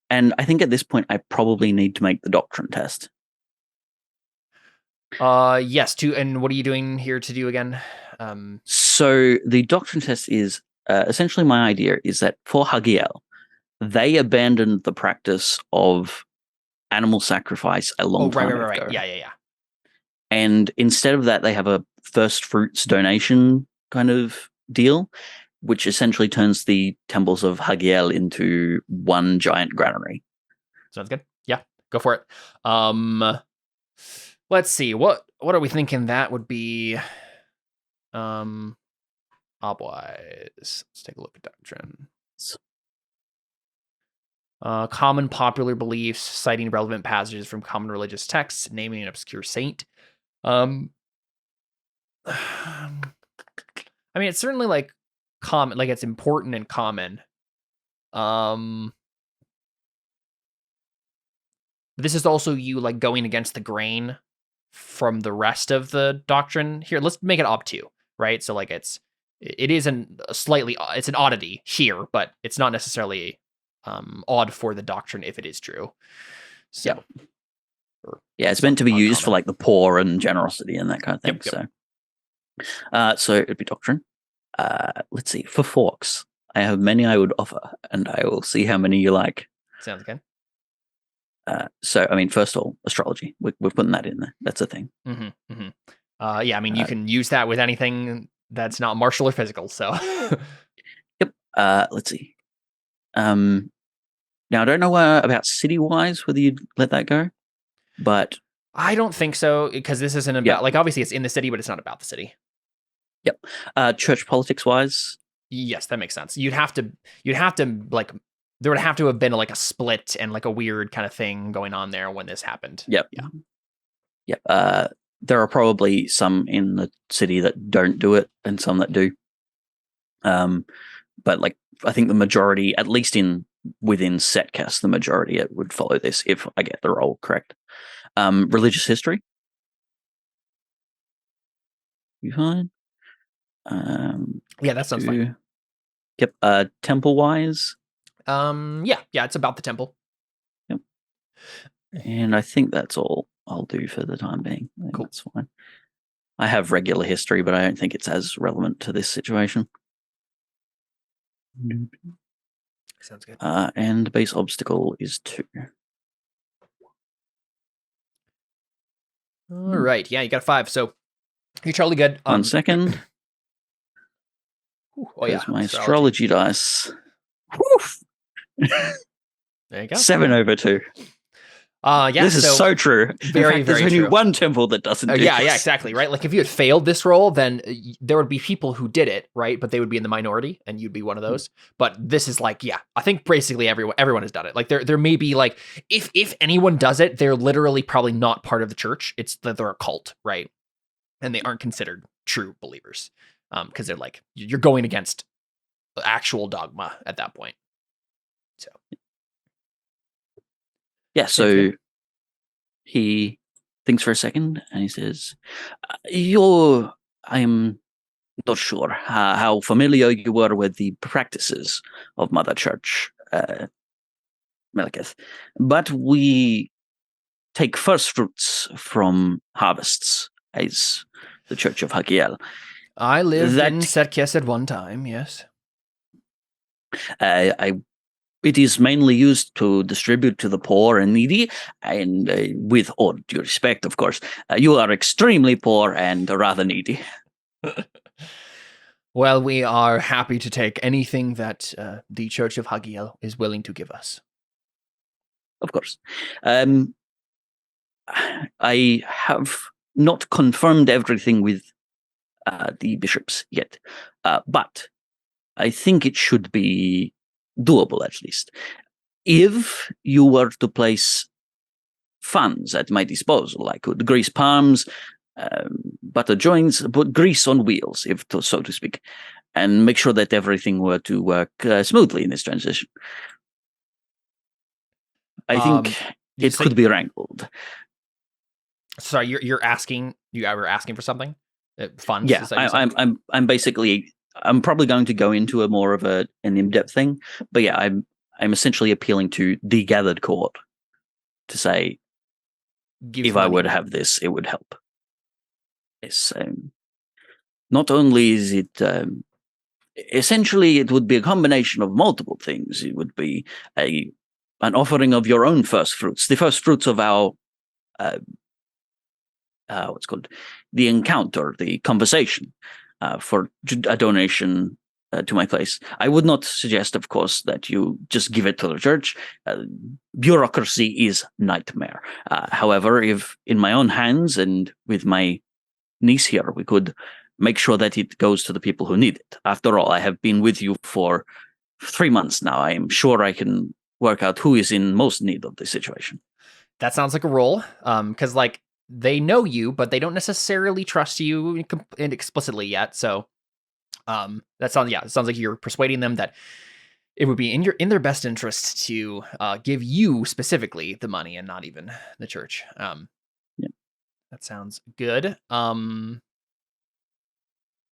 And I think at this point, I probably need to make the doctrine test. Yes. And what are you doing here to do again? So the doctrine test is essentially my idea is that for Hagiel, they abandoned the practice of animal sacrifice a long time ago. Right. Yeah. And instead of that, they have a first fruits donation kind of deal, which essentially turns the temples of Hagiel into one giant granary. Sounds good. Yeah, go for it. Let's see. What are we thinking that would be? Obwise. Let's take a look at doctrine. Common popular beliefs, citing relevant passages from common religious texts, naming an obscure saint. I mean, it's certainly like common, like it's important and common. This is also you like going against the grain from the rest of the doctrine. Here, let's make it obtuse, right? So like it is it's an oddity here, but it's not necessarily odd for the doctrine if it is true. So yeah, it's meant to be used for like the poor and generosity and that kind of thing. Yep. So it'd be doctrine. Let's see. For forks, I have many I would offer, and I will see how many you like. Sounds good. So, I mean, first of all, astrology. We're putting that in there. That's a thing. Mm-hmm. Yeah, I mean, you can use that with anything that's not martial or physical, so. Yep. Let's see. Now, I don't know about city-wise whether you'd let that go, but... I don't think so, because this isn't about... Like, obviously, it's in the city, but it's not about the city. Yep. Church politics-wise? Yes, that makes sense. You'd have to, like... There would have to have been, like, a split and, like, a weird kind of thing going on there when this happened. Yep. Yeah. Yep. There are probably some in the city that don't do it, and some that do. But, like, I think the majority, at least within Setcast, the majority would follow this if I get the role correct. Religious history. You fine? Yeah, that sounds fine. Yep. Temple wise. Yeah, it's about the temple. Yep. And I think that's all I'll do for the time being. Cool. That's fine. I have regular history, but I don't think it's as relevant to this situation. Sounds good. And base obstacle is 2. All right. Yeah, you got a 5. So you're totally good. 1 second. Oh yeah, my astrology dice. There you go. 7 over 2. Yeah, this is so true. Very, there's only true. one temple that doesn't do yeah, this. Yeah, exactly, right? Like, if you had failed this role, then there would be people who did it, right? But they would be in the minority, and you'd be one of those. But this is like, yeah, I think basically everyone has done it. Like, there may be, like, if anyone does it, they're literally probably not part of the church. It's that they're a cult, right? And they aren't considered true believers, because they're like, you're going against actual dogma at that point. So, yeah, so he thinks for a second and he says, I'm not sure how familiar you were with the practices of Mother Church, Melekith, but we take first fruits from harvests as the Church of Hagiel. I lived in Setkiss at one time, yes. It is mainly used to distribute to the poor and needy, and with all due respect, of course, you are extremely poor and rather needy. Well, we are happy to take anything that the Church of Hagiel is willing to give us. Of course. I have not confirmed everything with the bishops yet, but I think it should be doable, at least. If you were to place funds at my disposal, I could grease palms, butter joints, put grease on wheels, so to speak, and make sure that everything were to work smoothly in this transition. I think it could be wrangled. Sorry, you're asking. You were asking for something? Funds? Yeah, I'm basically. I'm probably going to go into a more of an in-depth thing, but yeah, I'm essentially appealing to the gathered court to say, if I were to have this, it would help. It's not only is it essentially it would be a combination of multiple things. It would be an offering of your own first fruits, the first fruits of our what's called the encounter, the conversation. For a donation to my place. I would not suggest, of course, that you just give it to the church. Bureaucracy is nightmare. However, if in my own hands and with my niece here, we could make sure that it goes to the people who need it. After all, I have been with you for 3 months now. I am sure I can work out who is in most need of this situation. That sounds like a role, because, like, they know you, but they don't necessarily trust you explicitly yet. So, it sounds like you're persuading them that it would be in their best interest to give you specifically the money and not even the church. Yeah. That sounds good.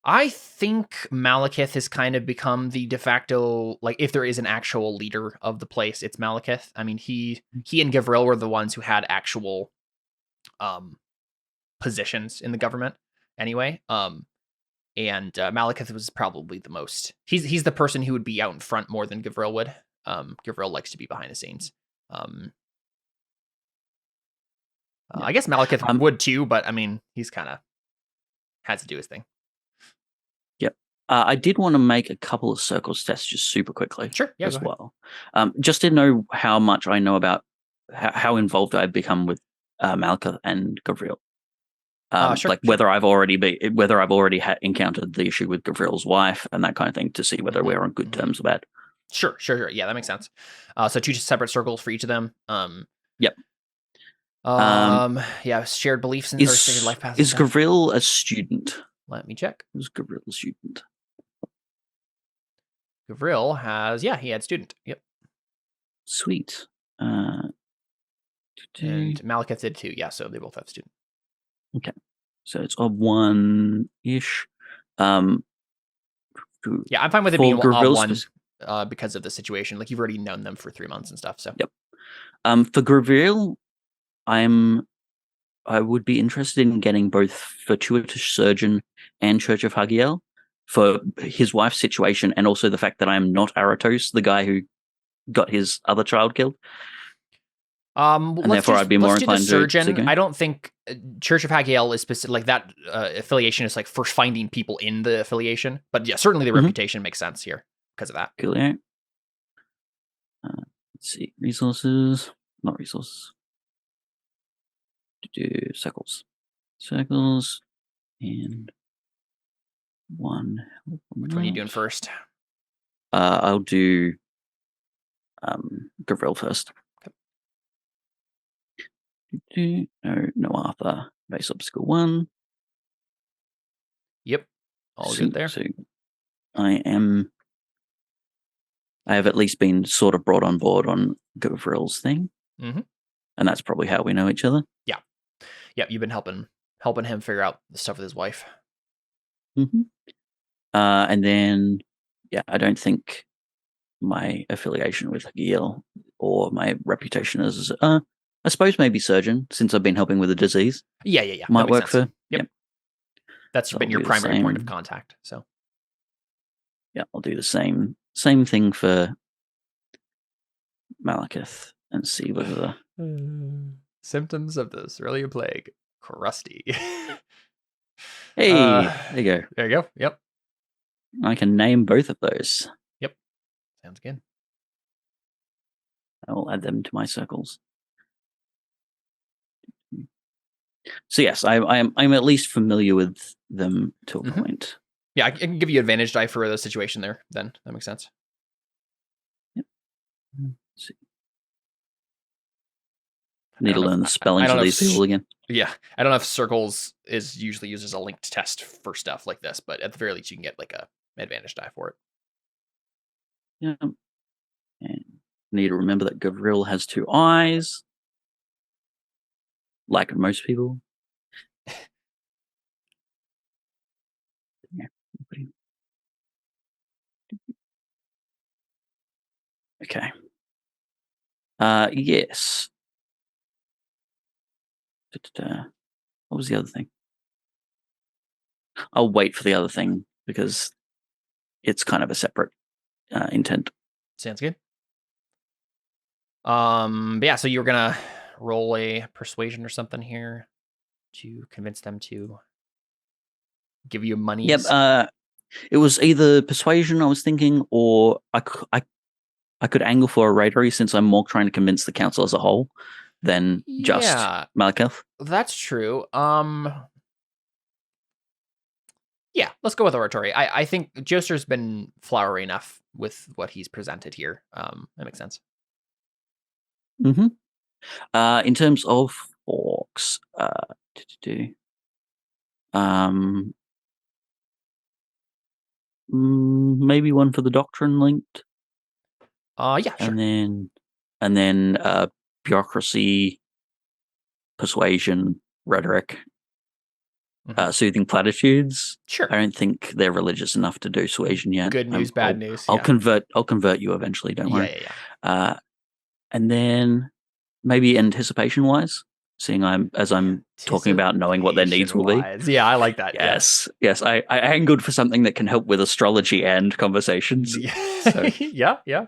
I think Malekith has kind of become the de facto, like, if there is an actual leader of the place, it's Malekith. I mean, he and Gavril were the ones who had actual positions in the government anyway. And Malekith was probably the most, he's the person who would be out in front more than Gavril would. Gavril likes to be behind the scenes. I guess Malekith would too, but I mean, he's kind of has to do his thing. I did want to make a couple of circles tests just super quickly. Sure. Yeah. As well. Just to know how much I know about how involved I've become with Malka and Gavriel. Sure. Whether I've already encountered the issue with Gavriel's wife and that kind of thing to see whether we're on good terms or bad. Sure. Yeah, that makes sense. So 2 separate circles for each of them. Yep. Yeah, shared beliefs and shared life paths. Is Gavriel a student? Let me check. Is Gavriel a student? Gavriel he had student. Yep. Sweet. And Malekith did too. Yeah, so they both have student. Okay. So it's odd 1-ish. Yeah, I'm fine with it being odd 1 because of the situation. Like, you've already known them for 3 months and stuff. So yep. For Gavriel, I would be interested in getting both Fortuitous Surgeon and Church of Hagiel for his wife's situation, and also the fact that I am not Aratos, the guy who got his other child killed. And therefore, I'd be more inclined to surgeon. I don't think Church of Hagiel is specific. Like, that affiliation is like for finding people in the affiliation. But yeah, certainly the reputation makes sense here because of that. Cool. Yeah. Let's see. Resources. Not resources. Do circles. Circles. And 1. Which one are you doing first? I'll do Gavriel first. Okay. No Arthur. Base obstacle 1. Yep. All good there. So I have at least been sort of brought on board on Gavriel's thing. Mm-hmm. And that's probably how we know each other. Yeah. Yeah, you've been helping him figure out the stuff with his wife. Mm-hmm. And then, I don't think my affiliation with Hagiel or my reputation as, I suppose maybe surgeon, since I've been helping with a disease. Yeah. Might work sense. Yep. That's been your primary point of contact. So. Yeah, I'll do the same thing for Malekith and see whether symptoms of the Cerelia plague. Crusty. Hey, there you go. There you go. Yep. I can name both of those. Yep. Sounds good. I will add them to my circles. So yes, I'm at least familiar with them to a point. Yeah, I can give you advantage die for the situation there. Then that makes sense. Yep. Let's see. I need to learn the spellings of these people again. Yeah, I don't know if circles is usually used as a linked test for stuff like this, but at the very least, you can get like a advantage die for it. Yeah. And need to remember that Gavriel has 2 eyes, like most people. Yeah. Okay. Yes. What was the other thing? I'll wait for the other thing because it's kind of a separate intent. Sounds good. Yeah, so you're gonna roll a persuasion or something here to convince them to give you money. Yep. It was either persuasion I was thinking, or I could angle for a ratery since I'm more trying to convince the council as a whole than just Malekith. That's true. Yeah, let's go with oratory. I think Joster's been flowery enough with what he's presented here. That makes sense. Mm-hmm. In terms of orcs, maybe one for the doctrine linked. Yeah, sure. And then bureaucracy, persuasion, rhetoric, soothing platitudes. Sure. I don't think they're religious enough to do suasion yet. Good news, bad news. I'll convert you eventually. Don't worry. Yeah. And then maybe anticipation wise, seeing I'm talking about knowing what their needs will be. Yeah, I like that. Yes. I angled for something that can help with astrology and conversations. So. Yeah.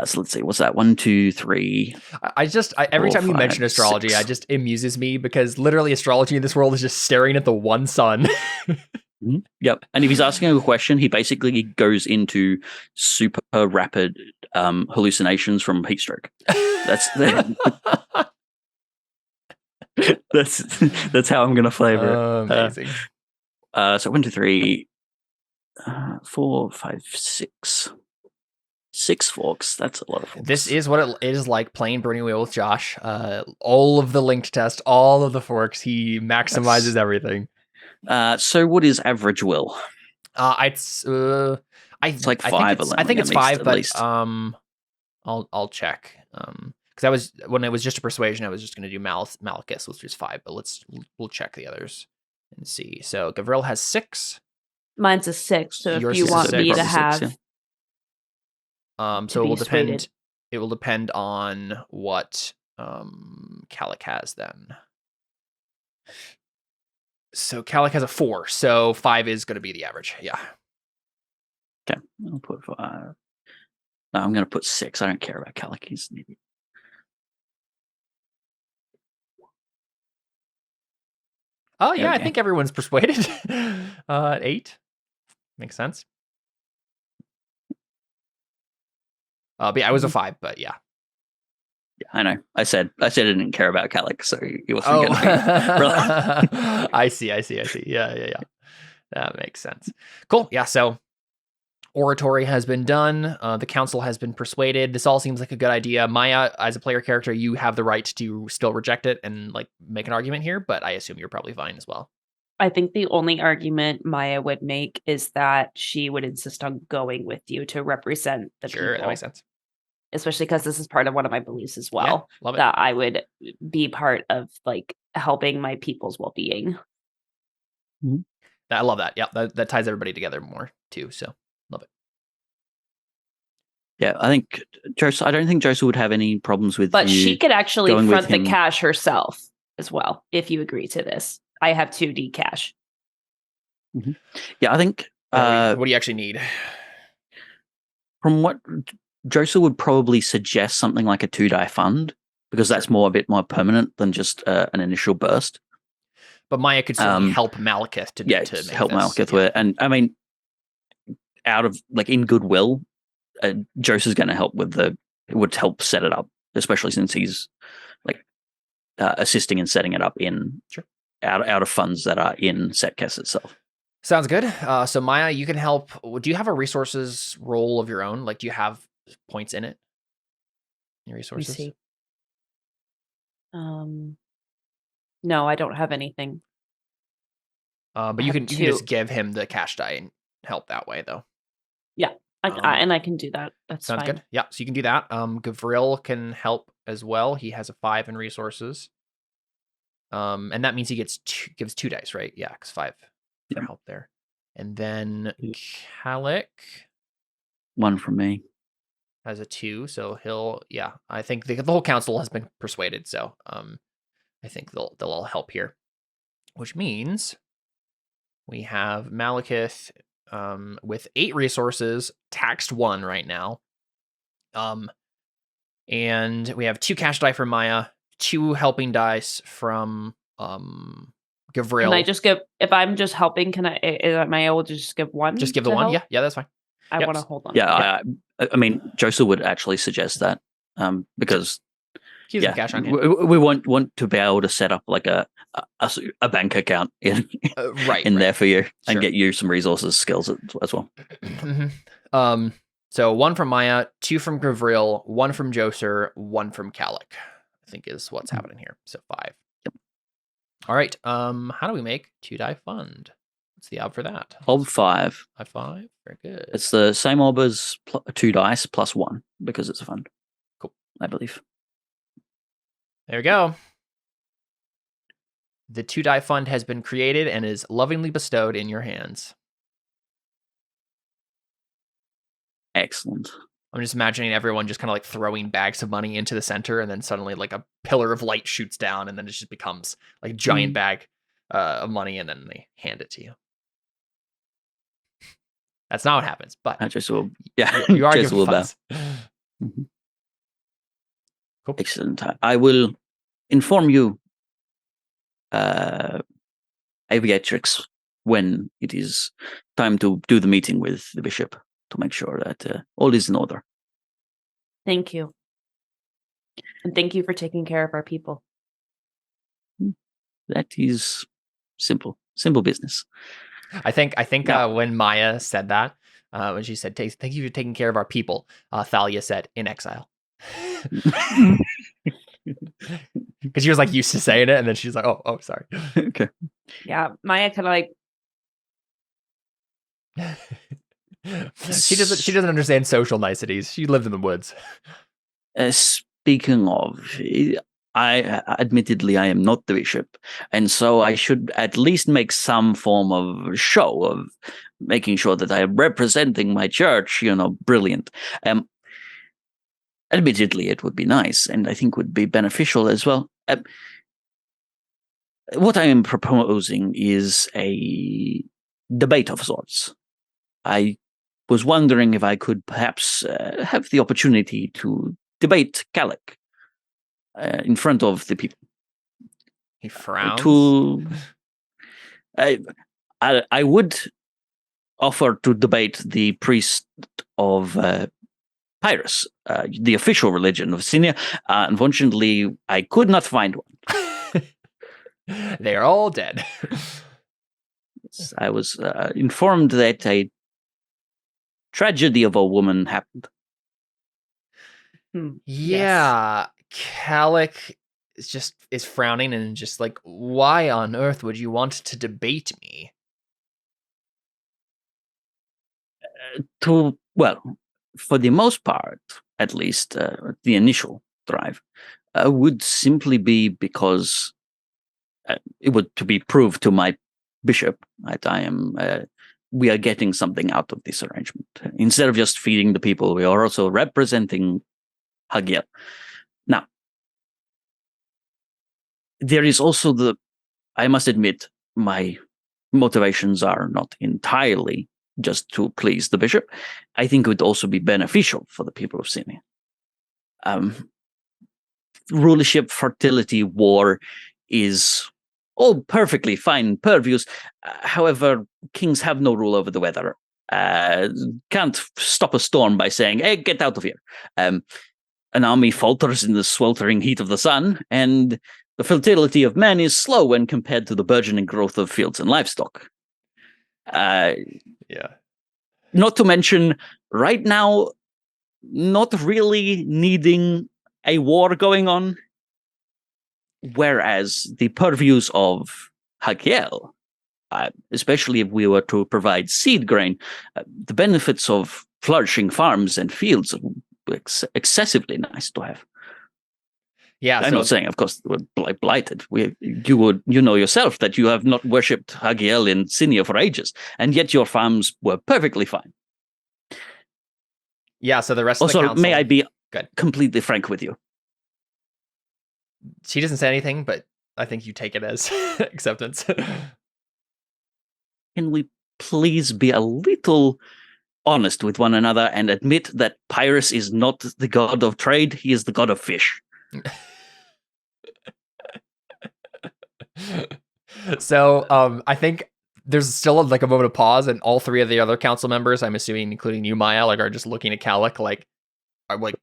So let's see, what's that? 1, 2, 3. Every 4, time you 5, mention astrology, 6. it just amuses me because literally astrology in this world is just staring at the one sun. Yep. And if he's asking a question, he basically goes into super rapid hallucinations from heat stroke. That's that's how I'm gonna flavor it. Amazing. So 1, 2, 3, 4, 5, 6. 6 forks. That's a lot of forks. This is what it is like playing Burning Wheel with Josh. All of the linked test, all of the forks. He maximizes everything. So what is average will? It's like 5. I think it's 5, at but least. I'll check. Because when it was just a persuasion, I was just going to do Malachus, which is 5. But we'll check the others and see. So Gavril has 6. Mine's a 6. So Yours if you is a want 6. me to Probably 6, have, yeah. So it will depend. persuaded. It will depend on what Calic has then. So Calic has a 4, so 5 is going to be the average. Yeah. Okay, I'll put 5. No, I'm going to put 6. I don't care about Calic. He's an idiot. Oh yeah, Okay. I think everyone's persuaded. 8 makes sense. But yeah, I was a 5, but yeah. Yeah, I know. I said I didn't care about Calic, so he wasn't Oh, going to be. I see. Yeah. That makes sense. Cool. Yeah. So oratory has been done. The council has been persuaded. This all seems like a good idea. Maya, as a player character, you have the right to still reject it and like make an argument here, but I assume you're probably fine as well. I think the only argument Maya would make is that she would insist on going with you to represent the Sure, people. that makes sense. Especially because this is part of one of my beliefs as well. Yeah, love it. That I would be part of like helping my people's well-being. I love that. Yeah, that ties everybody together more too. So love it. Yeah, I think I don't think Joseph would have any problems with. But she could actually going with front the him. cash herself as well if you agree to this. I have 2D cash. Yeah, I think. What do you actually need? From what Joseph would probably suggest, something like a 2-die fund, because that's a bit more permanent than just an initial burst. But Maya could certainly help Malachith to make help this. Malachith with it. And I mean, out of like in goodwill, Joseph's going to help would help set it up, especially since he's like assisting in setting it up in out of funds that are in Setkes itself. Sounds good. So Maya, you can help. Do you have a resources role of your own? Like, do you have points in it? Your resources? Let me see. No, I don't have anything. But you can just give him the cash die and help that way, though. Yeah, and I can do that. That's sounds fine. good. Yeah, so you can do that. Gavril can help as well. He has a 5 in resources. And that means he gives 2 dice, right? Yeah, because 5 for help there. And then Calic 1 from me has a 2, so he'll I think the whole council has been persuaded, so I think they'll all help here, which means we have Malachith with 8 resources, taxed 1 right now, and we have 2 cash die from Maya, 2 helping dice from Gavril. Can I just give, if I'm just helping, am I able to just give 1? Just give the 1, help? yeah, that's fine. I want to hold on. Yeah, I mean, Joseph would actually suggest that because He's the cash on hand. we want to be able to set up like a bank account in there for you and get you some resources skills as well. So 1 from Maya, 2 from Gavril, 1 from Joser, 1 from Calic, I think is what's happening here. So 5. Yep. All right. How do we make 2-die fund? What's the ob for that? Ob 5. Ob 5. Very good. It's the same ob as 2 dice plus 1 because it's a fund. Cool. I believe. There we go. The 2-die fund has been created and is lovingly bestowed in your hands. Excellent. I'm just imagining everyone just kind of like throwing bags of money into the center, and then suddenly like a pillar of light shoots down, and then it just becomes like a giant bag of money, and then they hand it to you. That's not what happens, but I just will. Yeah, you are just giving will funds. Mm-hmm. Cool. Excellent. I will inform you, aviatrix, when it is time to do the meeting with the bishop to make sure that all is in order. Thank you. And thank you for taking care of our people. That is simple business. I think when Maya said that, when she said, "Thank you for taking care of our people," Thalia said, "In exile," because she was like used to saying it, and then she's like, "Oh, sorry." Okay. Yeah, Maya kind of like she doesn't understand social niceties. She lived in the woods. Speaking of, I admittedly I am not the bishop, and so I should at least make some form of show of making sure that I am representing my church. Brilliant. Admittedly, it would be nice, and I think would be beneficial as well. What I am proposing is a debate of sorts. I was wondering if I could perhaps have the opportunity to debate Calic in front of the people. He frowns. I would offer to debate the priest of Pyrrhus, the official religion of Sinia. Unfortunately, I could not find one. They are all dead. Yes, I was informed that a tragedy of a woman happened. Yeah, Calic is frowning and just like, why on earth would you want to debate me? For the most part, at least, the initial drive would simply be because it would to be proved to my bishop that I am. We are getting something out of this arrangement. Instead of just feeding the people, we are also representing Hagiel. Now, there is also I must admit, my motivations are not entirely just to please the bishop. I think it would also be beneficial for the people of Sinia. Rulership, fertility, war is all perfectly fine purviews. However, kings have no rule over the weather. Can't stop a storm by saying, "Hey, get out of here." An army falters in the sweltering heat of the sun, and the fertility of man is slow when compared to the burgeoning growth of fields and livestock. Yeah. Not to mention, right now, not really needing a war going on. Whereas the purviews of Hagiel, especially if we were to provide seed grain, the benefits of flourishing farms and fields are excessively nice to have. Yeah, I'm not saying, of course, we're blighted. You know yourself that you have not worshipped Hagiel in Sinia for ages, and yet your farms were perfectly fine. Yeah, so the rest of the council... council... may I be completely frank with you? She doesn't say anything, but I think you take it as acceptance. Can we please be a little honest with one another and admit that Pyrrhus is not the god of trade, he is the god of fish? So I think there's still like a moment of pause, and all three of the other council members, I'm assuming including you, Maya, like are just looking at Calic like,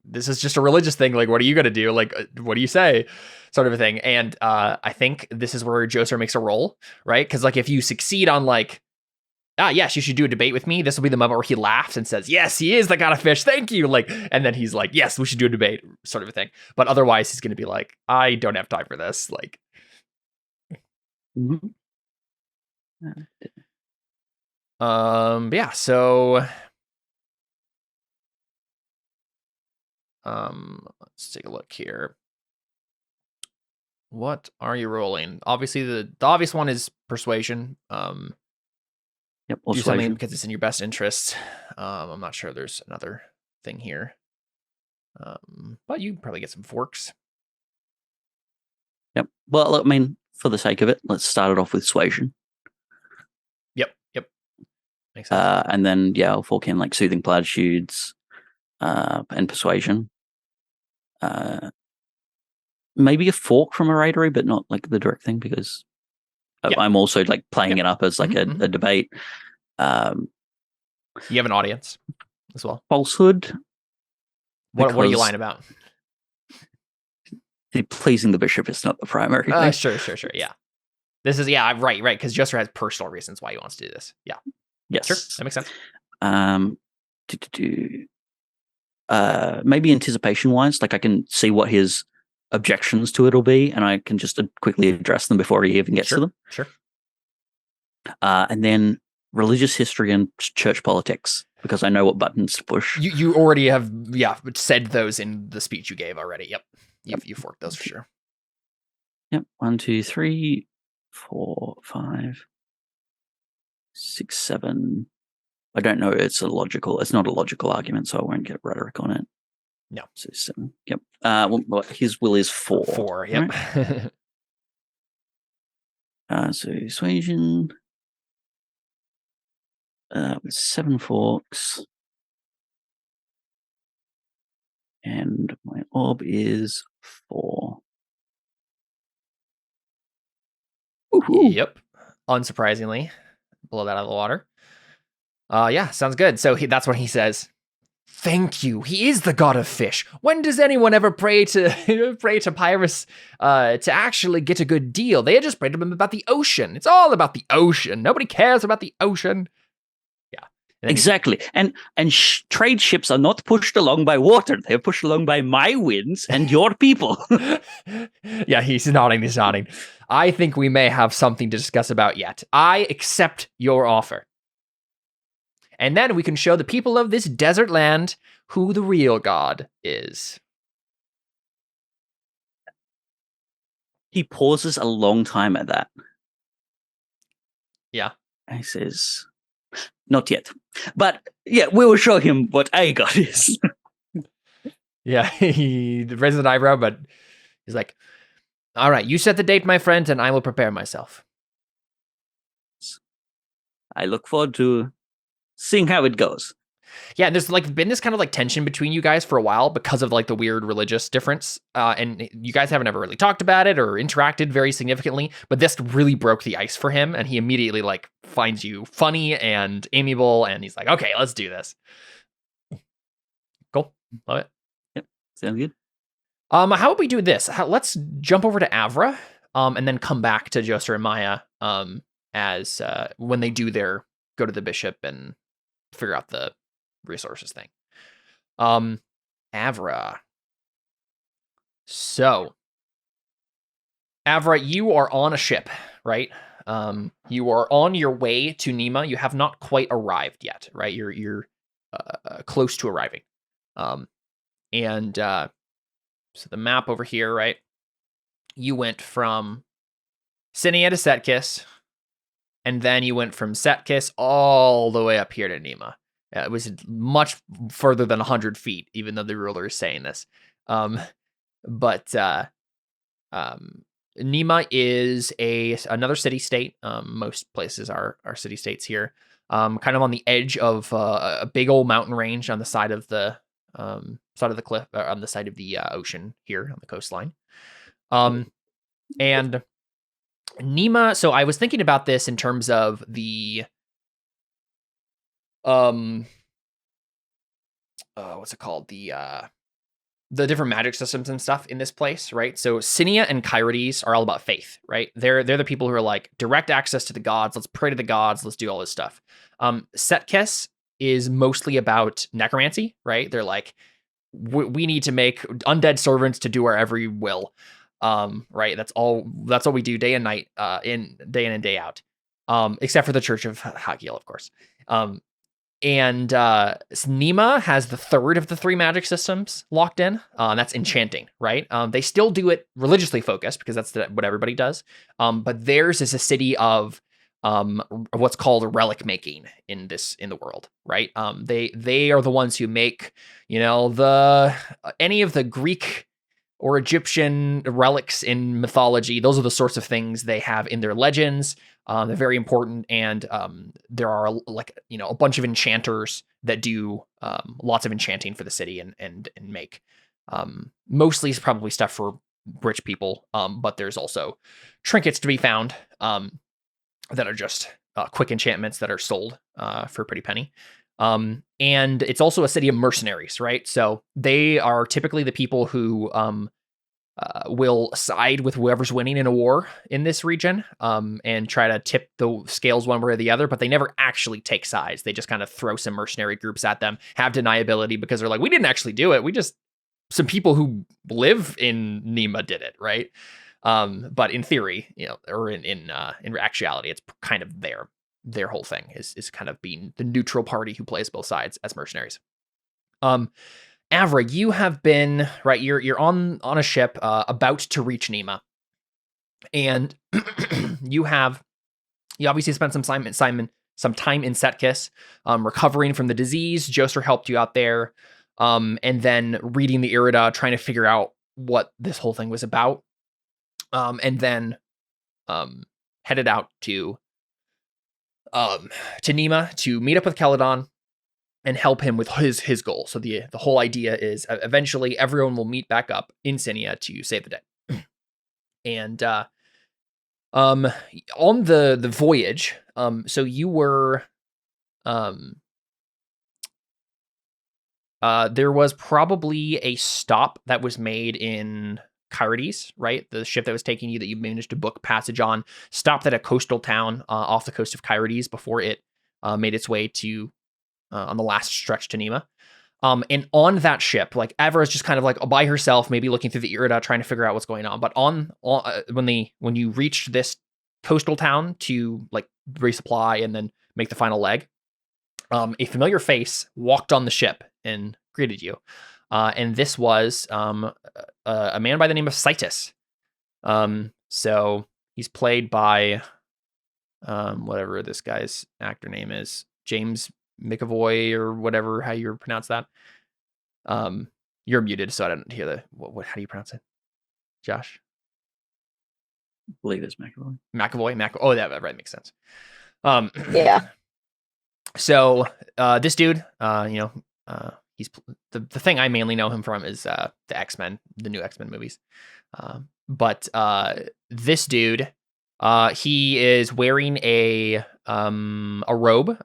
this is just a religious thing. Like, what are you going to do? Like, what do you say? Sort of a thing. And I think this is where Joser makes a roll, right? Because like if you succeed on like, yes, you should do a debate with me, this will be the moment where he laughs and says, yes, he is the god of fish. Thank you. Like, and then he's like, yes, we should do a debate, sort of a thing. But otherwise, he's going to be like, I don't have time for this. Like, yeah. So, let's take a look here. What are you rolling? Obviously, the obvious one is persuasion. Yep, do something because it's in your best interest. I'm not sure there's another thing here. But you can probably get some forks. Yep. Well, I mean, for the sake of it, let's start it off with suasion. Yep. Makes sense. And then, I'll fork in like soothing platitudes. and persuasion. Maybe a fork from oratory, but not like the direct thing, because I'm also like playing it up as like a debate. You have an audience as well. Falsehood. What are you lying about? Pleasing the bishop is not the primary thing. Sure. Yeah. This is, right. Because Jester has personal reasons why he wants to do this. Yeah. Yes. Sure. That makes sense. Maybe anticipation wise, like I can see what his objections to it will be, and I can just quickly address them before he even gets to them. Sure. And then religious history and church politics, because I know what buttons to push. You already have, said those in the speech you gave already. Yep. You've worked those for sure. Yep. 1, 2, 3, 4, 5, 6, 7. I don't know. It's not a logical argument, so I won't get rhetoric on it. No. So 7. Yep. His will is 4. 4. Yep. Right? So persuasion. 7 forks. And my orb is 4. Ooh. Yep. Unsurprisingly, blow that out of the water. Sounds good. So that's what he says. Thank you. He is the god of fish. When does anyone ever pray to Pyrrhus to actually get a good deal? They had just prayed to him about the ocean. It's all about the ocean. Nobody cares about the ocean. Yeah. Exactly. And trade ships are not pushed along by water. They're pushed along by my winds and your people. Yeah, he's nodding. I think we may have something to discuss about yet. I accept your offer. And then we can show the people of this desert land who the real God is. He pauses a long time at that. Yeah. He says, not yet. But yeah, we will show him what a God is. Yeah, he raises an eyebrow, but he's like, all right, you set the date, my friend, and I will prepare myself. I look forward to seeing how it goes. Yeah, there's like been this kind of like tension between you guys for a while because of like the weird religious difference. And you guys haven't ever really talked about it or interacted very significantly, but this really broke the ice for him. And he immediately like finds you funny and amiable. And he's like, okay, let's do this. Cool. Love it. Yep. Sounds good. How about we do this? Let's jump over to Avra, and then come back to Joser and Maya, as when they do their go to the bishop and figure out the resources thing. Avra. So, Avra, you are on a ship, right? You are on your way to Nema. You have not quite arrived yet, right? You're close to arriving. So the map over here, right? You went from Sinia to Setkis, and then you went from Setkis all the way up here to Nema. It was much further than 100 feet, even though the ruler is saying this. But Nema is another city-state. Most places are city-states here. Kind of on the edge of a big old mountain range on the side of the cliff, on the side of the ocean here on the coastline. And Nema, so I was thinking about this in terms of the what's it called? The different magic systems and stuff in this place, right? So Sinia and Kyrides are all about faith, right? They're the people who are like direct access to the gods. Let's pray to the gods. Let's do all this stuff. Setkis is mostly about necromancy, right? They're like, we need to make undead servants to do our every will. Right. That's what we do day and night, day in and day out. Except for the Church of Hagiel, of course. And Nema has the third of the 3 magic systems locked in. That's enchanting, right? They still do it religiously focused because that's what everybody does. But theirs is a city of what's called relic making in the world, right? They are the ones who make, any of the Greek or Egyptian relics in mythology. Those are the sorts of things they have in their legends. They're very important, and there are a bunch of enchanters that do lots of enchanting for the city and make mostly probably stuff for rich people, but there's also trinkets to be found that are just quick enchantments that are sold for a pretty penny. And it's also a city of mercenaries, right? So they are typically the people who will side with whoever's winning in a war in this region, and try to tip the scales one way or the other, but they never actually take sides. They just kind of throw some mercenary groups at them, have deniability because they're like, we didn't actually do it. We just, some people who live in Nima did it, right? But in theory, or in actuality, it's kind of their whole thing is kind of being the neutral party who plays both sides as mercenaries. Avra, you have been, right, you're on a ship about to reach Nima. And you obviously spent some time in Setkis, recovering from the disease. Joser helped you out there. And then reading the Irida, trying to figure out what this whole thing was about. And then headed out to Nima to meet up with Caledon and help him with his goal. So the whole idea is eventually everyone will meet back up in Sinia to save the day. And on the voyage, so you were there was probably a stop that was made in Kyrides, right? The ship that was taking you that you managed to book passage on stopped at a coastal town off the coast of Kyrides before it made its way to on the last stretch to Nima. And on that ship, like Avra is just kind of like by herself, maybe looking through the Irida, trying to figure out what's going on. But when you reached this coastal town to like resupply and then make the final leg, a familiar face walked on the ship and greeted you. And this was a man by the name of Citus. So he's played by whatever this guy's actor name is, James McAvoy or whatever, how you pronounce that. You're muted, so I don't hear the what how do you pronounce it, Josh? I believe it's McAvoy. McAvoy. Oh, that right, makes sense. Yeah. So this dude, he's the thing I mainly know him from is the X-Men, the new X-Men movies. But this dude, he is wearing a robe,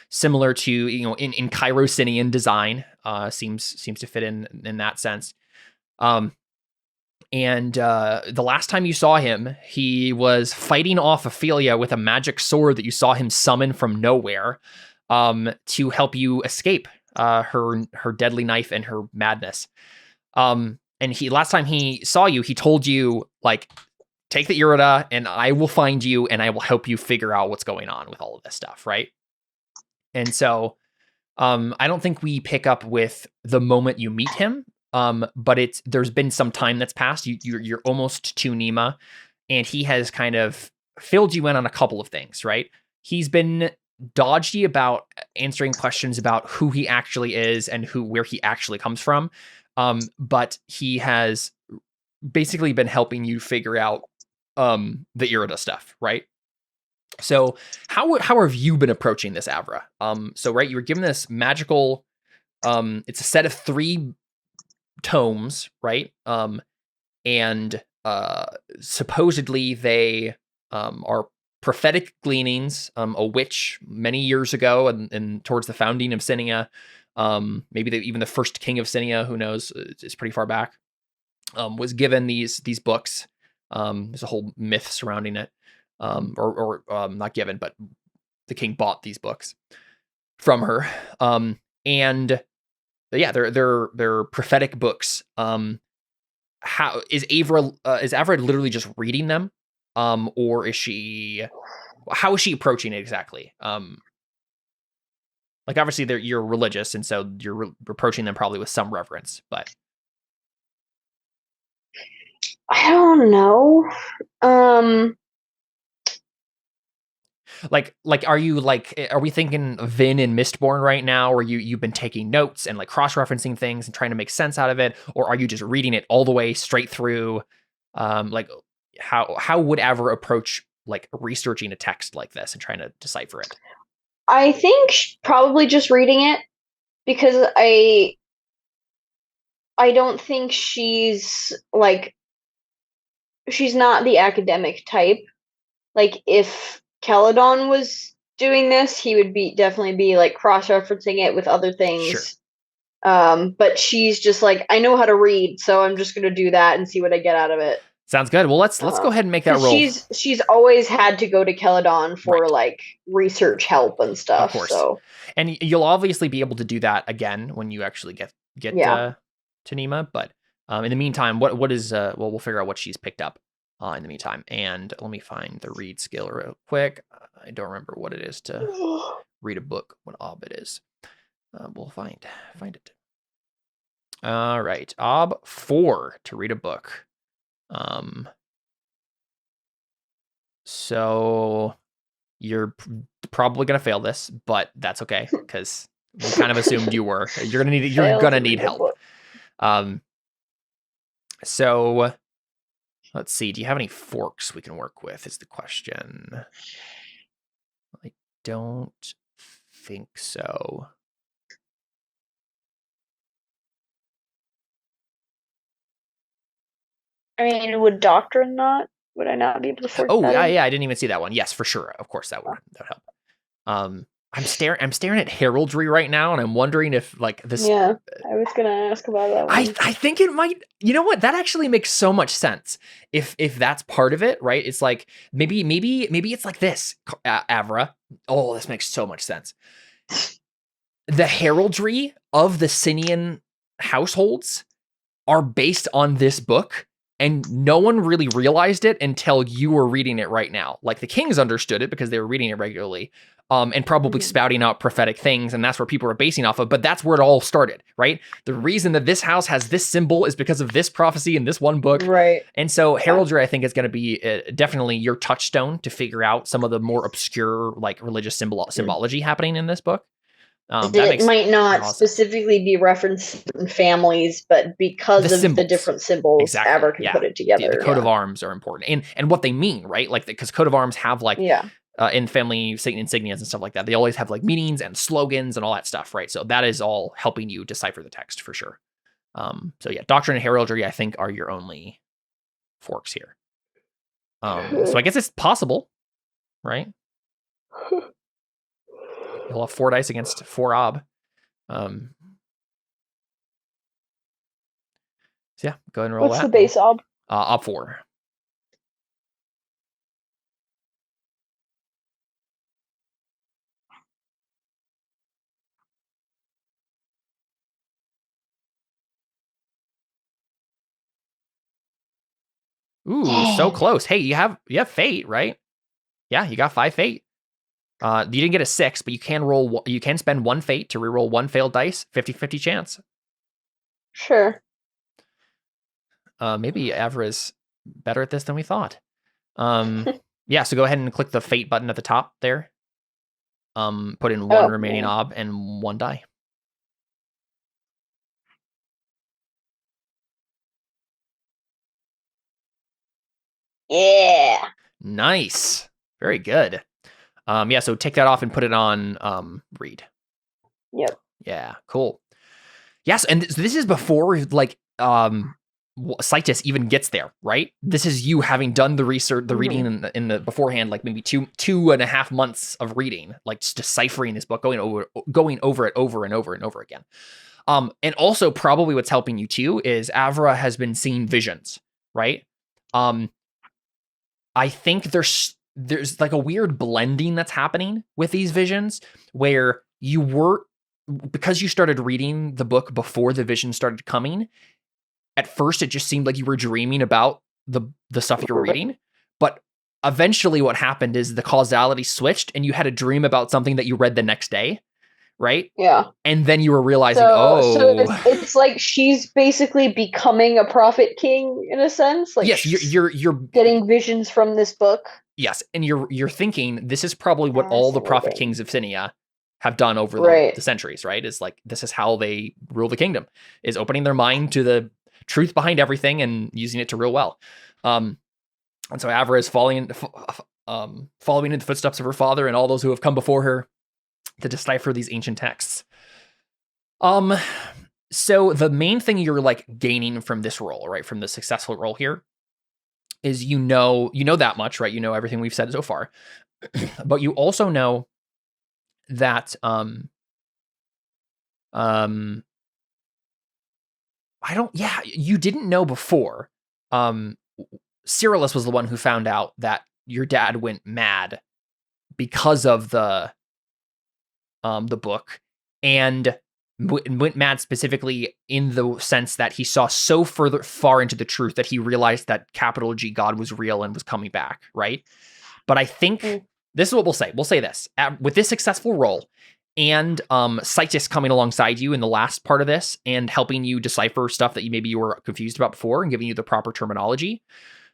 similar to in Cairo-Sinian design. Seems to fit in that sense. And the last time you saw him, he was fighting off Ophelia with a magic sword that you saw him summon from nowhere, to help you escape her deadly knife and her madness. And last time he saw you, he told you, like, take the Irida and I will find you and I will help you figure out what's going on with all of this stuff, right? And so I don't think we pick up with the moment you meet him, but there's been some time that's passed. You're almost to Nima, and he has kind of filled you in on a couple of things, right? He's been dodgy about answering questions about who he actually is and where he actually comes from. But he has basically been helping you figure out the Irida stuff, right? So how have you been approaching this, Avra? So right, you were given this magical, it's a set of 3 tomes, right? And supposedly they are prophetic gleanings, a witch many years ago and towards the founding of Sinia, maybe even the first king of Sinia, who knows, it's pretty far back, was given these books. There's a whole myth surrounding it, or not given, but the king bought these books from her. And yeah, they're prophetic books. How is Avra literally just reading them? Or how is she approaching it exactly? Like obviously you're religious, and so you're approaching them probably with some reverence, but I don't know. Like are we thinking Vin and Mistborn right now, where you've been taking notes and like cross-referencing things and trying to make sense out of it, or are you just reading it all the way straight through? Like how would Avra approach like researching a text like this and trying to decipher it? I think probably just reading it, because I don't think she's not the academic type. Like, if Caledon was doing this, he would definitely be like cross-referencing it with other things. Sure. But she's just like, I know how to read, so I'm just gonna do that and see what I get out of it. Sounds good. Well, let's go ahead and make that roll. She's always had to go to Caledon for like research help and stuff. Of course. So. And you'll obviously be able to do that again when you actually get to Nima. But in the meantime, what is we'll figure out what she's picked up in the meantime. And let me find the read skill real quick. I don't remember what it is to read a book. What ob it is. We'll find it. All right, ob 4 to read a book. So you're probably gonna fail this, but that's okay because we kind of assumed you were. You're gonna need help. So let's see. Do you have any forks we can work with? Is the question. I don't think so. I mean, would I not be able to fork that in? Yeah, I didn't even see that one. Yes, for sure. Of course, that would help. I'm staring at heraldry right now, and I'm wondering if like this. Yeah, I was gonna ask about that one. I think it might. You know what? That actually makes so much sense. If that's part of it, right? It's like maybe it's like this, Avra. Oh, this makes so much sense. The heraldry of the Sinian households are based on this book. And no one really realized it until you were reading it right now. Like the kings understood it because they were reading it regularly, and probably spouting out prophetic things, and that's where people are basing off of. But that's where it all started, right? The reason that this house has this symbol is because of this prophecy in this one book, right? And so heraldry, I think, is going to be definitely your touchstone to figure out some of the more obscure, like religious symbology happening in this book. It might not specifically be referenced in families, but because of the different symbols, Avra can put it together. The coat of arms are important, and what they mean, right? Like because coat of arms have like in family insignias and stuff like that. They always have like meanings and slogans and all that stuff, right? So that is all helping you decipher the text for sure. So yeah, doctrine and heraldry, I think, are your only forks here. So I guess it's possible, right? You'll have 4 dice against 4 ob. So yeah, go ahead and roll that. What's the base ob? Ob 4. Ooh, so close. Hey, you have fate, right? Yeah, you got 5 fate. You didn't get a 6, but you can roll. You can spend 1 fate to reroll 1 failed dice. 50-50 chance. Sure. Maybe Avra is better at this than we thought. Yeah. So go ahead and click the fate button at the top there. Put in 1 remaining ob and 1 die. Yeah. Nice. Very good. Yeah, so take that off and put it on read. Yep. Yeah, cool. Yes, and this is before like Citus even gets there, right? This is you having done the research, the reading in the beforehand, like maybe 2.5 months of reading, like just deciphering this book, going over it over and over and over again. And also probably what's helping you too is Avra has been seeing visions, right? I think there's like a weird blending that's happening with these visions where because you started reading the book before the vision started coming. At first, it just seemed like you were dreaming about the stuff you're reading, but eventually what happened is the causality switched and you had a dream about something that you read the next day, right? Yeah. And then you were realizing, so it's like she's basically becoming a prophet king in a sense. Like yes, you're getting visions from this book. Yes, and you're thinking this is probably what all the prophet kings of Sinia have done over the centuries, right? Is like this is how they rule the kingdom, is opening their mind to the truth behind everything and using it to rule well. And so Avra is following in the footsteps of her father and all those who have come before her. to decipher these ancient texts. So the main thing you're like gaining from this roll, right, from the successful roll here, is you know that much, right? You know everything we've said so far, but you also know that you didn't know before. Cyrillus was the one who found out that your dad went mad because of the book, and went mad specifically in the sense that he saw so far into the truth that he realized that capital G God was real and was coming back, right? But I think this is what we'll say. We'll say this. With this successful roll, and Sitis coming alongside you in the last part of this and helping you decipher stuff that you were confused about before and giving you the proper terminology,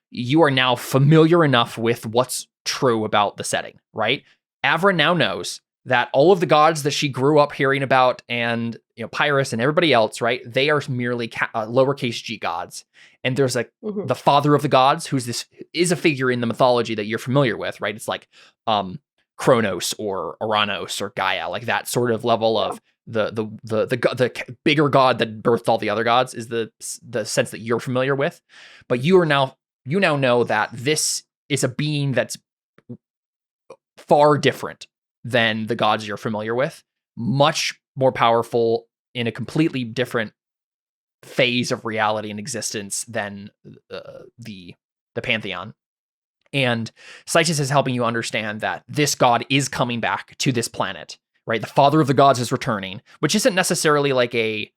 you are now familiar enough with what's true about the setting, right? Avra now knows that all of the gods that she grew up hearing about, and Pyrrhus and everybody else, right? They are merely lowercase g gods. And there's the father of the gods, is a figure in the mythology that you're familiar with, right? It's like Kronos or Uranus or Gaia, like that sort of level of the bigger god that birthed all the other gods is the sense that you're familiar with. But you now know that this is a being that's far different than the gods you're familiar with, much more powerful in a completely different phase of reality and existence than the pantheon. And Sitis is helping you understand that this god is coming back to this planet, right? The father of the gods is returning, which isn't necessarily like a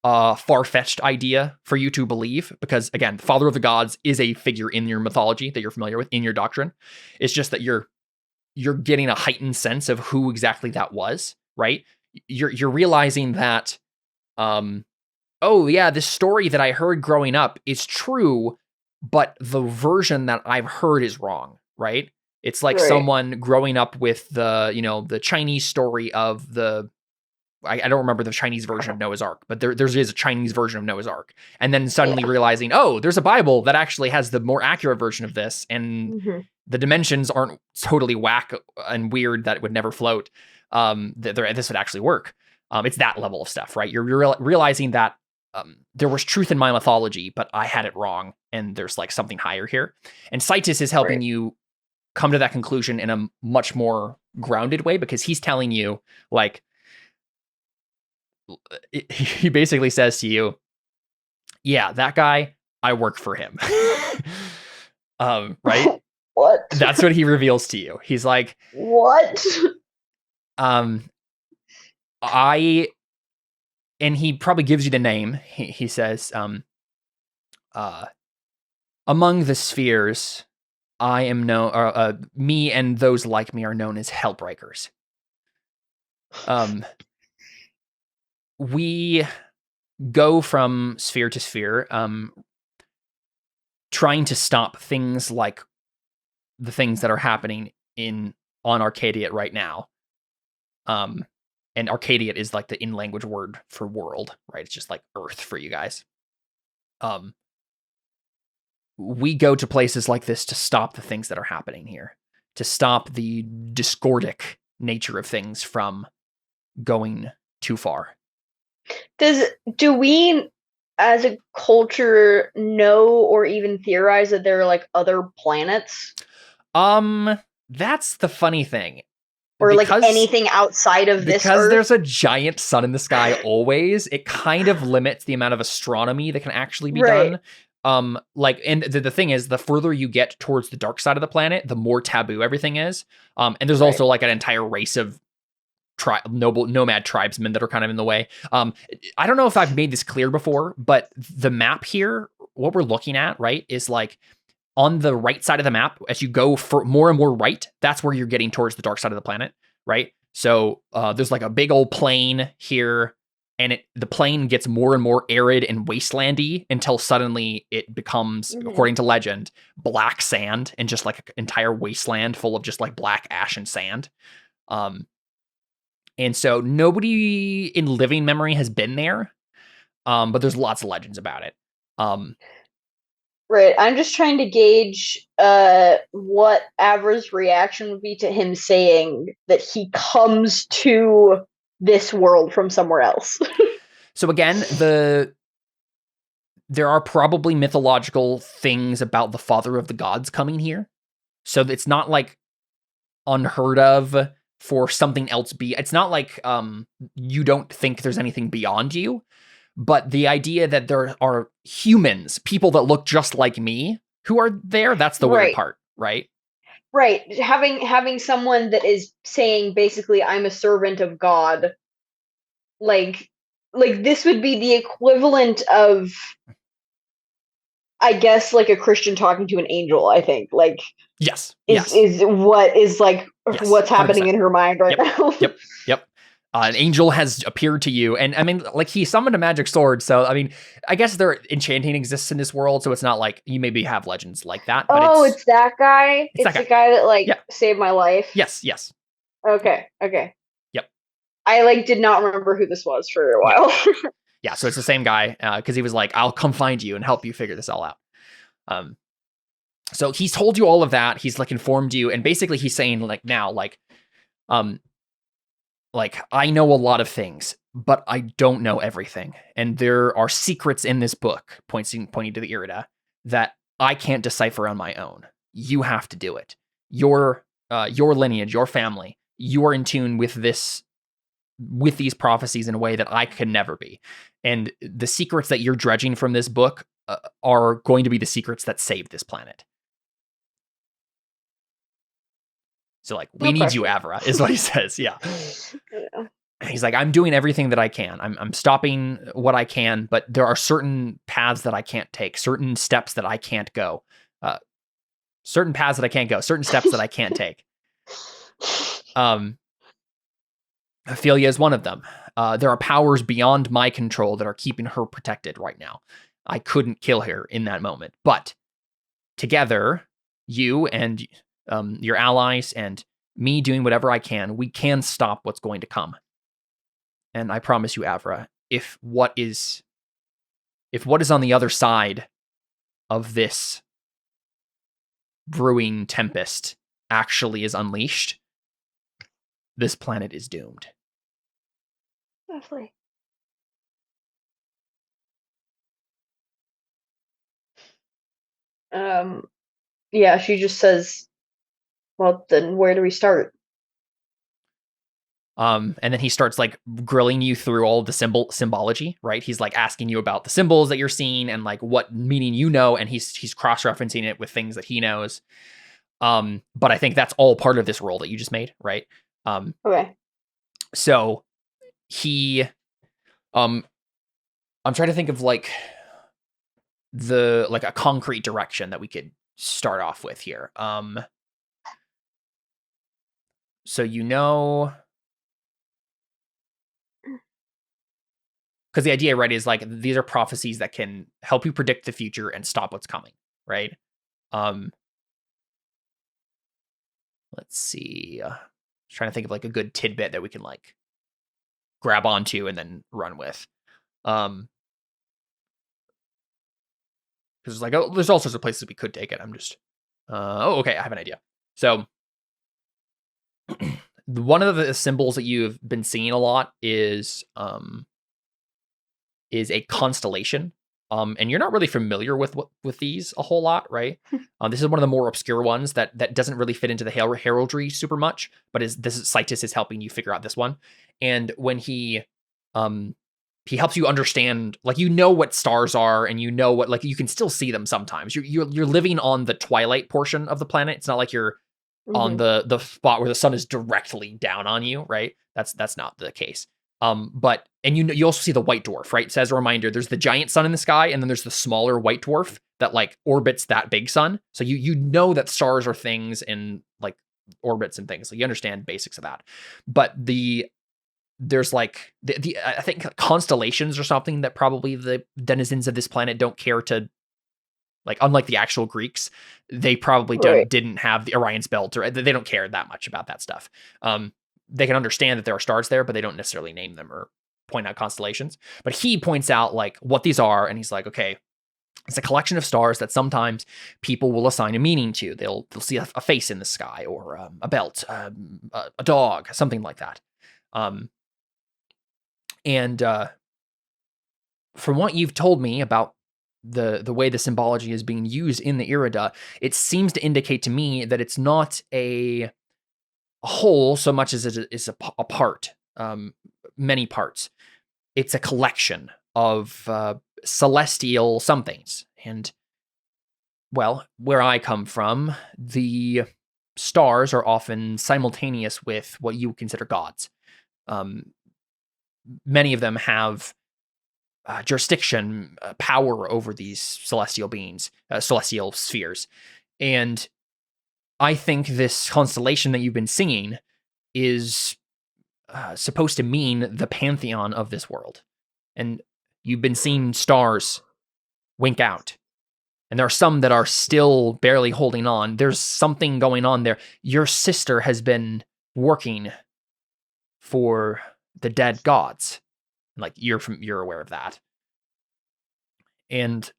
far-fetched idea for you to believe, because again, the father of the gods is a figure in your mythology that you're familiar with, in your doctrine. It's just that you're getting a heightened sense of who exactly that was, right? You're realizing that, this story that I heard growing up is true, but the version that I've heard is wrong, right? It's like someone growing up with the Chinese story of I don't remember the Chinese version of Noah's Ark, but there is a Chinese version of Noah's Ark. And then suddenly realizing, there's a Bible that actually has the more accurate version of this. And the dimensions aren't totally whack and weird that it would never float. This would actually work. It's that level of stuff, right? You're realizing that there was truth in my mythology, but I had it wrong. And there's like something higher here. And Sitis is helping you come to that conclusion in a much more grounded way, because he's telling you, like, he basically says to you, yeah, that guy, I work for him. Right? What? That's what he reveals to you. He's like, what? And he probably gives you the name. He says, among the spheres, I am known, me and those like me are known as Hellbreakers. We go from sphere to sphere, trying to stop things like the things that are happening on Arcadiat right now. And Arcadiat is like the in-language word for world, right? It's just like Earth for you guys. We go to places like this to stop the things that are happening here, to stop the discordic nature of things from going too far. Do we as a culture know or even theorize that there are like other planets? That's the funny thing. Or like anything outside of this Earth? Because there's a giant sun in the sky always, it kind of limits the amount of astronomy that can actually be done. And the thing is, the further you get towards the dark side of the planet, the more taboo everything is. And there's also like an entire race of nomad tribesmen that are kind of in the way. I don't know if I've made this clear before, but the map here, what we're looking at, right, is like on the right side of the map, as you go for more and more right, that's where you're getting towards the dark side of the planet, right? So there's like a big old plain here, and the plain gets more and more arid and wastelandy until suddenly it becomes, according to legend, black sand and just like an entire wasteland full of just like black ash and sand. And so nobody in living memory has been there, but there's lots of legends about it. Right. I'm just trying to gauge what Avra's reaction would be to him saying that he comes to this world from somewhere else. So again, there are probably mythological things about the father of the gods coming here. So it's not like unheard of for something else it's not like you don't think there's anything beyond you, but the idea that there are humans, people that look just like me, who are there, that's the weird part, right? Right. Having someone that is saying basically I'm a servant of God, like this would be the equivalent of, I guess, like a Christian talking to an angel, I think. Like, yes. Is what is like yes, what's happening 100%. in her mind right now. Yep. An angel has appeared to you, and I mean, like, he summoned a magic sword, so I mean, I guess enchanting exists in this world, so it's not like you maybe have legends like that. But it's that guy. It's the guy that saved my life. Yes. Okay. Yep. I did not remember who this was for a while. Yeah, so it's the same guy, because he was like, I'll come find you and help you figure this all out. So he's told you all of that. He's informed you, and basically he's saying now, I know a lot of things, but I don't know everything. And there are secrets in this book, pointing to the Irida, that I can't decipher on my own. You have to do it. Your lineage, your family, you are in tune with these prophecies in a way that I can never be. And the secrets that you're dredging from this book are going to be the secrets that save this planet. So we need you, Avra, is what he says. Yeah. He's like, I'm doing everything that I can. I'm stopping what I can, but there are certain paths that I can't take, certain steps that I can't go, certain paths that I can't go, certain steps that I can't take. Ophelia is one of them. There are powers beyond my control that are keeping her protected right now. I couldn't kill her in that moment, but together, you and your allies and me doing whatever I can, we can stop what's going to come. And I promise you, Avra, if what is on the other side of this brewing tempest actually is unleashed, this planet is doomed. Lovely. Yeah, she just says, well, then where do we start? And then he starts grilling you through all the symbology, right? He's asking you about the symbols that you're seeing and what meaning you know, and he's cross-referencing it with things that he knows. But I think that's all part of this roll that you just made, right? Okay. So he, I'm trying to think of a concrete direction that we could start off with here. So because the idea, right, is these are prophecies that can help you predict the future and stop what's coming, right? Let's see. Trying to think of a good tidbit that we can grab onto and then run with. Because there's all sorts of places we could take it. I'm just okay, I have an idea. So one of the symbols that you've been seeing a lot is a constellation. And you're not really familiar with these a whole lot, right? This is one of the more obscure ones that doesn't really fit into the heraldry super much, but Citus is helping you figure out this one. And when he helps you understand, what stars are, and what you can still see them sometimes. You're living on the twilight portion of the planet. It's not like you're on the spot where the sun is directly down on you, right? That's not the case. But you also see the white dwarf, right? So as a reminder, there's the giant sun in the sky, and then there's the smaller white dwarf that orbits that big sun. So you know that stars are things in orbits and things. So you understand basics of that. But there's I think constellations or something that probably the denizens of this planet don't care to, unlike the actual Greeks, they probably didn't have the Orion's belt, or they don't care that much about that stuff. They can understand that there are stars there, but they don't necessarily name them or point out constellations. But he points out what these are, and he's like, okay, It's a collection of stars that sometimes people will assign a meaning to. They'll see a face in the sky, or a belt, a dog, something like that. And from what you've told me about the way the symbology is being used in the Irida, it seems to indicate to me that it's not a whole so much as it is a part, many parts. It's a collection of celestial somethings. And, well, where I come from, the stars are often simultaneous with what you would consider gods. Many of them have jurisdiction, power over these celestial beings, celestial spheres. And I think this constellation that you've been singing is supposed to mean the pantheon of this world. And you've been seeing stars wink out. And there are some that are still barely holding on. There's something going on there. Your sister has been working for the dead gods. Like, you're aware of that. And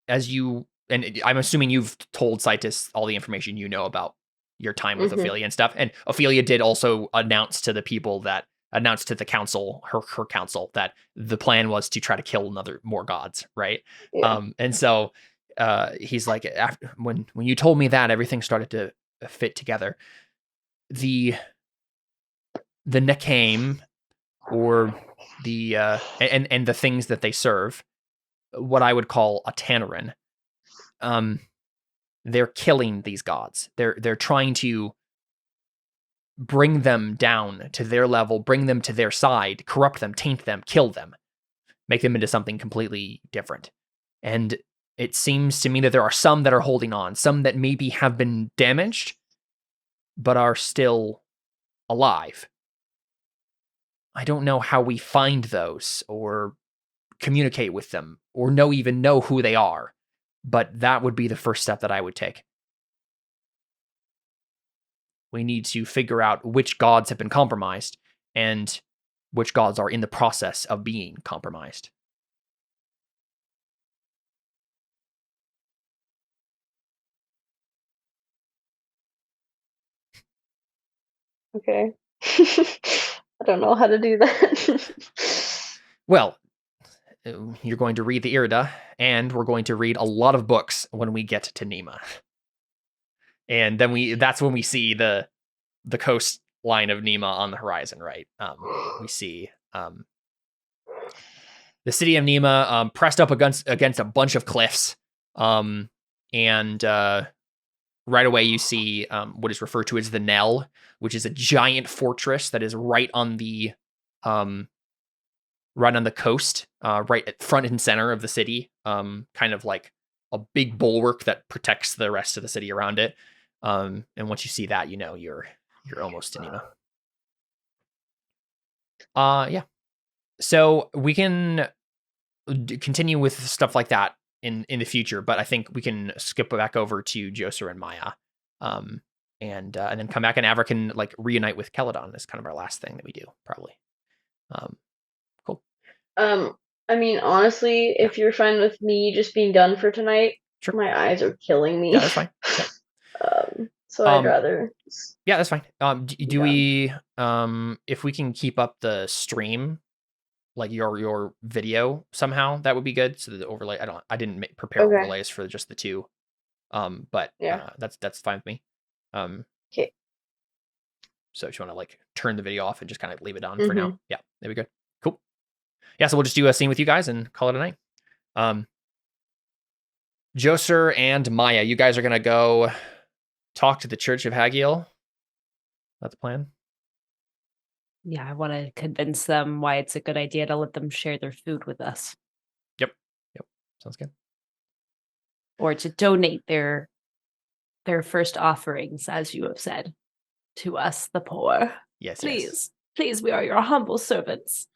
I'm assuming you've told Citus all the information you know about your time with Ophelia and stuff. And Ophelia did also announce to the council, her council, that the plan was to try to kill more gods, right? Yeah. And so he's like, when you told me that, everything started to fit together. The Nekame, or the and the things that they serve, what I would call a Tannerin, they're killing these gods. They're trying to bring them down to their level, bring them to their side, corrupt them, taint them, kill them, make them into something completely different. And it seems to me that there are some that are holding on, some that maybe have been damaged, but are still alive. I don't know how we find those, or communicate with them, or even know who they are, but that would be the first step that I would take. We need to figure out which gods have been compromised and which gods are in the process of being compromised. Okay. I don't know how to do that. Well, you're going to read the Irida, and we're going to read a lot of books when we get to Nema. And then that's when we see the coastline of Nema on the horizon, right? We see the city of Nema pressed up against a bunch of cliffs. And right away you see what is referred to as the Nell, which is a giant fortress that is right on the coast, right at front and center of the city, kind of like a big bulwark that protects the rest of the city around it. And once you see that, you know you're almost to Nema. Yeah. So we can continue with stuff like that in the future, but I think we can skip back over to Joser and Maya, and then come back, and Avra can like reunite with Keladon. Is kind of our last thing that we do, probably. Cool. I mean, honestly, if you're fine with me just being done for tonight, Sure. My eyes are killing me. Yeah, that's fine. Yeah. So I'd rather. Yeah, that's fine. Do we, if we can keep up the stream, like your video somehow, that would be good. So the overlay, I didn't prepare overlays for just the two, but yeah, that's fine with me. Okay. So if you want to like turn the video off and just kind of leave it on for now, yeah, that'd be good. Cool. Yeah, so we'll just do a scene with you guys and call it a night. Joser and Maya, you guys are gonna go talk to the Church of Hagiel. That's the plan. Yeah, I want to convince them why it's a good idea to let them share their food with us. Yep. Sounds good. Or to donate their first offerings, as you have said, to us, the poor. Yes. Please, we are your humble servants.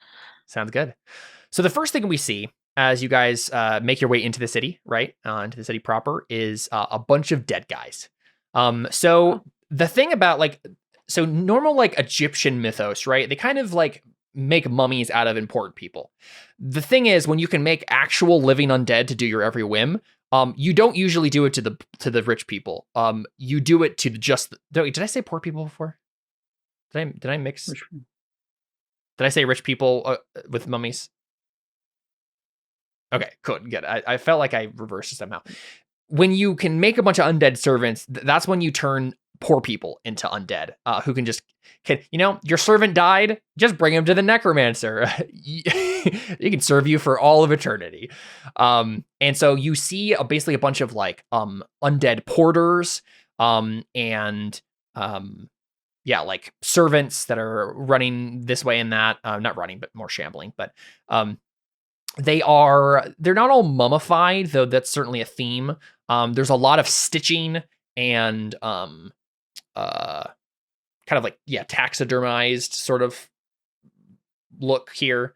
Sounds good. So the first thing we see as you guys make your way into the city, right, into the city proper, is a bunch of dead guys. The thing about normal like Egyptian mythos, right? They kind of like make mummies out of important people. The thing is, when you can make actual living undead to do your every whim, you don't usually do it to the rich people. You do it to did I say poor people before? Did I mix? Did I say rich people with mummies? Okay, good. I felt like I reversed it somehow. When you can make a bunch of undead servants, that's when you turn poor people into undead, who can your servant died, just bring him to the necromancer. He can serve you for all of eternity. And so you see basically a bunch of like undead porters, and like servants that are running this way and that, not running, but more shambling, but they're not all mummified, though that's certainly a theme. There's a lot of stitching and kind of like taxidermized sort of look here.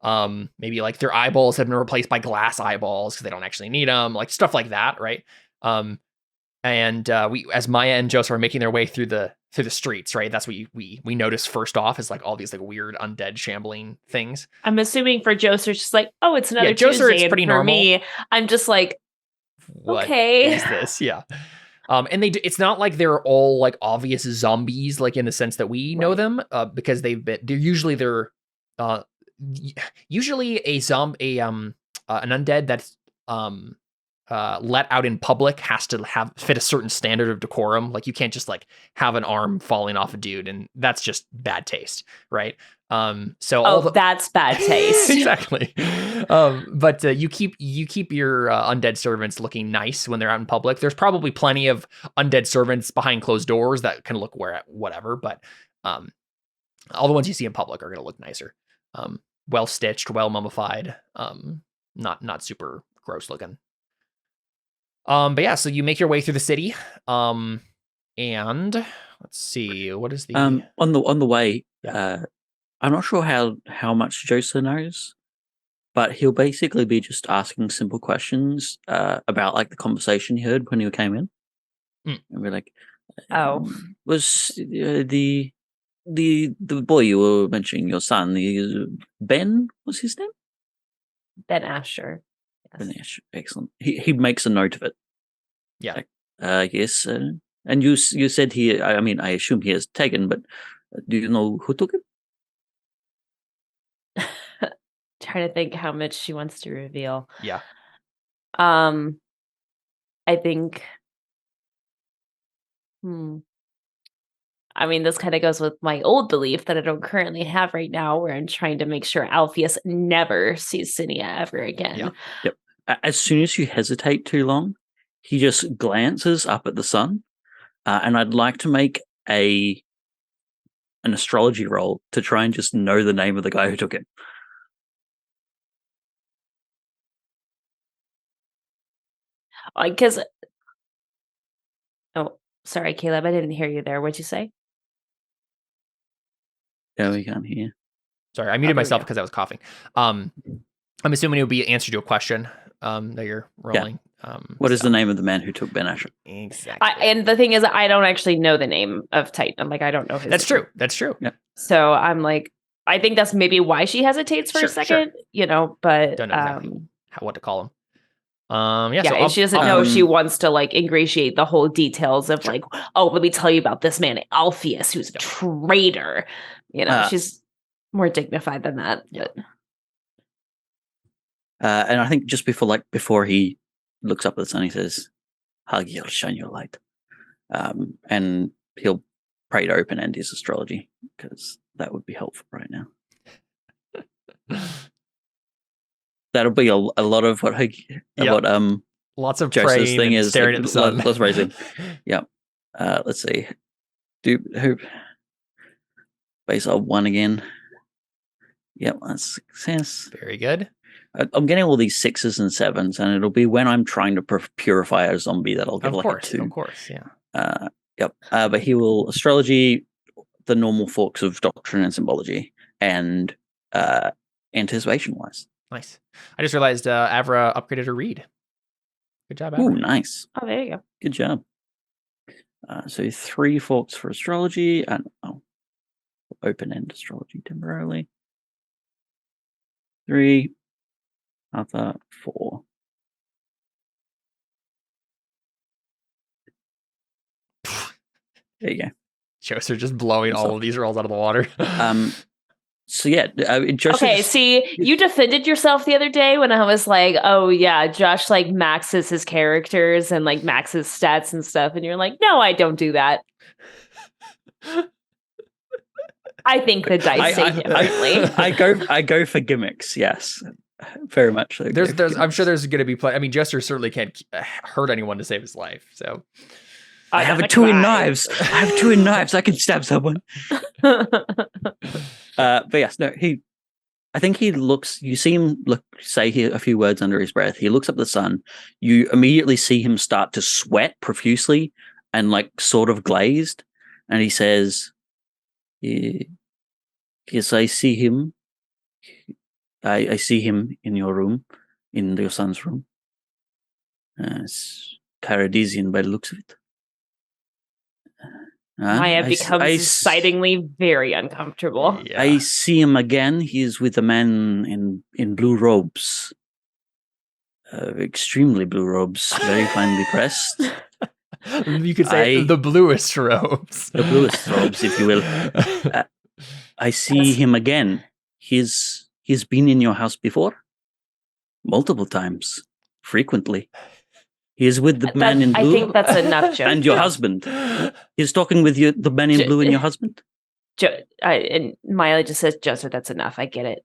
Maybe like their eyeballs have been replaced by glass eyeballs because they don't actually need them, like stuff like that, right? And we, as Maya and Joseph are making their way through the streets, right? That's what we notice first off, is like all these like weird undead shambling things. I'm assuming for Joseph, just like, oh, it's another Joseph, Tuesday. it's pretty and for normal. me, I'm just like, What okay, is this? Yeah. And it's not like they're all like obvious zombies, like in the sense that we know them, because they're usually an undead that's let out in public has to fit a certain standard of decorum. Like you can't just like have an arm falling off a dude, and that's just bad taste, right? That's bad taste. Exactly. But you keep your undead servants looking nice when they're out in public. There's probably plenty of undead servants behind closed doors that can look whatever, but all the ones you see in public are going to look nicer. Well stitched, well mummified, not super gross looking. But yeah, so you make your way through the city, and let's see, what is the on the way. I'm not sure how much Joseph knows, but he'll basically be just asking simple questions about like the conversation he heard when he came in, and we're like, was the boy you were mentioning, your son, Ben? Was his name? Ben Asher. Ben Asher, excellent. He makes a note of it. Yeah. Yes. And you said he. I mean, I assume he is taken, but do you know who took him? Trying to think how much she wants to reveal. Yeah. I think. I mean, this kind of goes with my old belief that I don't currently have right now, where I'm trying to make sure Alpheus never sees Sinia ever again. Yeah. Yep. As soon as you hesitate too long, he just glances up at the sun, and I'd like to make an astrology roll to try and just know the name of the guy who took him. Because, sorry, Caleb, I didn't hear you there. What'd you say? Yeah, we can't hear. Sorry, I muted myself because I was coughing. I'm assuming it would be an answer to a question that you're rolling. Yeah. What is the name of the man who took Ben Asher? Exactly. And the thing is, I don't actually know the name of Titan. Like, I don't know his name. That's true. Yeah. So I'm like, I think that's maybe why she hesitates for a second, but don't know exactly what to call him. She doesn't know if she wants to like ingratiate the whole details of like, oh, let me tell you about this man Alpheus, who's a traitor. She's more dignified than that. Yeah. And I think just before he looks up at the sun, he says, "Hagiel, shine your light," and he'll pray to open end his astrology because that would be helpful right now. That'll be a lot of what lots of Joseph's praying thing and is staring at the sun. Let's raise him. Yeah. Let's see. Who base on 1 again. Yep, that's success. Very good. I'm getting all these 6s and 7s, and it'll be when I'm trying to purify a zombie that I'll get a 2. Of course, yeah. Yep. But he will astrology, the normal forks of doctrine and symbology, and anticipation wise. Nice. I just realized Avra upgraded her read. Good job, Avra. Oh, nice. Oh, there you go. Good job. So 3 forks for astrology and open end astrology temporarily. 3, other 4. There you go. Joser just blowing What's all up? of these rolls out of the water. So yeah, Joseph. Okay, see, you defended yourself the other day when I was like, "Oh yeah, Josh like maxes his characters and like maxes stats and stuff," and you're like, "No, I don't do that." I think the dice say differently. I go for gimmicks. Yes, very much. So I'm sure there's going to be I mean, Joser certainly can't hurt anyone to save his life. So I have a 2 in knives. I have 2 in knives. I can stab someone. But yes, no, I think he looks. You see him say a few words under his breath. He looks up at the sun. You immediately see him start to sweat profusely and like sort of glazed. And he says, "Yes, I see him. I see him in your room, in your son's room. It's Caradesian by the looks of it." Maya becomes excitingly very uncomfortable. yeah. I see him again. He is with a man in blue robes. Extremely blue robes, very finely pressed. You could say the bluest robes. The bluest robes, if you will. I see him again. He's been in your house before? Multiple times. Frequently. He is with the man in blue. I think that's enough, Joe. And your husband. He's talking with you, the man in blue and your husband. And Miley just says, "Joser, that's enough. I get it."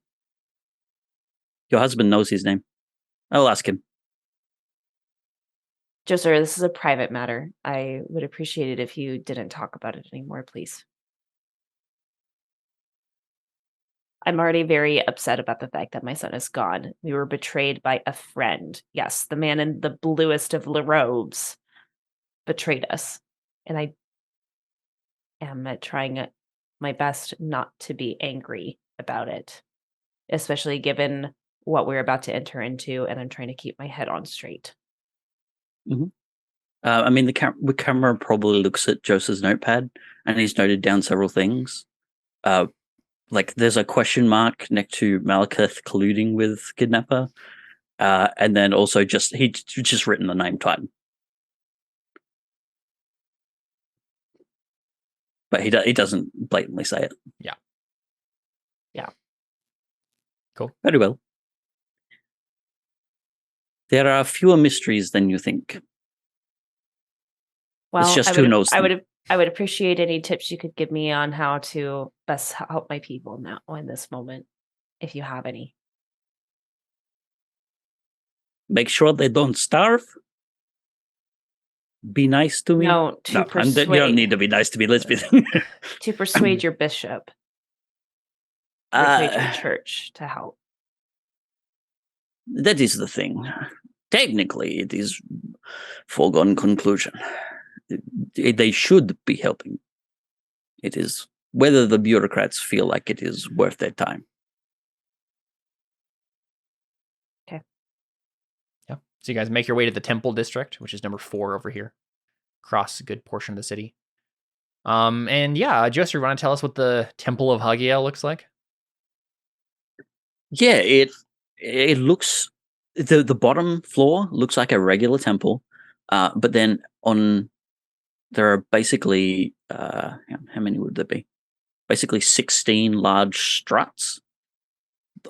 Your husband knows his name. I'll ask him. Joser, this is a private matter. I would appreciate it if you didn't talk about it anymore, please. I'm already very upset about the fact that my son is gone. We were betrayed by a friend. Yes, the man in the bluest of robes betrayed us. And I am trying my best not to be angry about it, especially given what we're about to enter into, and I'm trying to keep my head on straight. Mm-hmm. I mean, the camera probably looks at Joseph's notepad, and he's noted down several things. Like there's a question mark next to Malekith colluding with Kidnapper, and then also he's just written the name Titan, but he doesn't blatantly say it. Yeah. Cool. Very well. There are fewer mysteries than you think. Well, it's just who knows them. I would appreciate any tips you could give me on how to best help my people now in this moment, if you have any. Make sure they don't starve. Be nice to me. No, persuade. You don't need to be nice to me. Let's be to persuade your bishop, persuade your church to help. That is the thing. Technically, it is foregone conclusion. They should be helping. It is whether the bureaucrats feel like it is worth their time. Okay. Yeah. So you guys make your way to the Temple District, which is number 4 over here. Across a good portion of the city. And yeah, Joser, you want to tell us what the Temple of Hagiel looks like? Yeah, it looks the bottom floor looks like a regular temple, but then there are basically how many would there be? Basically 16 large struts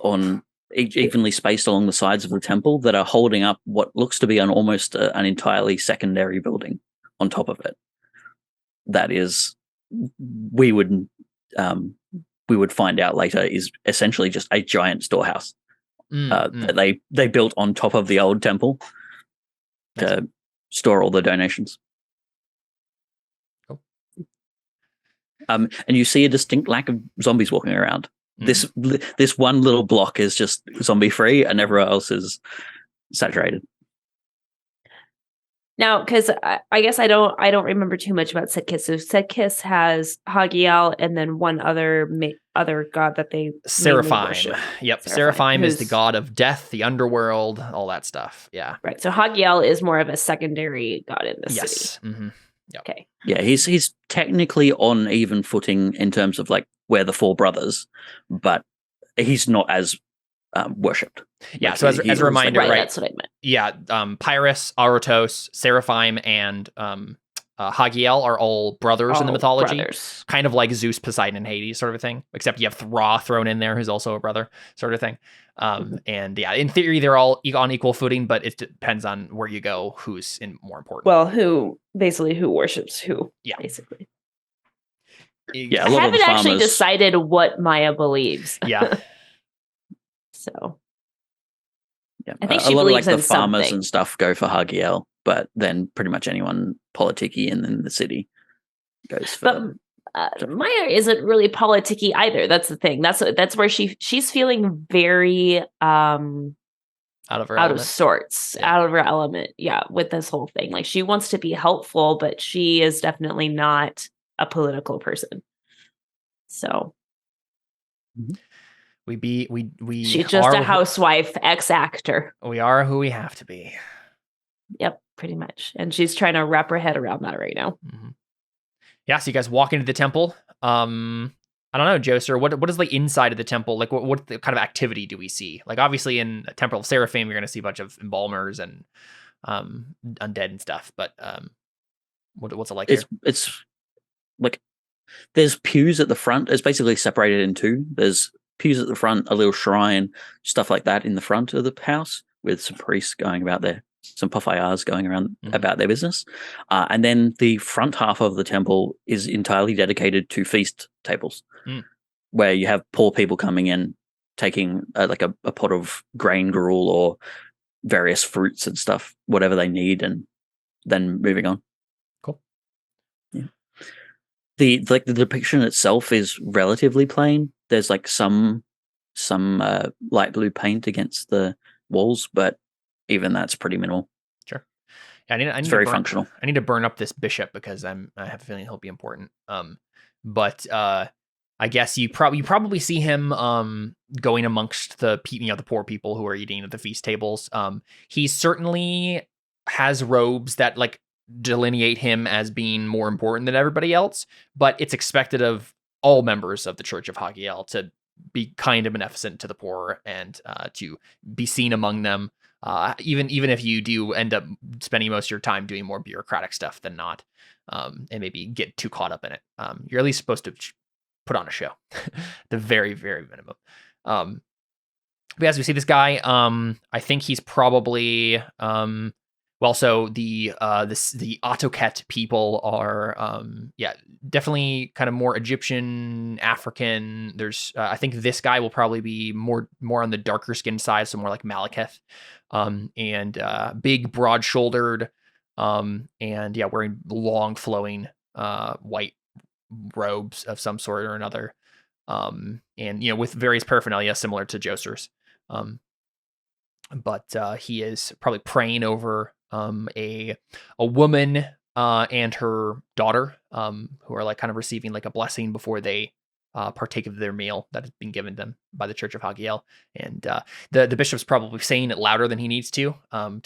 on evenly spaced along the sides of the temple that are holding up what looks to be almost an entirely secondary building on top of it. That is, we would find out later, is essentially just a giant storehouse that they built on top of the old temple to store all the donations. Cool. And you see a distinct lack of zombies walking around. This one little block is just zombie free, and everywhere else is saturated. Now, because I guess I don't remember too much about Sedkis. So Sedkis has Hagiel and then one other god that they Seraphim. Yep, Seraphim is the god of death, the underworld, all that stuff. Yeah, right. So Hagiel is more of a secondary god in the city. Mm-hmm. Yep. Okay. Yeah, he's technically on even footing in terms of like we're the 4 brothers, but he's not as worshipped. Yeah, Like, so as he a was, reminder, like, Right, right? that's what I meant. Yeah, Pyrrhus, Arotos, Seraphim, and Hagiel are all brothers in the Oh, mythology. brothers. Kind of like Zeus, Poseidon, and Hades sort of a thing, except you have Ra thrown in there, who's also a brother sort of thing. And yeah, in theory, they're all on equal footing, but it depends on where you go, who's more important. Well, who worships who? Yeah. Basically. Yeah, a I lot of haven't the actually farmers- decided what Maya believes. Yeah. So Yeah, I think a she lot of like believes the in farmers something. and stuff go for Hagiel, but then pretty much anyone politicky in the city goes for. But Maya isn't really politicky either. That's the thing. That's where she's feeling very Out of her out element. of sorts, Yeah. out of her element. Yeah, with this whole thing. Like she wants to be helpful, but she is definitely not a political person. So we she's just are a housewife, ex-actor. We are who we have to be. Yep, pretty much. And she's trying to wrap her head around that right now. Mm-hmm. Yeah, so you guys walk into the temple. I don't know, Joser, what is like inside of the temple? Like what kind of activity do we see? Like obviously in the Temple of Seraphim, you're gonna see a bunch of embalmers and undead and stuff, but what's it like here? It's like there's pews at the front. It's basically separated in two. There's pews at the front, a little shrine, stuff like that in the front of the house with some priests going about some Pathayars going around about their business. And then the front half of the temple is entirely dedicated to feast tables, where you have poor people coming in, taking like a pot of grain gruel or various fruits and stuff, whatever they need, and then moving on. Cool. Yeah. The depiction itself is relatively plain. There's like some light blue paint against the walls, but even that's pretty minimal. Sure. Yeah, I need very to functional. I need to burn up this bishop because I have a feeling he'll be important. But I guess you probably see him going amongst the poor people who are eating at the feast tables. He certainly has robes that like delineate him as being more important than everybody else, but it's expected of all members of the Church of Hagiel to be kind and beneficent to the poor and to be seen among them. Even if you do end up spending most of your time doing more bureaucratic stuff than not, and maybe get too caught up in it, you're at least supposed to put on a show, the very, very minimum. But as we see this guy, I think he's probably so the Autoket people are definitely kind of more Egyptian, African. There's I think this guy will probably be more on the darker skin side, so more like Malekith, and big, broad shouldered, and wearing long flowing white robes of some sort or another, and with various paraphernalia similar to Joser's, but he is probably praying over a woman and her daughter, who are like kind of receiving like a blessing before they partake of their meal that has been given them by the Church of Hagiel. And the bishop's probably saying it louder than he needs to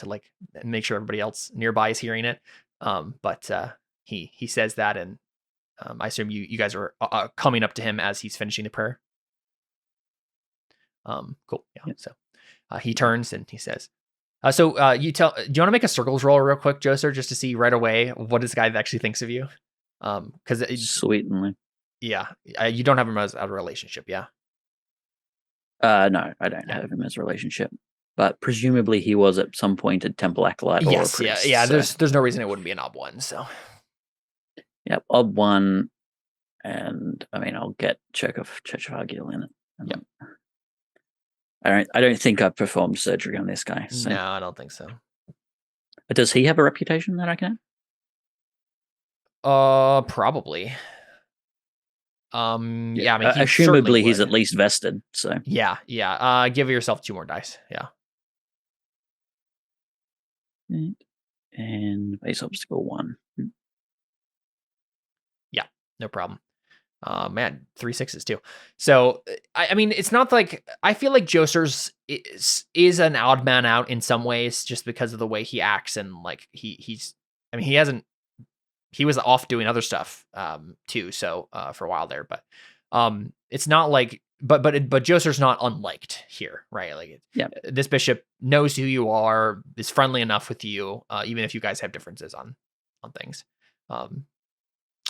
like make sure everybody else nearby is hearing it. But he says that, and I assume you guys are coming up to him as he's finishing the prayer. Cool. Yeah. Yep. So he turns and he says, do you want to make a circles roll real quick, Joser, just to see right away what this guy actually thinks of you? Because Sweetly. Yeah, you don't have him as a relationship, yeah? No, I don't have him as a relationship, but presumably he was at some point a temple acolyte. Yes, or a priest, yeah. So. There's no reason it wouldn't be an odd one. So, yep, odd one, and I mean I'll get Church of Hagiel in it. Yep. I don't think I've performed surgery on this guy. So. No, I don't think so. Does he have a reputation that I can have? Probably. Yeah, I mean, assumably he's at least vested. So yeah. Give yourself 2 more dice. Yeah. And base obstacle 1. Yeah, no problem. Man, 3 6s too. So I mean, it's not like I feel like Joser's is an odd man out in some ways, just because of the way he acts, and like he was off doing other stuff too, so for a while there, but it's not like but Joser's not unliked here, right? Like, this bishop knows who you are, is friendly enough with you, even if you guys have differences on things.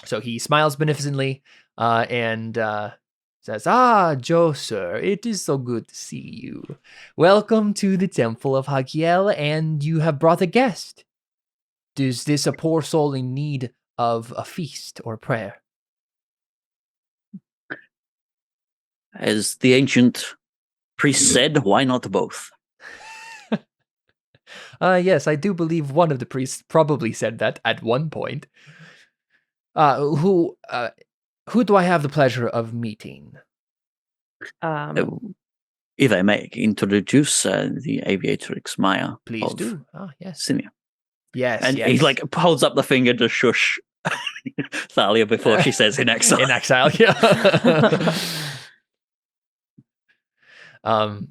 So he smiles beneficently and says, Joser, it is so good to see you. Welcome to the Temple of Hagiel, and you have brought a guest. Is this a poor soul in need of a feast or prayer? As the ancient priest said, why not both? Yes, I do believe one of the priests probably said that at one point. Who do I have the pleasure of meeting? If I may introduce the aviatrix Maya. Please do. Yes. Sinia. Yes. And he like holds up the finger to shush Thalia before she says in exile. In exile, yeah.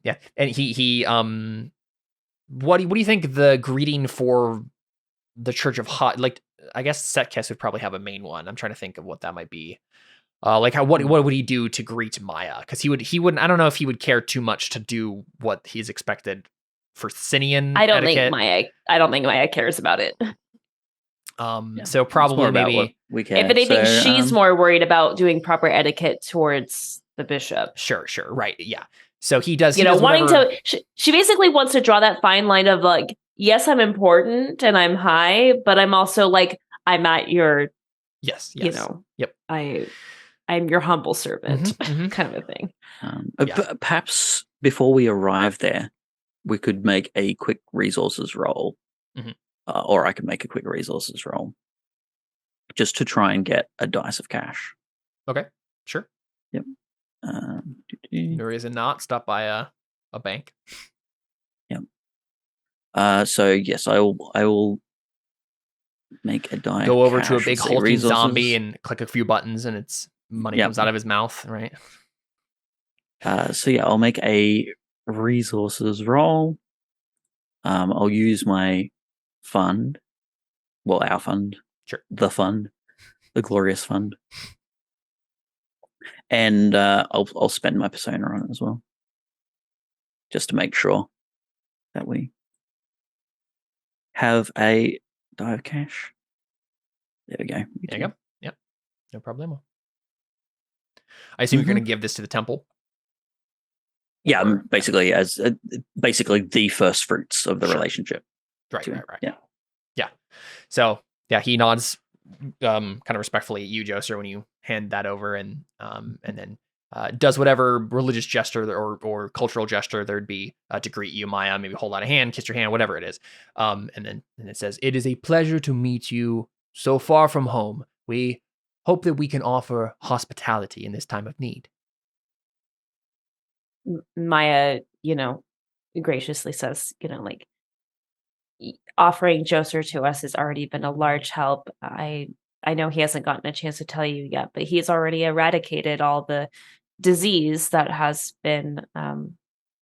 Yeah. And he what do you think the greeting for the Church of Hot, like, I guess Setkes would probably have a main one. I'm trying to think of what that might be. Like what would he do to greet Maya? Because he wouldn't. I don't know if he would care too much to do what he's expected for Sinian. I don't etiquette. think Maya cares about it. So probably maybe we care. If anything, she's more worried about doing proper etiquette towards the bishop. Sure, right, yeah. So he does, wanting to. She basically wants to draw that fine line of like, yes, I'm important and I'm high, but I'm also like, I'm at your. Yes. Yep. I'm your humble servant, kind of a thing. Perhaps before we arrive there, we could make a quick resources roll, or I could make a quick resources roll, just to try and get a dice of cash. Okay, sure. Yep. No reason not. Stop by a bank. Yep. So yes, I will make a die. Go over to a big hulking resources. zombie and click a few buttons, and it's money comes out of his mouth, right? So yeah, I'll make a resources roll. I'll use my fund. Well, our fund. Sure. The fund. The glorious fund. And I'll spend my persona on it as well. Just to make sure that we have a die of cash. There we go. There you go. Yep. No problemo. I assume you're going to give this to the temple? Yeah, basically the first fruits of the relationship. Right. Yeah. So yeah, he nods kind of respectfully at you, Joser, when you hand that over, and then does whatever religious gesture or cultural gesture there'd be to greet you, Maya. Maybe hold out a hand, kiss your hand, whatever it is. And then it says, "It is a pleasure to meet you so far from home. We hope that we can offer hospitality in this time of need." Maya, graciously says, like, offering Joser to us has already been a large help. I know he hasn't gotten a chance to tell you yet, but he's already eradicated all the disease that has been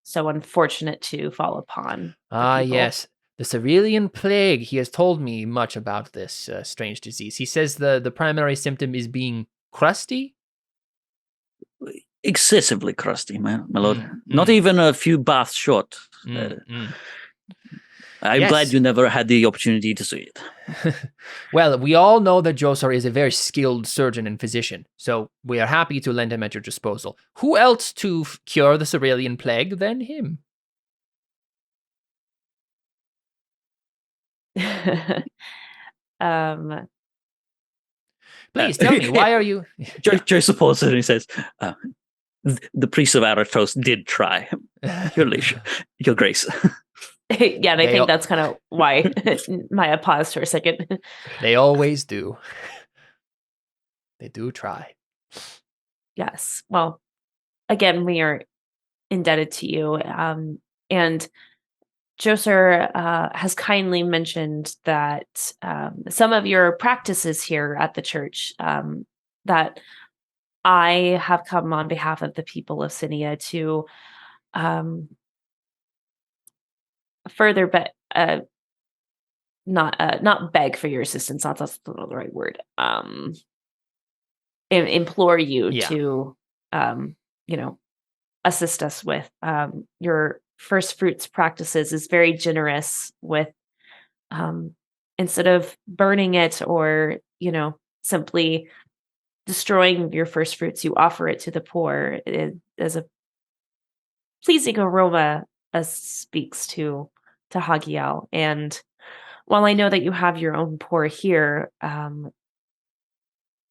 so unfortunate to fall upon. Yes. The Cerealian plague. He has told me much about this strange disease. He says the primary symptom is being crusty. Excessively crusty, my lord. Not even a few baths short. I'm glad you never had the opportunity to see it. Well, we all know that Joser is a very skilled surgeon and physician, so we are happy to lend him at your disposal. Who else to cure the Cerealian plague than him? Please tell me, why are you... Joseph pauses and he says, the priest of Aratos did try. Your grace. Yeah, and I think that's kind of why Maya paused for a second. They always do. They do try. Yes. Well, again, we are indebted to you. And Joser has kindly mentioned that some of your practices here at the church, that I have come on behalf of the people of Sinia to further not beg for your assistance, that's not the right word. Implore you to assist us with. Your first fruits practices is very generous with, instead of burning it or, simply destroying your first fruits, you offer it to the poor. It is a pleasing aroma, as speaks to Hagiel. And while I know that you have your own poor here,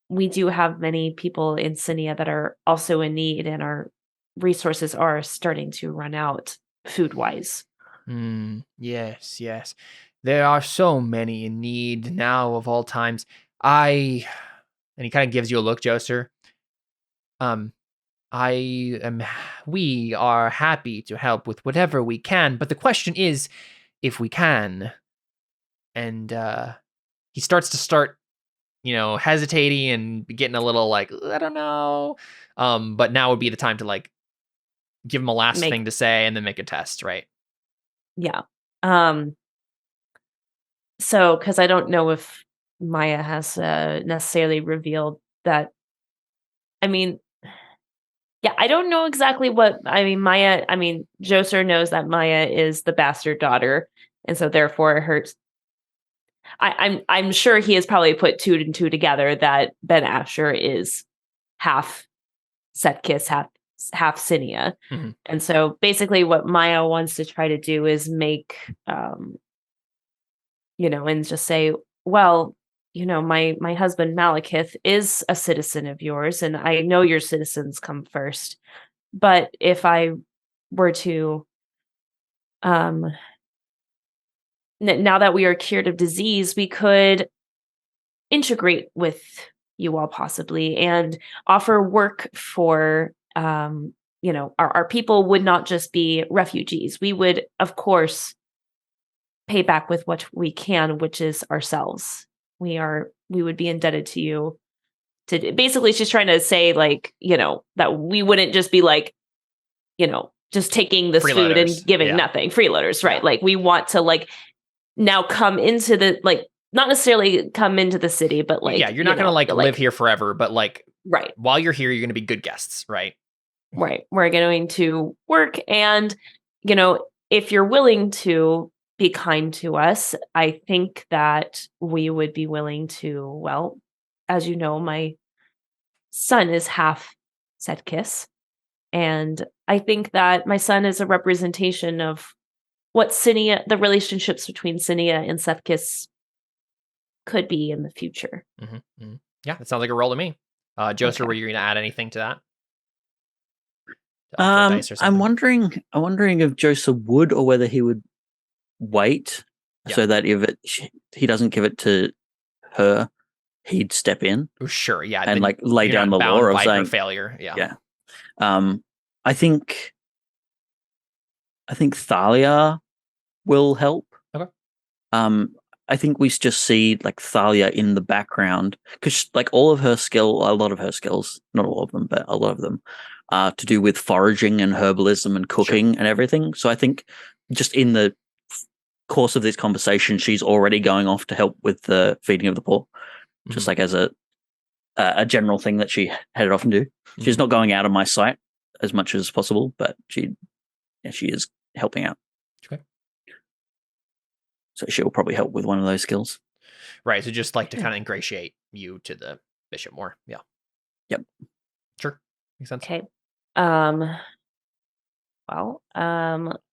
we do have many people in Sinia that are also in need, and our resources are starting to run out food-wise. Yes, yes. There are so many in need now of all times. And he kind of gives you a look, Joser. We are happy to help with whatever we can, but the question is if we can. And he starts hesitating and getting a little like, I don't know. But now would be the time to like give him a last thing to say and then make a test, right? Yeah. So, because I don't know if Maya has necessarily revealed that. I mean, yeah, I don't know exactly what. Maya. Joser knows that Maya is the bastard daughter, and so therefore it hurts. I'm sure he has probably put two and two together that Ben Asher is half Setkis, half Sinia. Mm-hmm. And so basically what Maya wants to try to do is make, and just say, well, my husband Malekith is a citizen of yours, and I know your citizens come first. But if I were to, now that we are cured of disease, we could integrate with you all possibly and offer work for, our people would not just be refugees. We would, of course, pay back with what we can, which is ourselves. We would be indebted to you. Basically, she's trying to say, like, that we wouldn't just be like, just taking this food and giving nothing. Freeloaders, right? Yeah. Like, we want to, like, now come into the, like, not necessarily come into the city, but like, you're not going to live here forever, but like, right. While you're here, you're going to be good guests, right? Right. We're going to work. And, if you're willing to be kind to us, I think that we would be willing to, well, as you know, my son is half Setkis. And I think that my son is a representation of what the relationships between Sinia and Setkis could be in the future. Mm-hmm, mm-hmm. Yeah, that sounds like a roll to me. Joser, were you going to add anything to that? I'm wondering if Joser would, or whether he would wait so that if he doesn't give it to her, he'd step in. Oh, sure, yeah, and like lay down the law of saying failure. Yeah. I think Thalia will help. Okay. I think we just see like Thalia in the background because like a lot of her skills, not all of them, but a lot of them are to do with foraging and herbalism and cooking and everything. So I think just in the course of this conversation, she's already going off to help with the feeding of the poor, just like as a general thing that she headed off and do. She's not going out of my sight as much as possible, but she is helping out. Okay. So she'll probably help with one of those skills. Right. So just like to kind of ingratiate you to the bishop more. Yeah. Yep. Sure. Makes sense. Okay.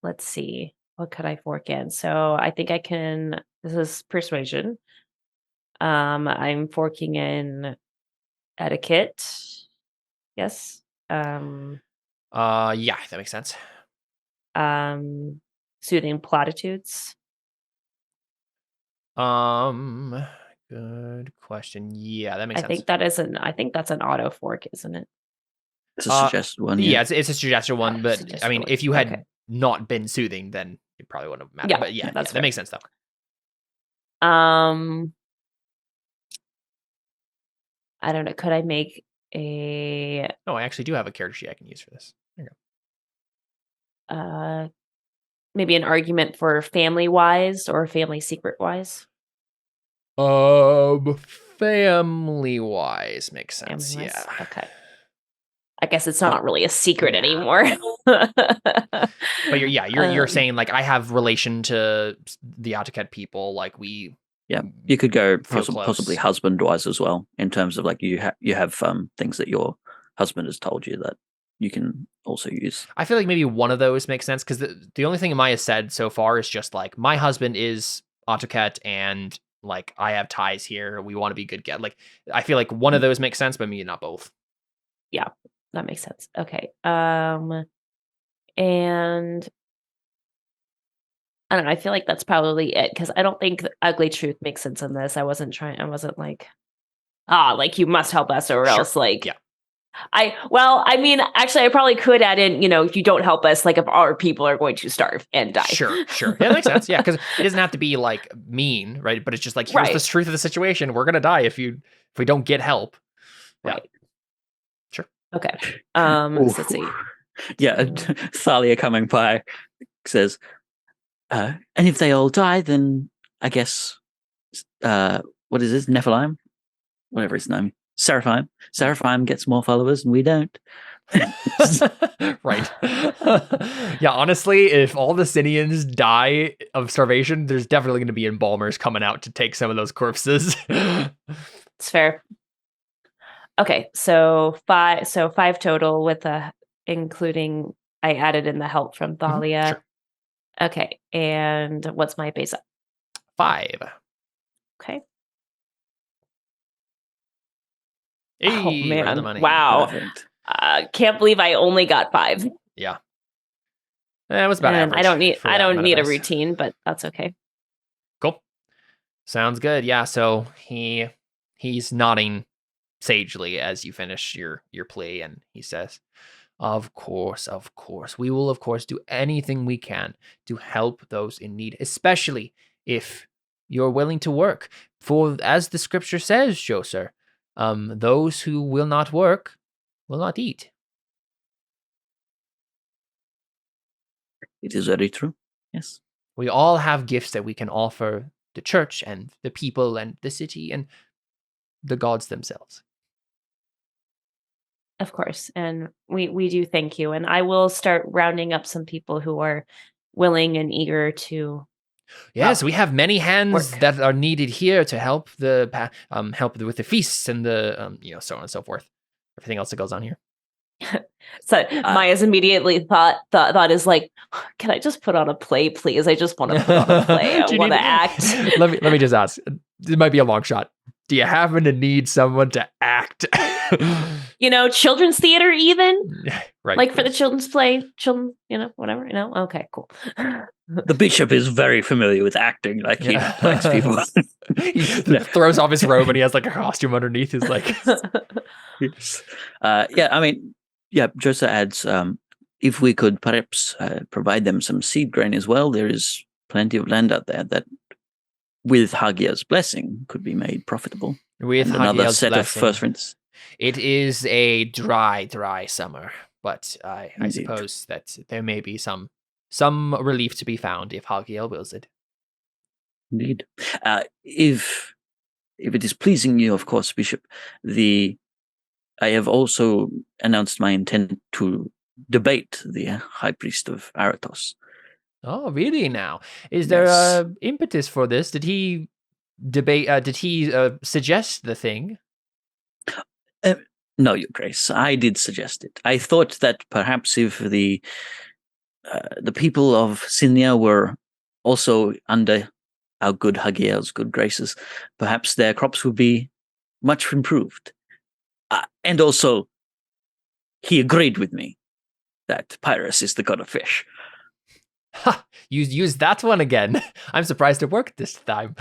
Let's see. What could I fork in? So I think I can, this is persuasion. I'm forking in etiquette. Yes. Yeah, that makes sense. Soothing platitudes. Good question. Yeah, that makes sense. I think that's an auto fork, isn't it? It's a suggested one. Yeah, it's a suggested one, but I mean, if you had not been soothing, then it probably wouldn't have mattered. Yeah, but that makes sense though. I don't know. Could I make a? No, I actually do have a character sheet I can use for this. There you go. Maybe an argument for family wise or family secret wise. Family wise makes sense. Family-wise? Yeah. Okay. I guess it's not really a secret anymore. But you're saying like I have relation to the Autocat people, like we. Yeah, you could go Feel possibly close. husband-wise as well, in terms of like you have things that your husband has told you that you can also use. I feel like maybe one of those makes sense because the only thing Maya said so far is just like my husband is Autocat and like I have ties here. We want to be good get. Like I feel like one of those makes sense, but maybe not both. Yeah, that makes sense. Okay. And I don't know. I feel like that's probably it because I don't think the ugly truth makes sense in this. I wasn't like, like you must help us or Sure. else like, Yeah. I mean, actually, I probably could add in, if you don't help us, like if our people are going to starve and die. Sure. Yeah, that makes sense. Yeah, because it doesn't have to be like mean, right? But it's just like here's the truth of the situation. We're gonna die if we don't get help. Yeah. Right. Sure. Okay. So let's see. Yeah, Thalia coming by says, and if they all die, then I guess, what is this, Nephilim? Whatever his name. Seraphim gets more followers and we don't. Right. Yeah, honestly, if all the Sinians die of starvation, there's definitely going to be embalmers coming out to take some of those corpses. It's fair. Okay, so five total with including I added in the help from Thalia. Sure. Okay, and what's my base up? 5. Okay. Hey, Oh right man! on the money. Wow. Perfect. Can't believe I only got 5. Yeah. That was about And average. I don't need a dice. routine, but that's okay. Cool. Sounds good. Yeah, so he's nodding sagely as you finish your play, and he says, of course. We will, of course, do anything we can to help those in need, especially if you're willing to work. For as the scripture says, Joser, those who will not work will not eat. It is very true. Yes. We all have gifts that we can offer the church and the people and the city and the gods themselves. Of course. And we do thank you. And I will start rounding up some people who are willing and eager to Yes, we have many hands work. that are needed here to help help with the feasts and the so on and so forth. Everything else that goes on here. So Maya's immediately thought is like, can I just put on a play, please? I just want to put on a play. I want to act. Let me just ask. It might be a long shot. Do you happen to need someone to act? Children's theater even? Right. Like for the children's play, whatever, Okay, cool. The bishop is very familiar with acting, like he likes people. He throws off his robe and he has like a costume underneath his like. Yes. Josa adds, if we could perhaps provide them some seed grain as well, there is plenty of land out there that, with Hagia's blessing, could be made profitable. With another Hagia's set blessing. of first prints. It is a dry summer, but I Indeed. suppose that there may be some relief to be found if Hagia wills it. Indeed. If it is pleasing you, of course, Bishop, I have also announced my intent to debate the High Priest of Aratos. Oh, really? Now, is there a impetus for this? Did he debate? Did he suggest the thing? No, Your Grace. I did suggest it. I thought that perhaps if the people of Sinia were also under our good Hagiel's good graces, perhaps their crops would be much improved. And also, he agreed with me that Pyrrhus is the god of fish. Ha! You used that one again. I'm surprised it worked this time.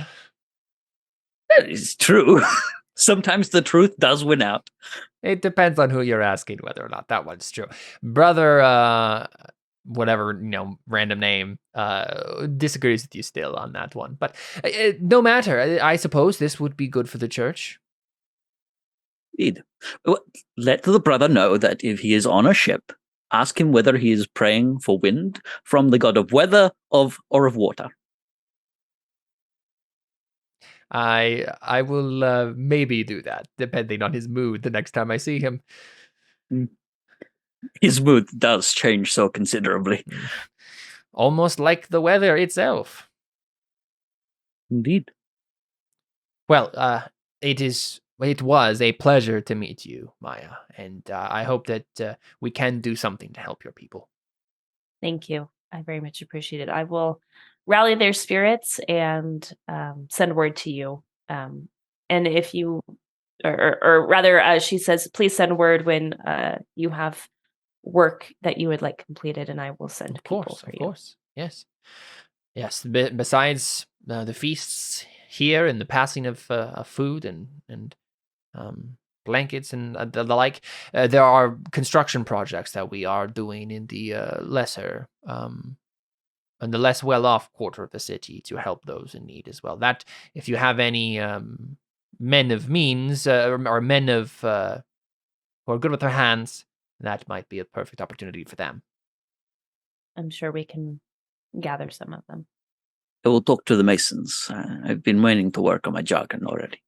That is true. Sometimes the truth does win out. It depends on who you're asking whether or not that one's true. Brother, whatever, random name, disagrees with you still on that one. But no matter. I suppose this would be good for the church. Indeed. Let the brother know that if he is on a ship, ask him whether he is praying for wind from the god of weather or of water. I will maybe do that, depending on his mood the next time I see him. His mood does change so considerably. Almost like the weather itself. Indeed. Well, it was a pleasure to meet you, Maya, and I hope that we can do something to help your people. Thank you. I very much appreciate it. I will rally their spirits and send word to you. And if you, or rather, she says, please send word when you have work that you would like completed, and I will send people for you. Of course, yes. Besides the feasts here and the passing of food and blankets and the like, there are construction projects that we are doing in the lesser and the less well-off quarter of the city to help those in need as well. That if you have any men of means or men of who are good with their hands, that might be a perfect opportunity for them. I'm sure we can gather some of them. I will talk to the masons. I've been meaning to work on my jargon already.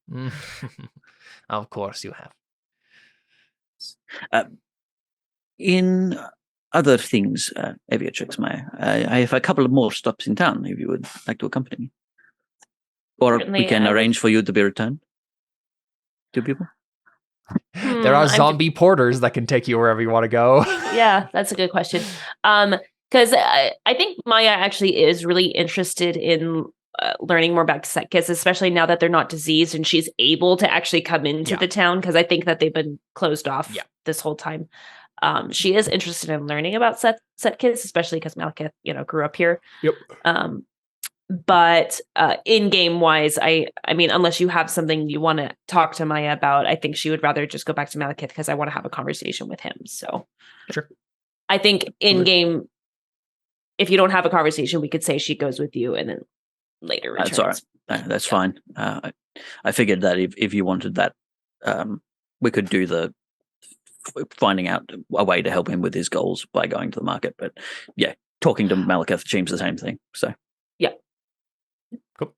Of course you have. In other things, Aviatrix, I have a couple of more stops in town if you would like to accompany me. Or Certainly, we can arrange for you to be returned. 2 people? There are zombie porters that can take you wherever you want to go. Yeah, that's a good question. Because I think Maya actually is really interested in learning more about Setkiss, especially now that they're not diseased and she's able to actually come into the town, because I think that they've been closed off this whole time. She is interested in learning about Setkiss, especially because Malekith, grew up here. Yep. But in-game wise, I mean, unless you have something you want to talk to Maya about, I think she would rather just go back to Malekith because I want to have a conversation with him. So sure. I think in-game, if you don't have a conversation, we could say she goes with you and then later returns. That's all right. That's fine. I figured that if you wanted that, we could do the finding out a way to help him with his goals by going to the market. But yeah, talking to Malekith seems the same thing. So yeah. Cool.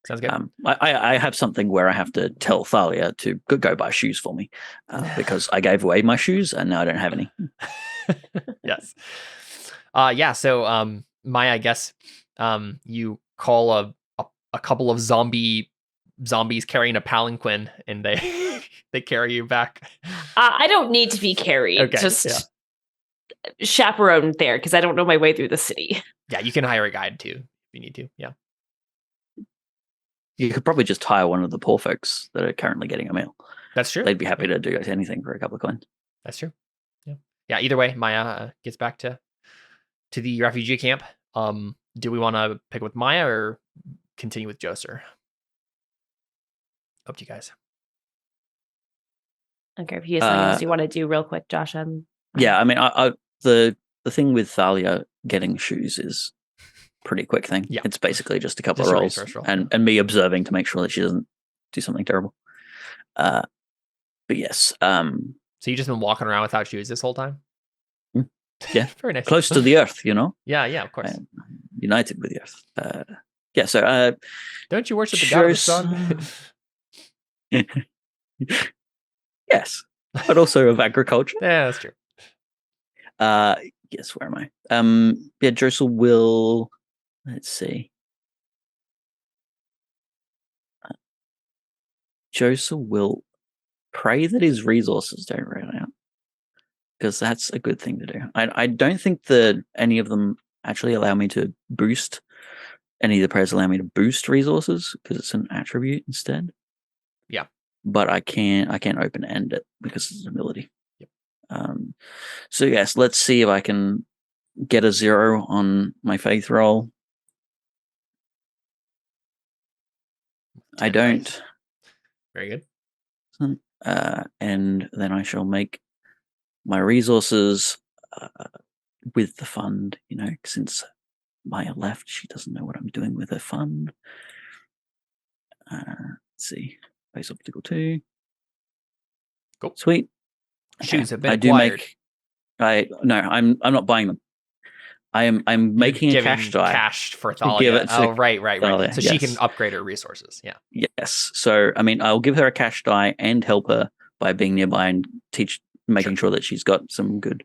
Sounds good. I have something where I have to tell Thalia to go buy shoes for me because I gave away my shoes and now I don't have any. Yes. So Maya, I guess you call a couple of zombies carrying a palanquin and they carry you back. I don't need to be carried. Okay, just chaperoned there because I don't know my way through the city. Yeah, you can hire a guide too if you need to. Yeah. You could probably just hire one of the poor folks that are currently getting a meal. That's true. They'd be happy to do anything for a couple of coins. That's true. Yeah. Yeah. Either way, Maya gets back to the refugee camp. Do we want to pick with Maya or continue with Joser? Up to you guys. Okay, if you have something else you want to do real quick, Josh. Yeah, I mean, the thing with Thalia getting shoes is pretty quick thing. Yeah. It's basically just a couple of rolls and me observing to make sure that she doesn't do something terrible. But yes. So you just been walking around without shoes this whole time? Yeah. Very nice. Close to the earth, Yeah, of course. United with the earth. Yeah, so don't you worship the god of the sun? Yes. But also of agriculture. Yeah, that's true. Yes, where am I? Yeah, Josel will. Let's see. Josel will pray that his resources don't run out, because that's a good thing to do. I don't think that any of them actually allow me to boost. Any of the prayers allow me to boost resources because it's an attribute instead. Yeah, but I can't open end it because it's an ability. Yep. So yes, let's see if I can get a 0 on my faith roll. I don't. Nice. Very good. And then I shall make my resources with the fund, since Maya left, she doesn't know what I'm doing with her fund. Let's see. Base obstacle 2. Cool. Sweet. Shoes have been I acquired. I'm not buying them. I'm making a cash die. Cash for Thalia. Right. Thalia, so she can upgrade her resources. Yeah. Yes. So I mean, I'll give her a cash die and help her by being nearby and teach making sure that she's got some good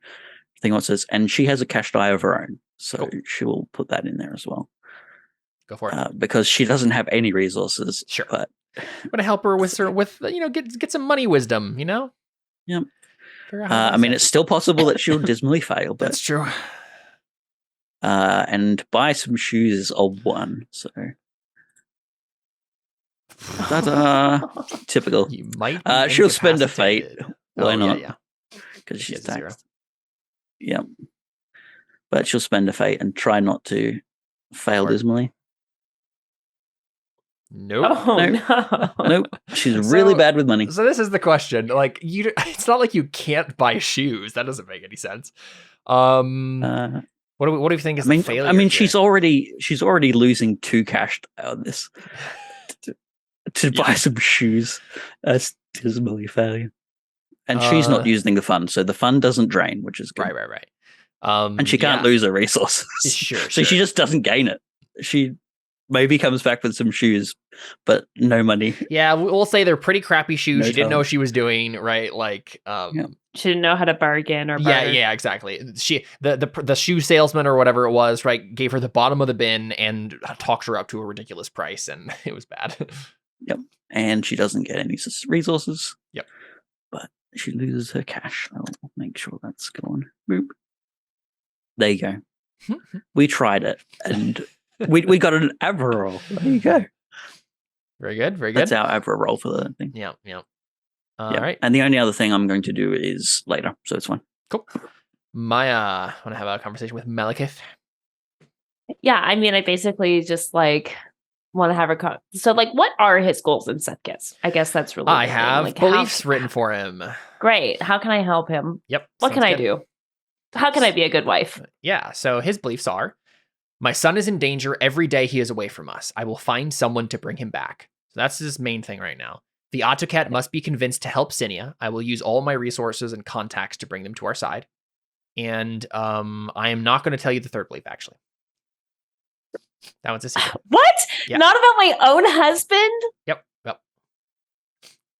thingosses, and she has a cash die of her own, so Cool. she will put that in there as well. Go for it. Because she doesn't have any resources. Sure. But I'm gonna help her with get some money wisdom. Yep. Figure out how to I mean, use it's still possible that she'll dismally fail, it. That's but true. and buy some shoes is a 1. So typical. You might. Be She'll spend a fate. incapacitated. Why not? Yeah. Because she's Gets a 0. taxed. Yep. But she'll spend a fate and try not to fail Smart. dismally. Nope. Oh no. Nope. She's really So- bad with money. So this is the question. Like it's not like you can't buy shoes. That doesn't make any sense. What do you think is the failure? I mean, here? she's already losing 2 cash on this to buy some shoes. That's dismally failing. And she's not using the fund, so the fund doesn't drain, which is good. right. And she can't lose her resources. Sure. So she just doesn't gain it. She maybe comes back with some shoes, but no money. Yeah, we'll say they're pretty crappy shoes. No She didn't know talent. what she was doing, right? Like, She didn't know how to bargain or barter. yeah, exactly. She the shoe salesman or whatever it was, right, gave her the bottom of the bin and talked her up to a ridiculous price, and it was bad. And she doesn't get any resources. Yep. But she loses her cash. I'll make sure that's gone. Boop. There you go. We tried it, and we got an Abra roll. There you go. Very good, very good. That's our Abra roll for the thing. Yeah. All Yeah. right. And the only other thing I'm going to do is later, so it's fine. Cool. I want to have a conversation with Malekith. Yeah, I mean, I basically just like want to have her. So, like, what are his goals in Sethkis? I guess that's really. I the thing. have Like, beliefs written for him. Great. How can I help him? Yep. What can sounds I good. do? How can I be a good wife? Yeah, so his beliefs are, my son is in danger every day he is away from us. I will find someone to bring him back. So that's his main thing right now. The Autocat must be convinced to help Sinia. I will use all my resources and contacts to bring them to our side. And I am not going to tell you the third belief, actually. That one's a secret. What? Yeah. Not about my own husband? Yep.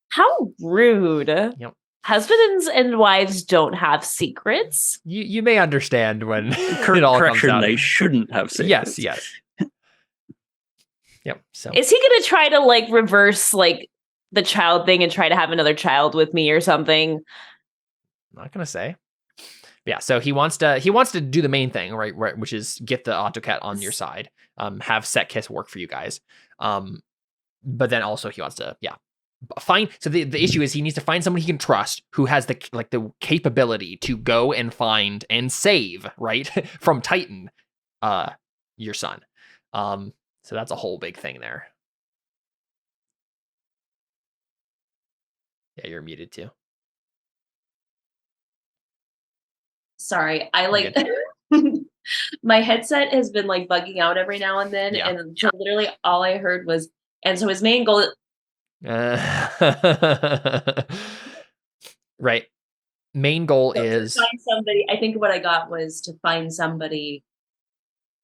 How rude. Yep. Husbands and wives don't have secrets. You may understand when it all Correction, comes out. they shouldn't have secrets. Yes. Yep. So Is he going to try to like reverse like the child thing and try to have another child with me or something? I'm not gonna say. Yeah, so he wants to do the main thing, right, which is get the Autocat on your side, have Sethkis work for you guys, but then also he wants to find. So the issue is he needs to find someone he can trust who has the capability to go and find and save, right, from Titan, your son. So that's a whole big thing there. Yeah, you're muted too. Sorry, I like my headset has been like bugging out every now and then, Yeah. and so literally all I heard was, and so his main goal. Right. Main goal So to is find somebody. I think what I got was to find somebody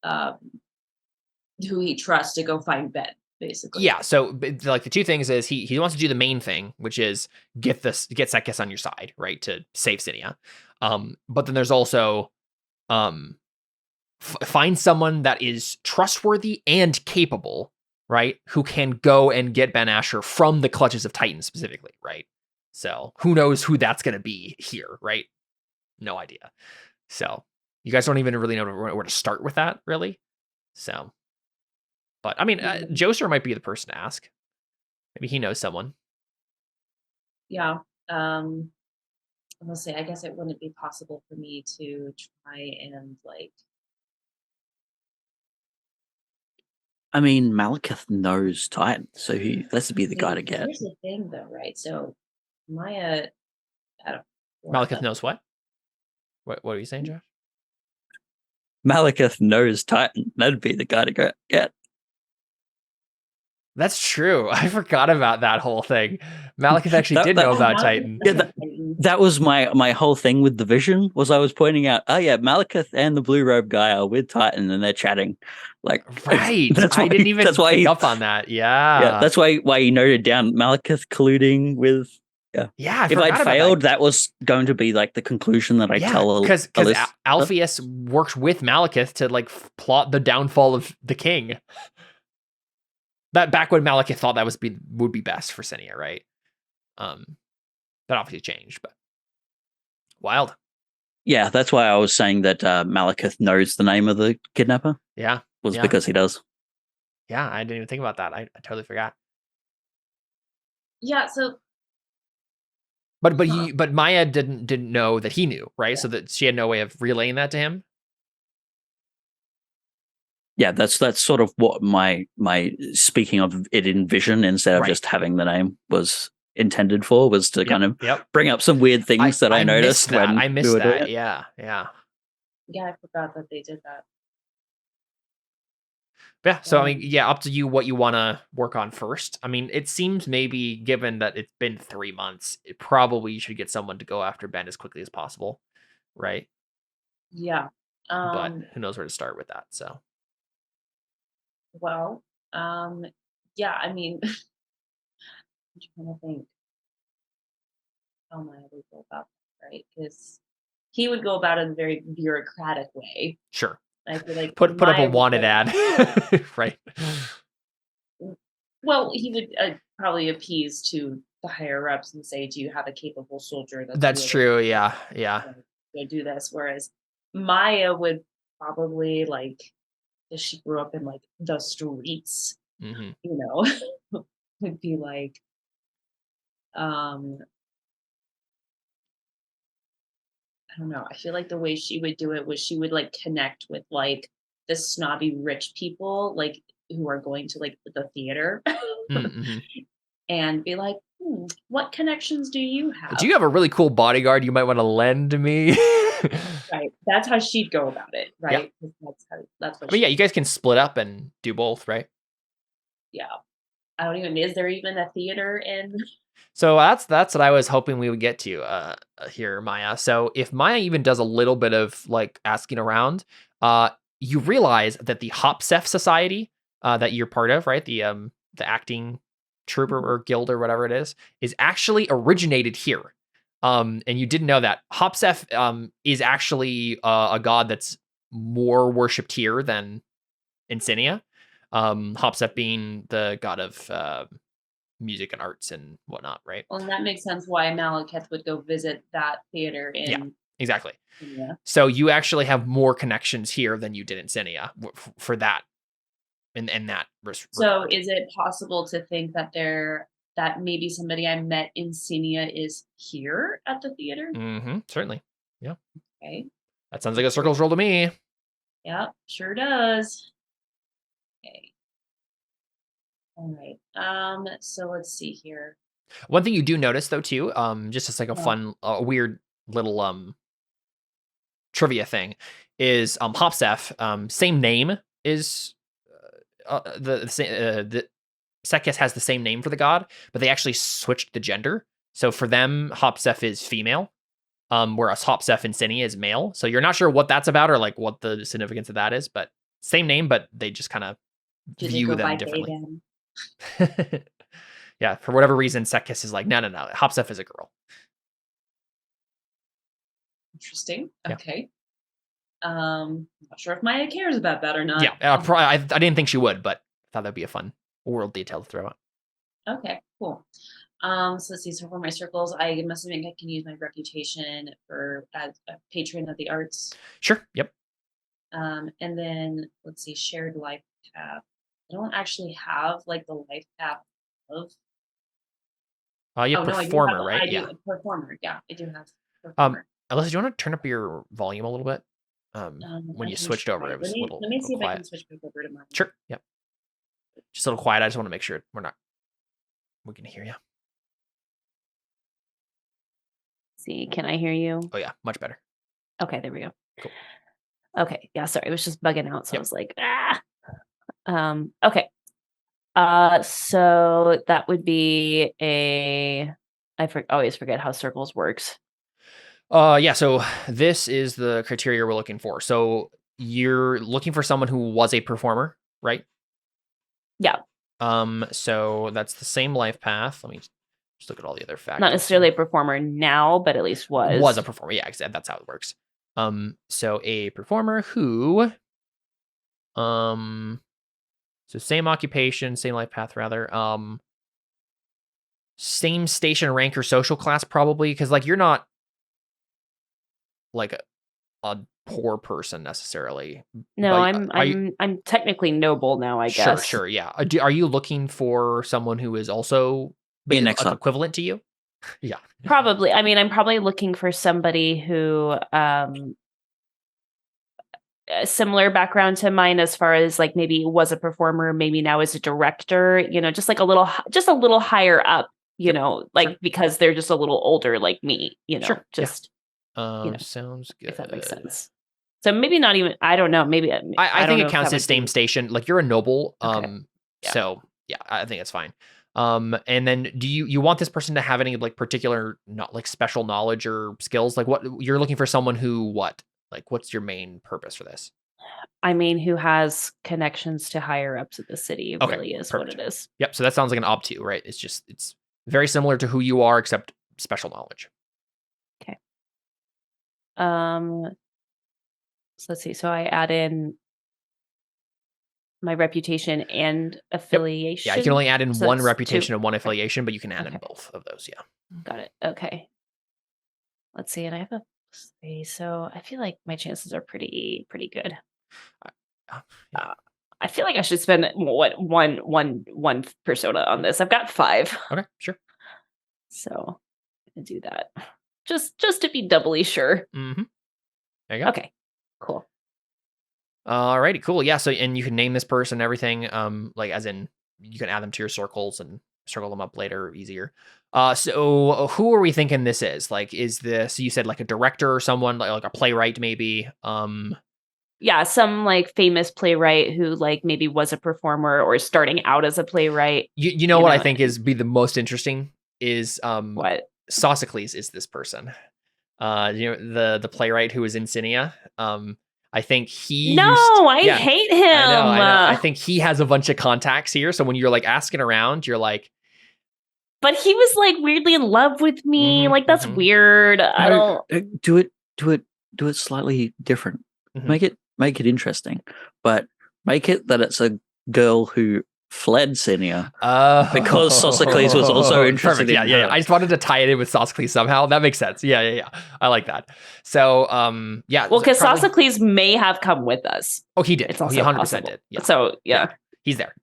who he trusts to go find Ben, basically. yeah. So like the two things is he wants to do the main thing, which is get Sethkis on your side, right, to save Sinia. But then there's also find someone that is trustworthy and capable, right, who can go and get Ben Asher from the clutches of Titan specifically, right? So who knows who that's going to be here, right? No idea. So you guys don't even really know where to start with that, really. So, but I mean, Joser might be the person to ask. Maybe he knows someone. Yeah. I'll say, I guess it wouldn't be possible for me to try and like. I mean, Malekith knows Titan, so let's be the guy to get. Here's the thing, though, right? So, Maya, I don't. Malekith knows what? What are you saying, Josh? Malekith knows Titan. That'd be the guy to get. That's true. I forgot about that whole thing. Malekith actually did know about Titan. Yeah, that was my whole thing with the vision. Was I was pointing out, oh yeah, Malekith and the blue robe guy are with Titan and they're chatting. Like, Right. That's I why- didn't even that's why pick he- up on that. Yeah. yeah, that's why he noted down Malekith colluding with Yeah, If I'd failed, that was going to be like the conclusion that I tell because Alyssa. Alpheus worked with Malekith to like plot the downfall of the king. That back when Malekith thought that would be best for Sinia, right? That obviously changed, but wild. Yeah, that's why I was saying that Malekith knows the name of the kidnapper. Yeah, was because he does. Yeah, I didn't even think about that. I totally forgot. Yeah, so but Maya didn't know that he knew, right? So that she had no way of relaying that to him. Yeah, that's sort of what my speaking of it in vision instead of just having the name was intended for, was to kind of bring up some weird things that I noticed when I missed we were that. doing it. Yeah. Yeah, I forgot that they did that. Yeah, so I mean, yeah, up to you what you want to work on first. I mean, it seems maybe given that it's been 3 months, it probably should get someone to go after Ben as quickly as possible, right? Yeah. But who knows where to start with that, so. Well, yeah, I mean, I'm trying to think how Maya would go about that, right? Because he would go about it in a very bureaucratic way. Sure. I feel like put up a wanted ad, right? Well, he would probably appease to the higher ups and say, "Do you have a capable soldier?" That's true. Yeah. Go do this. Whereas Maya would probably like, if she grew up in like the streets, Mm-hmm. you know, would be like, I don't know. I feel like the way she would do it was she would like connect with like the snobby rich people, like who are going to like the theater, Mm-hmm. and be like, what connections do you have? Do you have a really cool bodyguard you might want to lend me? Right. That's how she'd go about it, right? Yeah. That's what. I mean, yeah, you guys can split up and do both, right? Yeah. I don't even. Is there even a theater in? So that's what I was hoping we would get to here, Maya. So if Maya even does a little bit of like asking around, you realize that the Hopsef Society that you're part of, right? The acting troupe or guild or whatever it is actually originated here. And you didn't know that. Hopsef is actually a god that's more worshipped here than in Sinia. Hopsef being the god of music and arts and whatnot, right? Well, and that makes sense why Malekith would go visit that theater in. Yeah, exactly. Sinia. So you actually have more connections here than you did in Sinia for that. In that so is it possible to think that that maybe somebody I met in Sinia is here at the theater? Mm-hmm, certainly. Yeah. Okay. That sounds like a circles roll to me. Yeah, sure does. Okay. All right. So let's see here. One thing you do notice though too, just as like a fun, weird little trivia thing, is Hopsef, same name is the Sekis has the same name for the god, but they actually switched the gender. So for them, Hopsef is female, whereas Hopsef in Sinia is male. So you're not sure what that's about or like what the significance of that is, but same name, but they just kind of view them differently. Yeah, for whatever reason, Sekis is like, no. Hopsef is a girl. Interesting. Okay. Not sure if Maya cares about that or not. Yeah, I didn't think she would, but I thought that'd be a fun world detail to throw out. Okay, cool. So let's see. So for my circles, I must think I can use my reputation as a patron of the arts. Sure. Yep. And then let's see, shared life path. I don't actually have like the life path of. You have performer, right? I do performer. Yeah, I do have performer. Alyssa, do you want to turn up your volume a little bit? When you switched over, it was a little. Let me see if quiet. I can switch back over to mine. Sure. Yep. Just a little quiet. I just want to make sure we can hear you. See, can I hear you? Oh yeah, much better. Okay, there we go. Cool. Okay, yeah, sorry, it was just bugging out, so I was like, okay. So that would be always forget how circles works. Yeah, so this is the criteria we're looking for. So you're looking for someone who was a performer, right? Yeah. So that's the same life path. Let me Just look at all the other factors. Not necessarily a performer now, but at least was. Was a performer. Yeah, exactly. That's how it works. So a performer who, so same occupation, same life path, rather. Same station, rank, or social class, probably, because like you're not like a poor person necessarily. No, but I'm technically noble now, I guess. Sure, yeah. Are you looking for someone who is also In exile. equivalent to you? Yeah. Probably. I mean, I'm probably looking for somebody who a similar background to mine, as far as like maybe was a performer, maybe now is a director, you know, just like a little higher up, you know, like because they're just a little older like me, you know, just you know, sounds good. if that makes sense. So maybe not even, I don't know, maybe I think it counts as same station. Like you're a noble. Okay. Yeah. So yeah, I think it's fine. And then do you want this person to have any like particular, not like special knowledge or skills? Like what you're looking for someone who like what's your main purpose for this? I mean, who has connections to higher ups of the city really is perfect. What it is. Yep. So that sounds like an obtuse, right? It's very similar to who you are, except special knowledge. Okay. So let's see. So I add in my reputation and affiliation. Yep. Yeah, you can only add in one reputation and one affiliation, but you can add in both of those. Yeah. Got it. Okay. Let's see. And I have a 3, so I feel like my chances are pretty good. I feel like I should spend one persona on this. I've got 5. Okay, sure. So I'm gonna do that just to be doubly sure. Mm-hmm. There you go. Okay, cool. Alrighty, cool. Yeah, so and you can name this person and everything. Like as in you can add them to your circles and circle them up later easier. So who are we thinking this is? Like, is this, you said like a director or someone like a playwright maybe? Yeah, some like famous playwright who like maybe was a performer or starting out as a playwright. You know what I think is be the most interesting is what Sophocles is this person. You know the playwright who was in Sinia. I think he. I hate him. I know. I think he has a bunch of contacts here. So when you're like asking around, you're like. But he was like weirdly in love with me. Like that's weird. I don't do it slightly different. Mm-hmm. Make it interesting, but make it that it's a girl who fled Sinia because Sophocles was also interested. Perfect. Yeah. I just wanted to tie it in with Sophocles somehow. That makes sense. Yeah. I like that. So, yeah. Well, because Sophocles may have come with us. Oh, he did. It's also he 100% did. Yeah. So, yeah. He's there.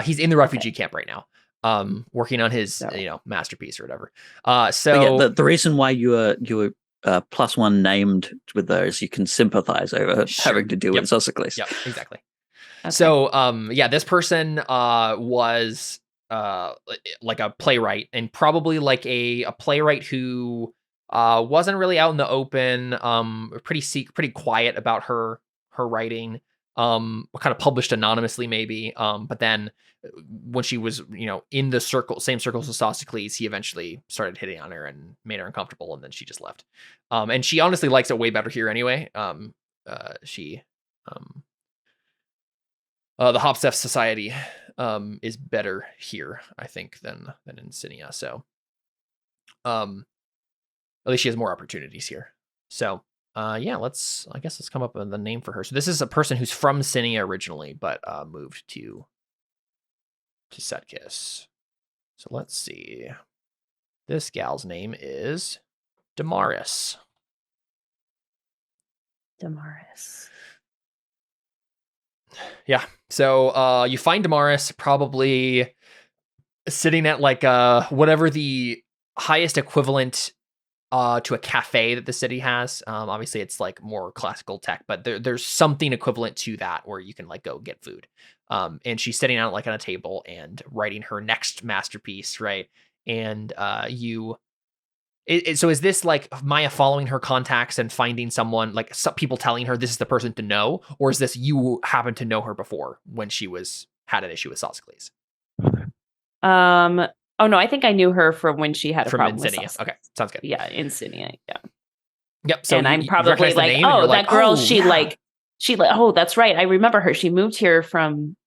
He's in the refugee camp right now. Working on his, masterpiece or whatever. So the reason why you were +1 named with those, you can sympathize over having to deal with Sophocles. Yep, exactly. Okay. So, this person was like a playwright, and probably like a playwright who wasn't really out in the open, pretty quiet about her writing, kind of published anonymously maybe, but then when she was, in the same circles as Sophocles, he eventually started hitting on her and made her uncomfortable, and then she just left. And she honestly likes it way better here anyway. The Hopsteph Society is better here, I think, than in Sinia. So, at least she has more opportunities here. So, let's come up with a name for her. So this is a person who's from Sinia originally, but moved to Setkiss. So let's see. This gal's name is Damaris. Yeah. So you find Damaris probably sitting at like whatever the highest equivalent to a cafe that the city has. Obviously it's like more classical tech, but there's something equivalent to that where you can like go get food. And she's sitting out like on a table and writing her next masterpiece, right? And so is this like Maya following her contacts and finding someone, like some people telling her this is the person to know, or is this you happen to know her before when she had an issue with Sophocles? Oh no, I think I knew her from when she had a problem with Sinia. Okay, sounds good. Yeah, in Sinia. Yeah. Yep. So and I'm probably like, oh, that girl. Oh, that's right. I remember her. She moved here from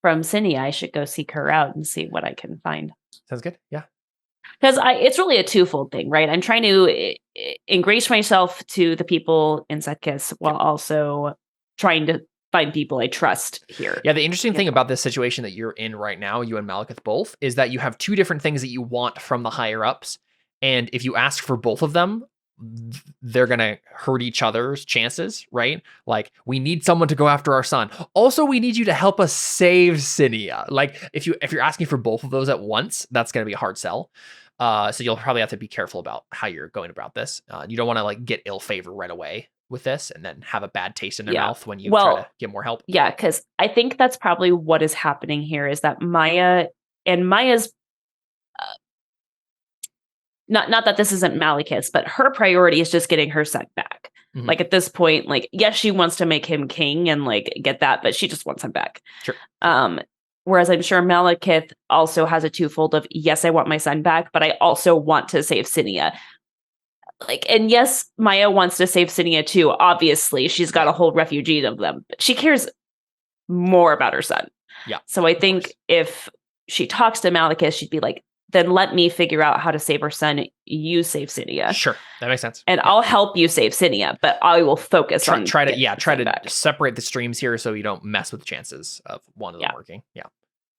Sinia. I should go seek her out and see what I can find. Sounds good. Yeah. Because it's really a twofold thing, right? I'm trying to ingratiate myself to the people in Setkiss while also trying to find people I trust here. Yeah, the interesting thing about this situation that you're in right now, you and Malekith both, is that you have two different things that you want from the higher ups. And if you ask for both of them, they're going to hurt each other's chances, right? Like, we need someone to go after our son. Also, we need you to help us save Sinia. Like, if you're asking for both of those at once, that's going to be a hard sell. So you'll probably have to be careful about how you're going about this. You don't want to like get ill favor right away with this and then have a bad taste in your mouth when you try to get more help. Yeah, because I think that's probably what is happening here is that Maya's not that this isn't Malekith's, but her priority is just getting her son back. Mhm. Like at this point, like, yes, she wants to make him king and like get that, but she just wants him back. Sure. Whereas I'm sure Malekith also has a twofold of, yes, I want my son back, but I also want to save Sinia. Like, and yes, Maya wants to save Sinia too. Obviously, she's got a whole refugee of them, but she cares more about her son. Yeah. So I think if she talks to Malekith, she'd be like, then let me figure out how to save her son. You save Sinia. Sure, that makes sense. And I'll help you save Sinia, but I will focus on try to separate the streams here so you don't mess with the chances of one of them working. Yeah,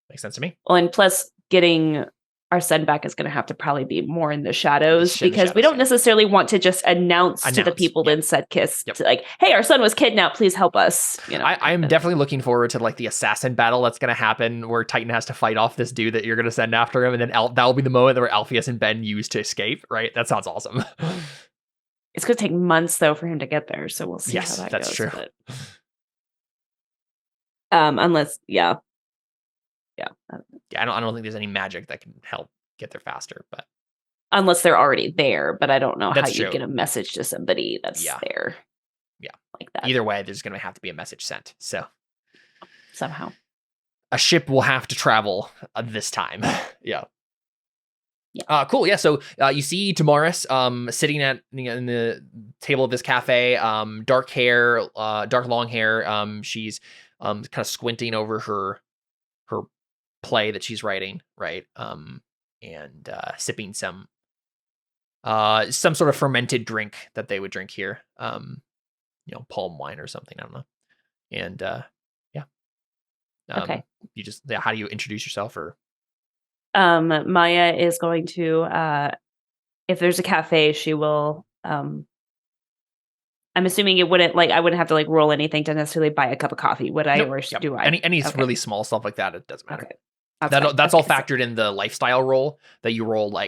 makes sense to me. Well, and plus getting our son back is going to have to probably be more in the shadows because we don't necessarily want to just announce to the people in Setkiss to like, hey, our son was kidnapped. Please help us. You know, I'm definitely looking forward to like the assassin battle that's going to happen where Titan has to fight off this dude that you're going to send after him. And then that'll be the moment where Alpheus and Ben use to escape. Right. That sounds awesome. It's going to take months though for him to get there. So we'll see how that that's goes. True. Unless, yeah. I don't think there's any magic that can help get there faster, but unless they're already there, but I don't know how you true. get a message to somebody that's there. Yeah. Like that. Either way, there's going to have to be a message sent. So somehow a ship will have to travel this time. Yeah. Cool. Yeah. So you see Tamaris sitting in the table of this cafe, dark hair, dark long hair. She's kind of squinting over her play that she's writing, right? And sipping some sort of fermented drink that they would drink here. Palm wine or something. I don't know. And okay. You just how do you introduce yourself or? Maya is going to if there's a cafe, she will I'm assuming it wouldn't I wouldn't have to roll anything to necessarily buy a cup of coffee, would I? Nope. Or do I? Any really small stuff like that, it doesn't matter. Okay. That's all factored in the lifestyle roll that you roll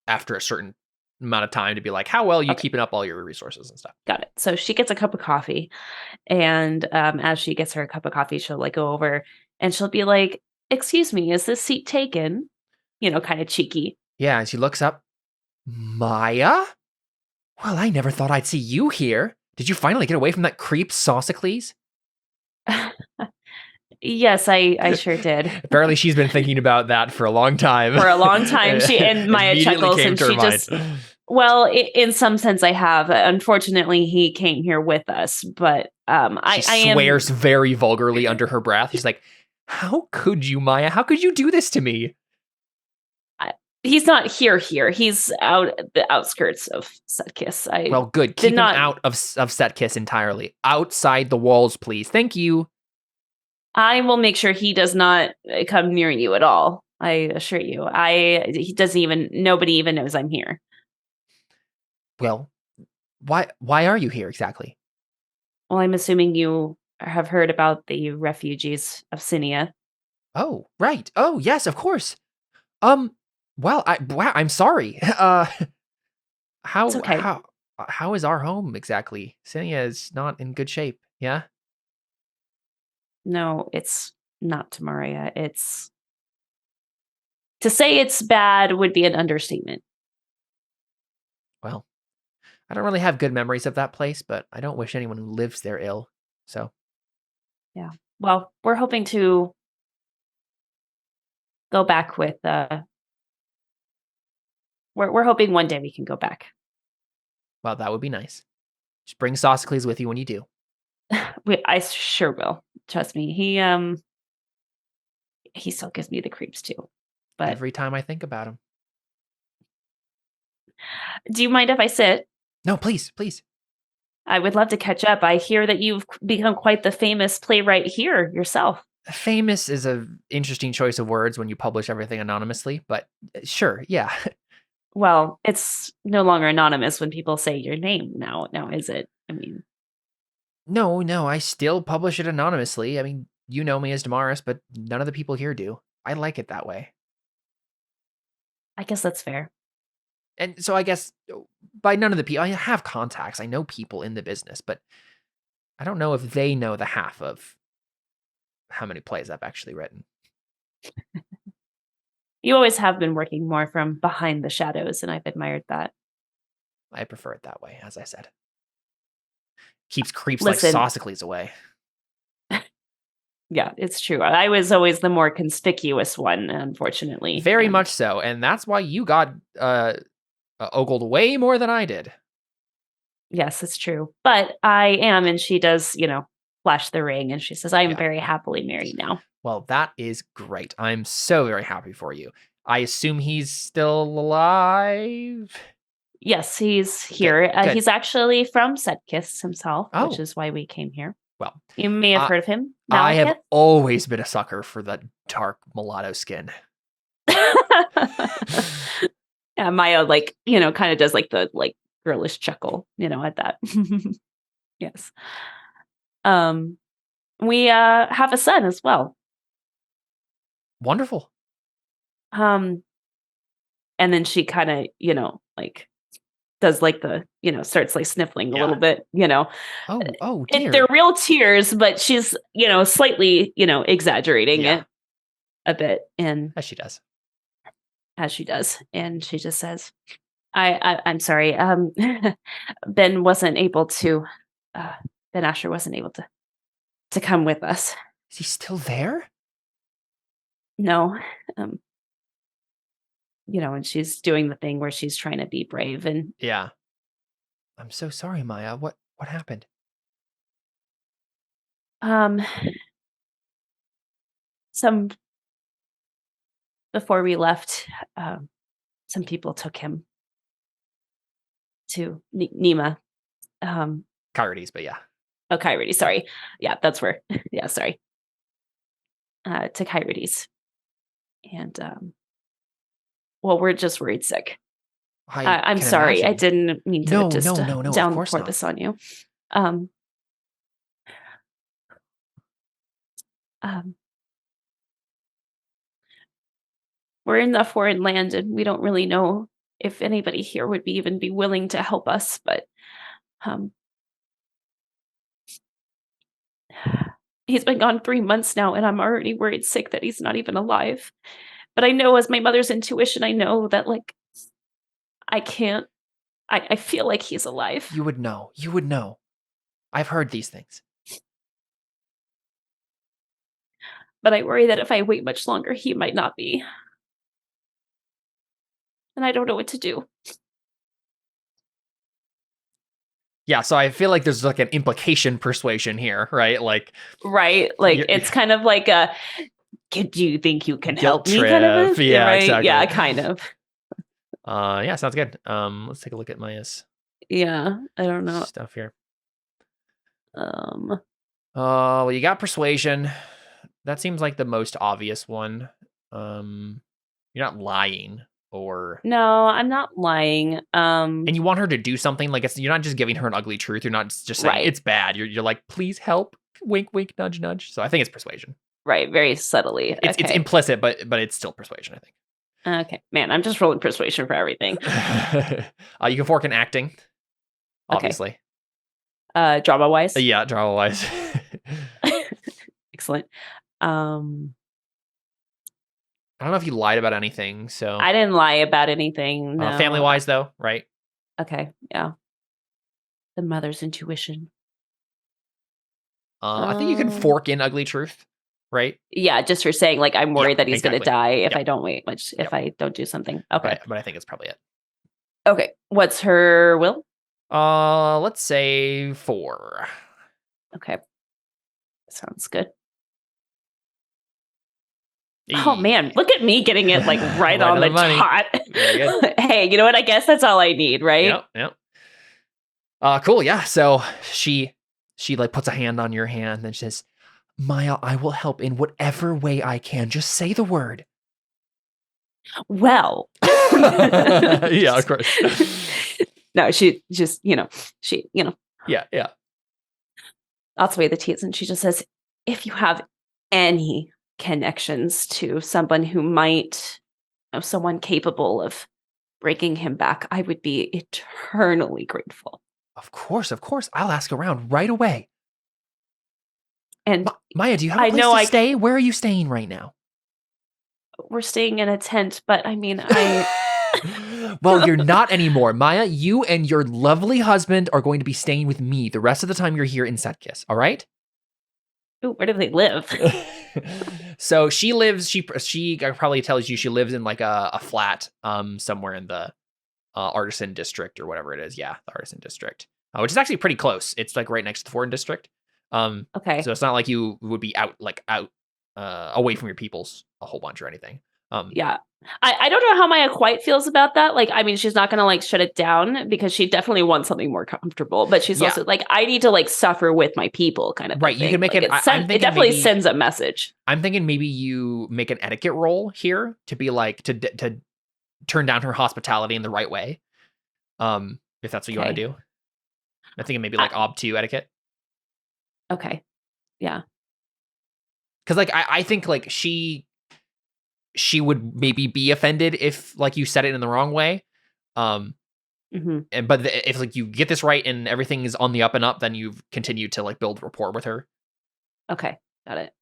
after a certain amount of time to be how well you keeping up all your resources and stuff. Got it. So she gets a cup of coffee, and as she gets her a cup of coffee, she'll go over and she'll be like, "Excuse me, is this seat taken?" Kind of cheeky. Yeah, and she looks up. Maya? Well, I never thought I'd see you here. Did you finally get away from that creep Sophocles? Yes, I sure did. Apparently, she's been thinking about that for a long time. For a long time, Maya chuckles and she just. Well, in some sense, I have. Unfortunately, he came here with us, but I swears very vulgarly under her breath. She's like, "How could you, Maya? How could you do this to me?" He's not here. He's out the outskirts of Setkiss. Well, good. Keep him out of Setkiss entirely. Outside the walls, please. Thank you. I will make sure he does not come near you at all. I assure you. Nobody even knows I'm here. Well, why are you here exactly? Well, I'm assuming you have heard about the refugees of Sinia. Oh, right. Oh, yes, of course. Well, I'm sorry. It's okay. How is our home exactly? Sinia is not in good shape. Yeah. No, it's not, Tamaria. To say it's bad would be an understatement. Well, I don't really have good memories of that place, but I don't wish anyone who lives there ill. So. Yeah. Well, we're hoping to go back with. We're hoping one day we can go back. Well, that would be nice. Just bring Sophocles with you when you do. I sure will. Trust me. He still gives me the creeps too. But every time I think about him. Do you mind if I sit? No, please. I would love to catch up. I hear that you've become quite the famous playwright here yourself. Famous is a interesting choice of words when you publish everything anonymously, but sure, yeah. Well, it's no longer anonymous when people say your name now, is it? I mean, No, I still publish it anonymously. I mean, you know me as Damaris, but none of the people here do. I like it that way. I guess that's fair. And so I guess by none of the people, I have contacts. I know people in the business, but I don't know if they know the half of how many plays I've actually written. You always have been working more from behind the shadows, and I've admired that. I prefer it that way, as I said. Keeps creeps Listen. like Sophocles away. Yeah, it's true. I was always the more conspicuous one, unfortunately. Very and- much so. And that's why you got ogled way more than I did. Yes, it's true. But I am, and she does, flash the ring, and she says, I am Yeah. very happily married now. Well, that is great. I'm so very happy for you. I assume he's still alive? Yes, he's here. good. He's actually from Sedkis himself, Oh. which is why we came here. Well, You may have heard of him. I have Malekith? always been a sucker for that dark mulatto skin. Yeah, Maya, kind of does the girlish chuckle, at that. Yes. We have a son as well. Wonderful. And then she kind of, does starts sniffling a little bit, Oh dear. They're real tears, but she's, slightly, exaggerating it a bit. And As she does. And she just says, I'm sorry. Ben wasn't able to, Ben Asher wasn't able to come with us. Is he still there? No. And she's doing the thing where she's trying to be brave and Yeah. I'm so sorry, Maya. What happened? some before we left, some people took him to Nima. Kyrides, but yeah. Oh, Kyrides, sorry. Yeah, that's where. Yeah, sorry. To Kyrides. And well, we're just worried sick. I'm can sorry. I imagine. didn't mean to No, just no, of course downpour not. this on you. We're in a foreign land, and we don't really know if anybody here would even be willing to help us. But he's been gone 3 months now, and I'm already worried sick that he's not even alive. But I know, as my mother's intuition, I know that I can't. I feel like he's alive. You would know. You would know. I've heard these things. But I worry that if I wait much longer, he might not be. And I don't know what to do. Yeah, so I feel like there's like an implication persuasion here, right? Right? It's kind of like a, do you think you can help me? Trip. Kind of. Yeah, right? exactly. Yeah, kind of. Yeah, sounds good. Let's take a look at Maya's Yeah, I don't know. stuff here. Well, you got persuasion. That seems like the most obvious one. You're not lying or no, I'm not lying. and you want her to do something like you're not just giving her an ugly truth. You're not just saying it's bad. You're like, please help. Wink, wink, nudge, nudge. So I think it's persuasion. Right, very subtly. It's implicit, but it's still persuasion, I think. Okay, man, I'm just rolling persuasion for everything. You can fork in acting, obviously. Drama wise. Yeah, drama wise. Excellent. I don't know if you lied about anything, so I didn't lie about anything. No. Family wise, though, right? Okay, yeah. The mother's intuition. I think you can fork in ugly truth, right? Yeah, just for saying, I'm worried that he's going to die if Yep. I don't wait much, if I don't do something. Okay. But I think it's probably it. Okay. What's her will? Let's say 4. Okay. Sounds good. Oh man, look at me getting it like right on the money. dot. Very good. Hey, you know what? I guess that's all I need, right? Yep. Cool. Yeah. So she like puts a hand on your hand and says, Maya, I will help in whatever way I can. Just say the word. Well. Yeah, of course. No, she just, Yeah. I'll sway the teats, and she just says, if you have any connections to someone who might know someone capable of breaking him back, I would be eternally grateful. Of course. I'll ask around right away. And Maya, do you have a place to stay? Where are you staying right now? We're staying in a tent, but I mean, Well, you're not anymore. Maya, you and your lovely husband are going to be staying with me the rest of the time you're here in Setkiss, all right? Ooh, where do they live? So she lives, she probably tells you she lives in like a flat somewhere in the Artisan District or whatever it is. Yeah, the Artisan District, which is actually pretty close. It's like right next to the Foreign District. Okay. So it's not like you would be out away from your peoples a whole bunch or anything. Yeah. I don't know how Maya quite feels about that. Like, I mean, she's not going to like shut it down because she definitely wants something more comfortable, but she's also like, I need to like suffer with my people kind of right. thing. You can make like, it definitely sends a message. I'm thinking maybe you make an etiquette roll here to be like, to turn down her hospitality in the right way. If that's what you want to do. I'm thinking maybe like ob2 etiquette. Okay. Yeah. Cause like, I think like she would maybe be offended if like you said it in the wrong way. But if like you get this right and everything is on the up and up, then you've continued to like build rapport with her. Okay. Got it.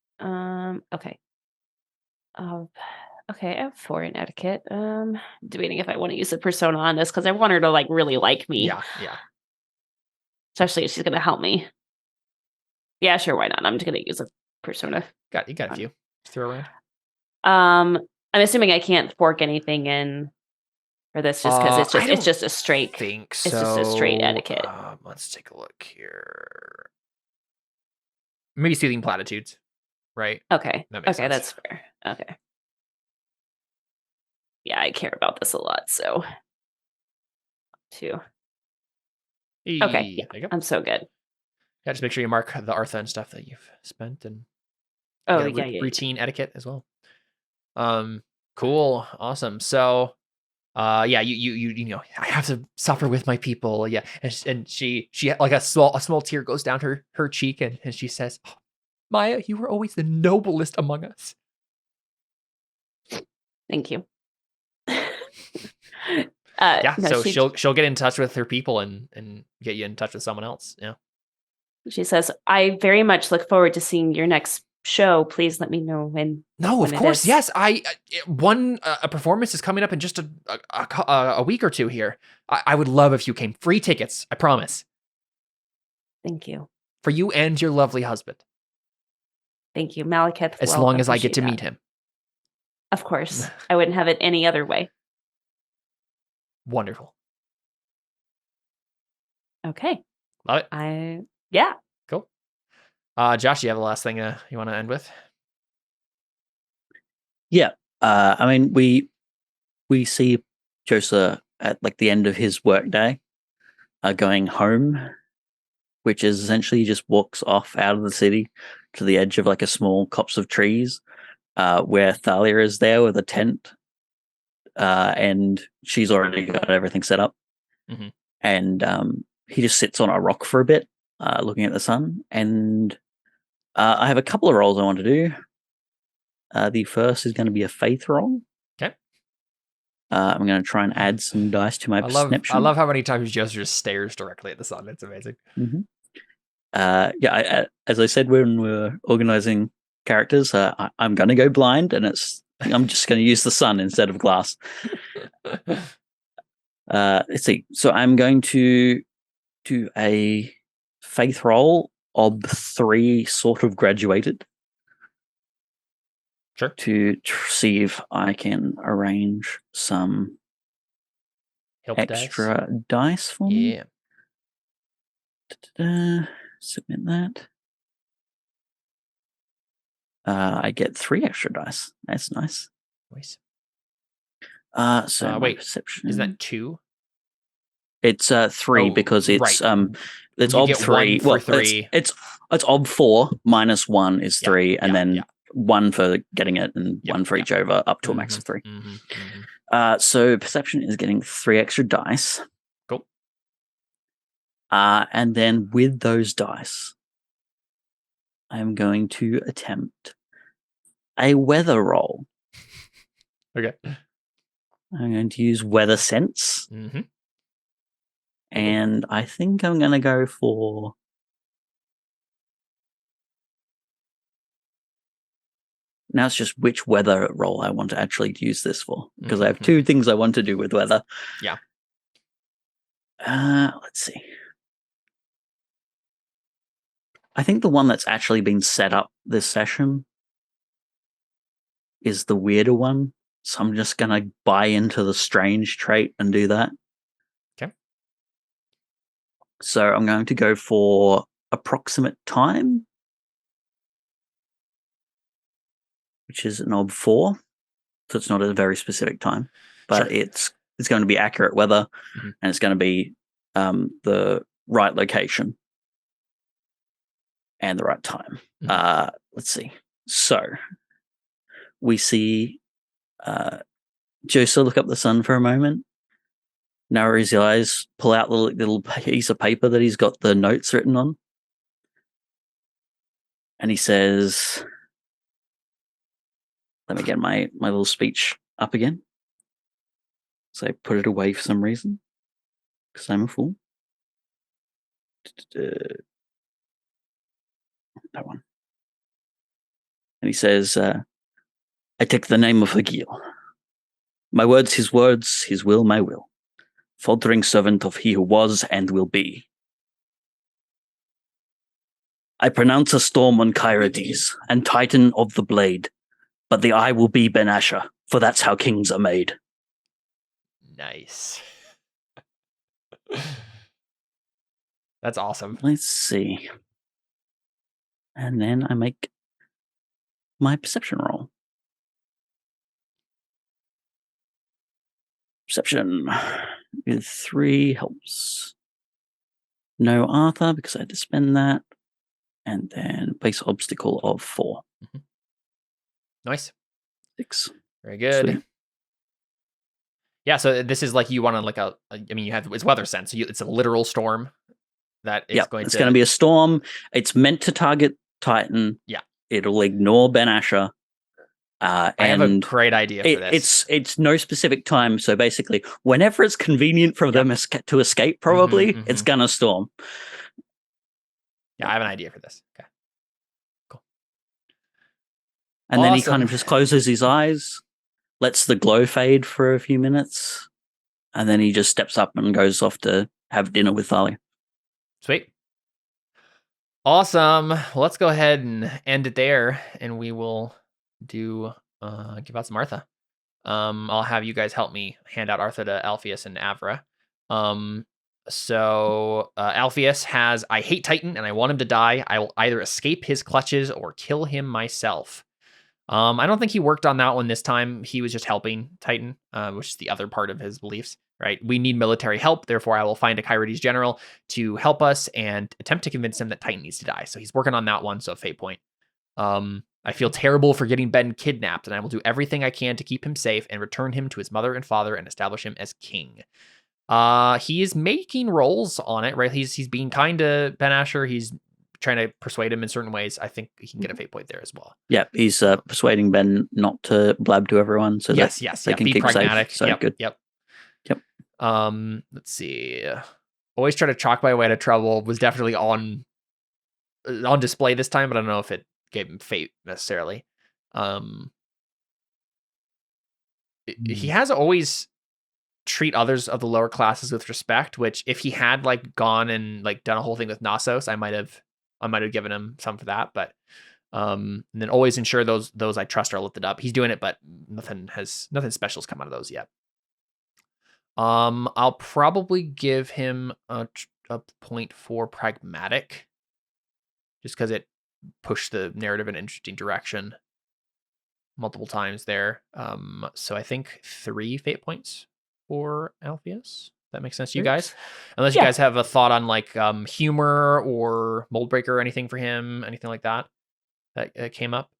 Okay. Okay, I have 4 in etiquette. Debating if I want to use a persona on this because I want her to like really like me. Yeah. Especially if she's gonna help me. Yeah, sure, why not? I'm just gonna use a persona. You got a few. Just throw around. I'm assuming I can't fork anything in for this just because it's just a straight. It's just a straight etiquette. Let's take a look here. Maybe soothing platitudes, right? Okay. That makes sense. That's fair. Okay. Yeah, I care about this a lot, so 2. Okay, yeah, there you go. I'm so good. Yeah, just make sure you mark the Artha and stuff that you've spent and routine etiquette as well. Cool, awesome. So, yeah, you I have to suffer with my people. Yeah, and she like a small tear goes down her cheek, and she says, oh, Maya, you were always the noblest among us. Thank you. So she'll get in touch with her people and get you in touch with someone else. Yeah. She says, I very much look forward to seeing your next show. Please let me know when. No, of course. Yes. A performance is coming up in just a week or 2 here. I would love if you came. Free tickets. I promise. Thank you. For you and your lovely husband. Thank you. Malekith. As long as I get to meet him. Of course. I wouldn't have it any other way. Wonderful. Okay. Love it. Yeah. Cool. Josh, you have the last thing you want to end with? Yeah. I mean, we see Joseph at like the end of his workday, going home, which is essentially he just walks off out of the city to the edge of like a small copse of trees, where Thalia is there with a tent, and she's already got everything set up. Mm-hmm. And he just sits on a rock for a bit, looking at the sun. And I have a couple of rolls I want to do. The first is going to be a faith roll. Okay. I'm going to try and add some dice to my perception. I love how many times Joseph just stares directly at the sun. It's amazing. Mm-hmm. As I said when we were organizing characters, I'm going to go blind, and I'm just going to use the sun instead of glass. Let's see. So I'm going to do a faith roll of 3 sort of graduated. Sure. To see if I can arrange some Help extra dice for me. Yeah. Submit that. I get 3 extra dice. That's nice. Nice. So my wait, perception Isn't that 2? It's 3 Oh, because it's right. it's You ob get 3. 1 for Well, 3. it's ob 4 minus 1 is 3, and then 1 for getting it, and 1 for each over, up to a max of 3. So perception is getting 3 extra dice. Cool. And then with those dice, I'm going to attempt a weather roll. Okay. I'm going to use weather sense. Mm-hmm. And I think I'm going to go for... Now it's just which weather roll I want to actually use this for. Because I have 2 things I want to do with weather. Yeah. Let's see. I think the one that's actually been set up this session is the weirder one. So I'm just going to buy into the strange trait and do that. Okay. So I'm going to go for approximate time, which is an ob 4. So it's not a very specific time, but it's going to be accurate weather, and it's going to be the right location and the right time. Let's see. So we see Josa look up the sun for a moment, narrow his eyes, pull out the little piece of paper that he's got the notes written on, and he says, let me get my little speech up again. So I put it away for some reason, because I'm a fool. That one. And he says, I take the name of Hagil. My words, his will, my will. Faltering servant of he who was and will be. I pronounce a storm on Kyrides, and Titan of the blade, but the eye will be Ben Asher, for that's how kings are made. Nice. That's awesome. Let's see. And then I make my perception roll. Perception with 3 helps. No Arthur, because I had to spend that. And then base obstacle of 4. Nice. 6. Very good. Sweet. Yeah, so this is like you want to like you have it's weather sense. So it's a literal storm that is It's going to be a storm. It's meant to target Titan. Yeah. It'll ignore Ben Asher. I have a great idea for this. It's no specific time. So basically, whenever it's convenient for them to escape, probably it's gonna storm. Yeah, I have an idea for this. Okay. Cool. And then he kind of just closes his eyes, lets the glow fade for a few minutes, and then he just steps up and goes off to have dinner with Thalia. Sweet. Awesome. Well, let's go ahead and end it there, and we will do give out some Artha. I'll have you guys help me hand out Artha to Alpheus and Avra. So Alpheus has, I hate Titan and I want him to die. I will either escape his clutches or kill him myself. I don't think he worked on that one this time. He was just helping Titan, which is the other part of his beliefs, right? We need military help. Therefore, I will find a Kyrides general to help us and attempt to convince him that Titan needs to die. So he's working on that one. So fate point. I feel terrible for getting Ben kidnapped, and I will do everything I can to keep him safe and return him to his mother and father and establish him as king. He is making rolls on it, right? He's being kind to Ben Asher. He's trying to persuade him in certain ways. I think he can get a fate point there as well. Yeah, he's persuading Ben not to blab to everyone, so yes, they can be keep pragmatic. safe. So good. Yep. Let's see. Always try to chalk my way to trouble was definitely on display this time, but I don't know if it gave him fate necessarily. He has always treat others of the lower classes with respect, which if he had like gone and like done a whole thing with Knossos, I might have given him some for that, but and then always ensure those I trust are lifted up. He's doing it, but nothing special's come out of those yet. I'll probably give him a point for pragmatic, just because it push the narrative in an interesting direction multiple times there. So I think 3 fate points for Alpheus. That makes sense to you guys? Unless you guys have a thought on like humor or mold breaker or anything for him, anything like that came up.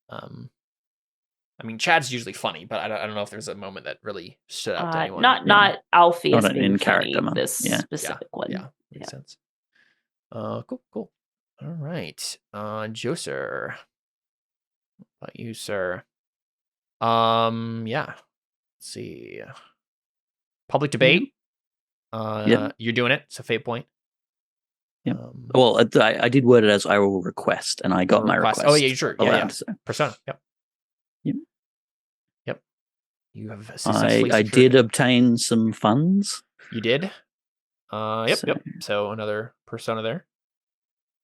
I mean, Chad's usually funny, but I don't know if there's a moment that really stood out to anyone. Not Alpheus Not an being in-character funny, one. this Yeah. specific one. Yeah, makes sense. Cool. All right. Joser. What about you, sir? Yeah. Let's see. Public debate. You're doing it, so fate point. Yeah. Well, I did word it as I will request, and I got my request. Oh yeah, sure. Yeah. allowed, so. Persona. Yep. You have successfully I secured did it. obtain some funds. You did. Yep. So another persona there.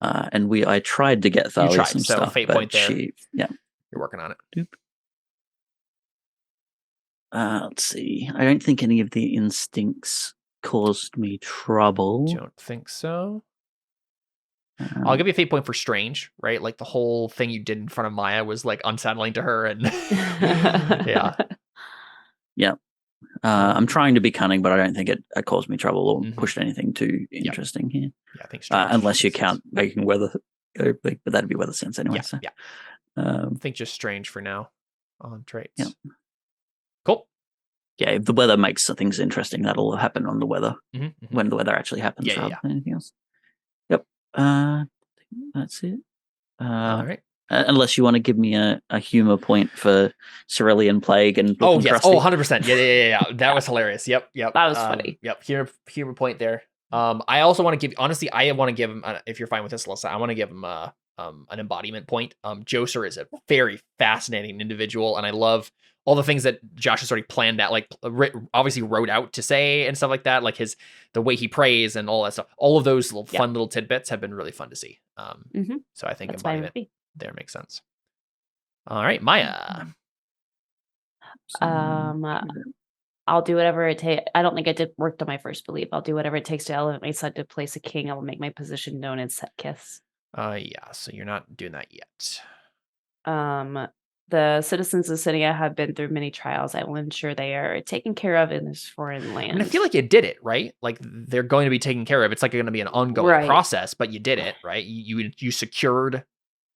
And I tried to get Thalia some so stuff, fate but point there. You're working on it. Let's see. I don't think any of the instincts caused me trouble. Don't think so. I'll give you a fate point for strange, right? Like the whole thing you did in front of Maya was like unsettling to her, and yeah. I'm trying to be cunning, but I don't think it caused me trouble or pushed anything too interesting here. Yeah, I think unless you count making weather go big, but that'd be weather sense anyway. I think just strange for now on traits. Yeah. Cool. Yeah, if the weather makes things interesting, that'll happen on the weather when the weather actually happens rather than anything else. Yep. That's it. All right. Unless you want to give me a humor point for Cerulean Plague and Book Crusty. 100%. Yeah. That was hilarious. Yep. That was funny. Yep. Humor point there. I also want to give, honestly, I want to give him, if you're fine with this, Alyssa, I want to give him an embodiment point. Joser is a very fascinating individual, and I love all the things that Josh has already planned out, like obviously wrote out to say and stuff like that, like the way he prays and all that stuff. All of those fun little tidbits have been really fun to see. So I think That's embodiment there makes sense. All right, Maya. I'll do whatever it takes. I don't think I did work on my first belief. I'll do whatever it takes to elevate my son to place a king. I will make my position known in Setkith. So you're not doing that yet. The citizens of Sinia have been through many trials. I will ensure they are taken care of in this foreign land. And I feel like you did it, right? Like they're going to be taken care of. It's like going to be an ongoing process, but you did it, right? You secured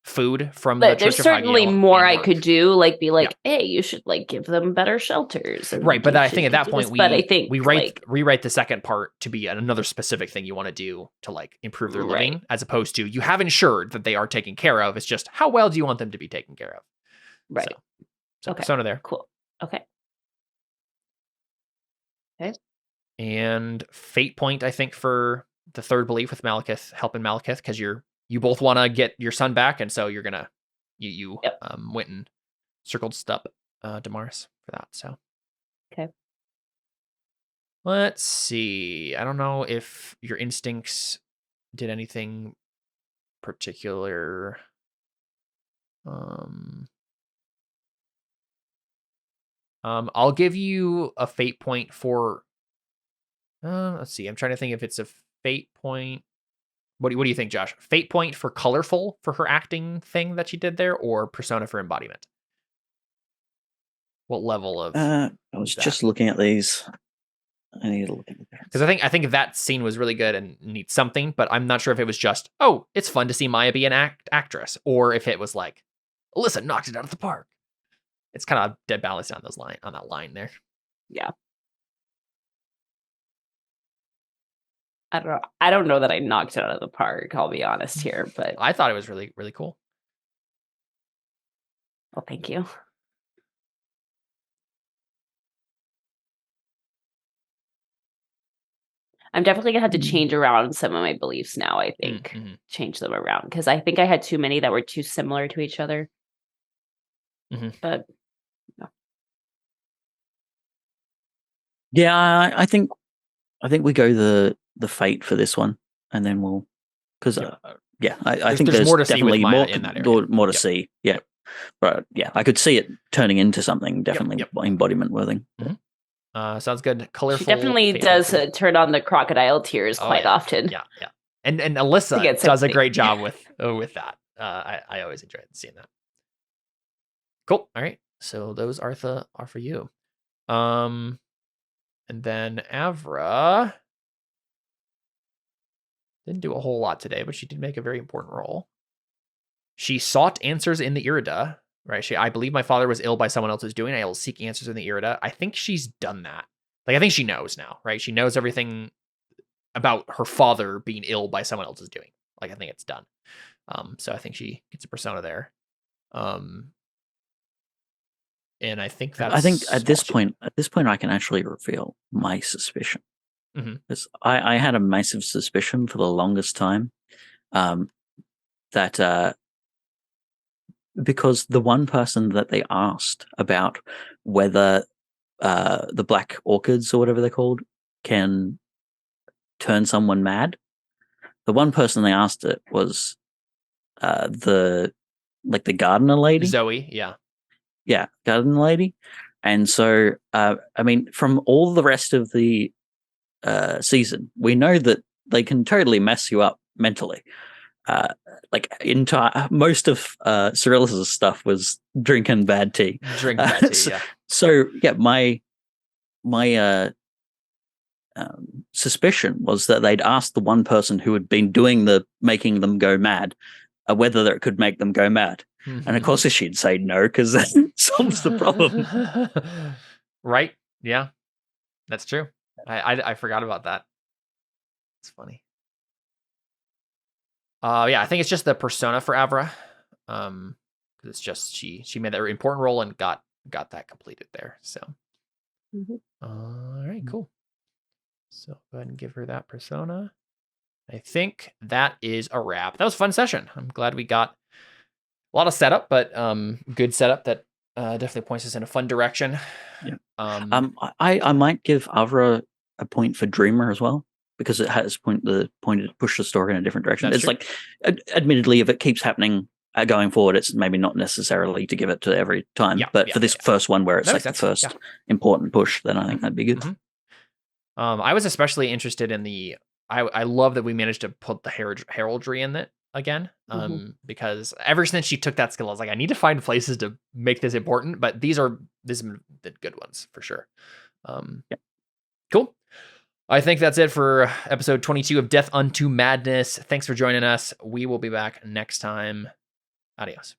food from the Church there's of certainly Hagiel more I could do, like be like, hey, you should like give them better shelters. Right, but I think at that point we rewrite the second part to be another specific thing you want to do to like improve their living, as opposed to you have ensured that they are taken care of. It's just how well do you want them to be taken care of? Right. So persona there. Cool. Okay. And fate point, I think, for the third belief with Malekith, helping Malekith, because you both want to get your son back, and so you're gonna you went and circled stuff Damaris for that. So okay. Let's see. I don't know if your instincts did anything particular. I'll give you a fate point for. Let's see. I'm trying to think if it's a fate point. What do you think, Josh? Fate point for colorful for her acting thing that she did there, or persona for embodiment? What level of? I was just looking at these. I need to look at that because I think that scene was really good and needs something, but I'm not sure if it was just it's fun to see Maya be an actress, or if it was like Alyssa knocked it out of the park. It's kind of dead balanced on that line there. Yeah. I don't know that I knocked it out of the park, I'll be honest here, but I thought it was really, really cool. Well, thank you. I'm definitely gonna have to change around some of my beliefs now, I think. Change them around, because I think I had too many that were too similar to each other. But no. Yeah, I think we go the fate for this one, and then we'll because I think there's more to definitely see with Maya in that area. more to see. Yeah, but I could see it turning into something definitely embodiment worthy. Sounds good. Colorful. She definitely does turn on the crocodile tears quite often. Yeah. And Alyssa does a great job with that. I always enjoy seeing that. Cool. All right. So those are for you. And then Avra didn't do a whole lot today, but she did make a very important roll. She sought answers in the Irida, right? I believe my father was ill by someone else's doing. I will seek answers in the Irida. I think she's done that. Like, I think she knows now, right? She knows everything about her father being ill by someone else's doing. Like, I think it's done. So I think she gets a persona there. And I think that's. I think at this point, I can actually reveal my suspicion. Because I had a massive suspicion for the longest time, that because the one person that they asked about whether the black orchids or whatever they're called can turn someone mad, the one person they asked it was the gardener lady. Zoe, yeah. Yeah, gardener lady. And so, I mean, from all the rest of the season, we know that they can totally mess you up mentally. Most of Cyrillus's stuff was drinking bad tea. Yeah. So yeah, my suspicion was that they'd asked the one person who had been doing the making them go mad whether it could make them go mad. And of course she'd say no, because that solves the problem. Right? Yeah, that's true. I forgot about that. It's funny. Yeah, I think it's just the persona for Avra. Because it's just she made that important role and got that completed there. So all right, cool. So go ahead and give her that persona. I think that is a wrap. That was a fun session. I'm glad we got a lot of setup, but good setup that definitely points us in a fun direction. Yeah. I might give Avra a point for Dreamer as well, because it has pushed the story in a different direction. That's it's true. Like, admittedly, if it keeps happening going forward, it's maybe not necessarily to give it to every time. But for this first one, where it's like the first important push, then I think that'd be good. I was especially interested in the. I love that we managed to put the heraldry in it again, because ever since she took that skill, I was like, I need to find places to make this important. But these are the good ones for sure. Cool. I think that's it for episode 22 of Death Unto Madness. Thanks for joining us. We will be back next time. Adios.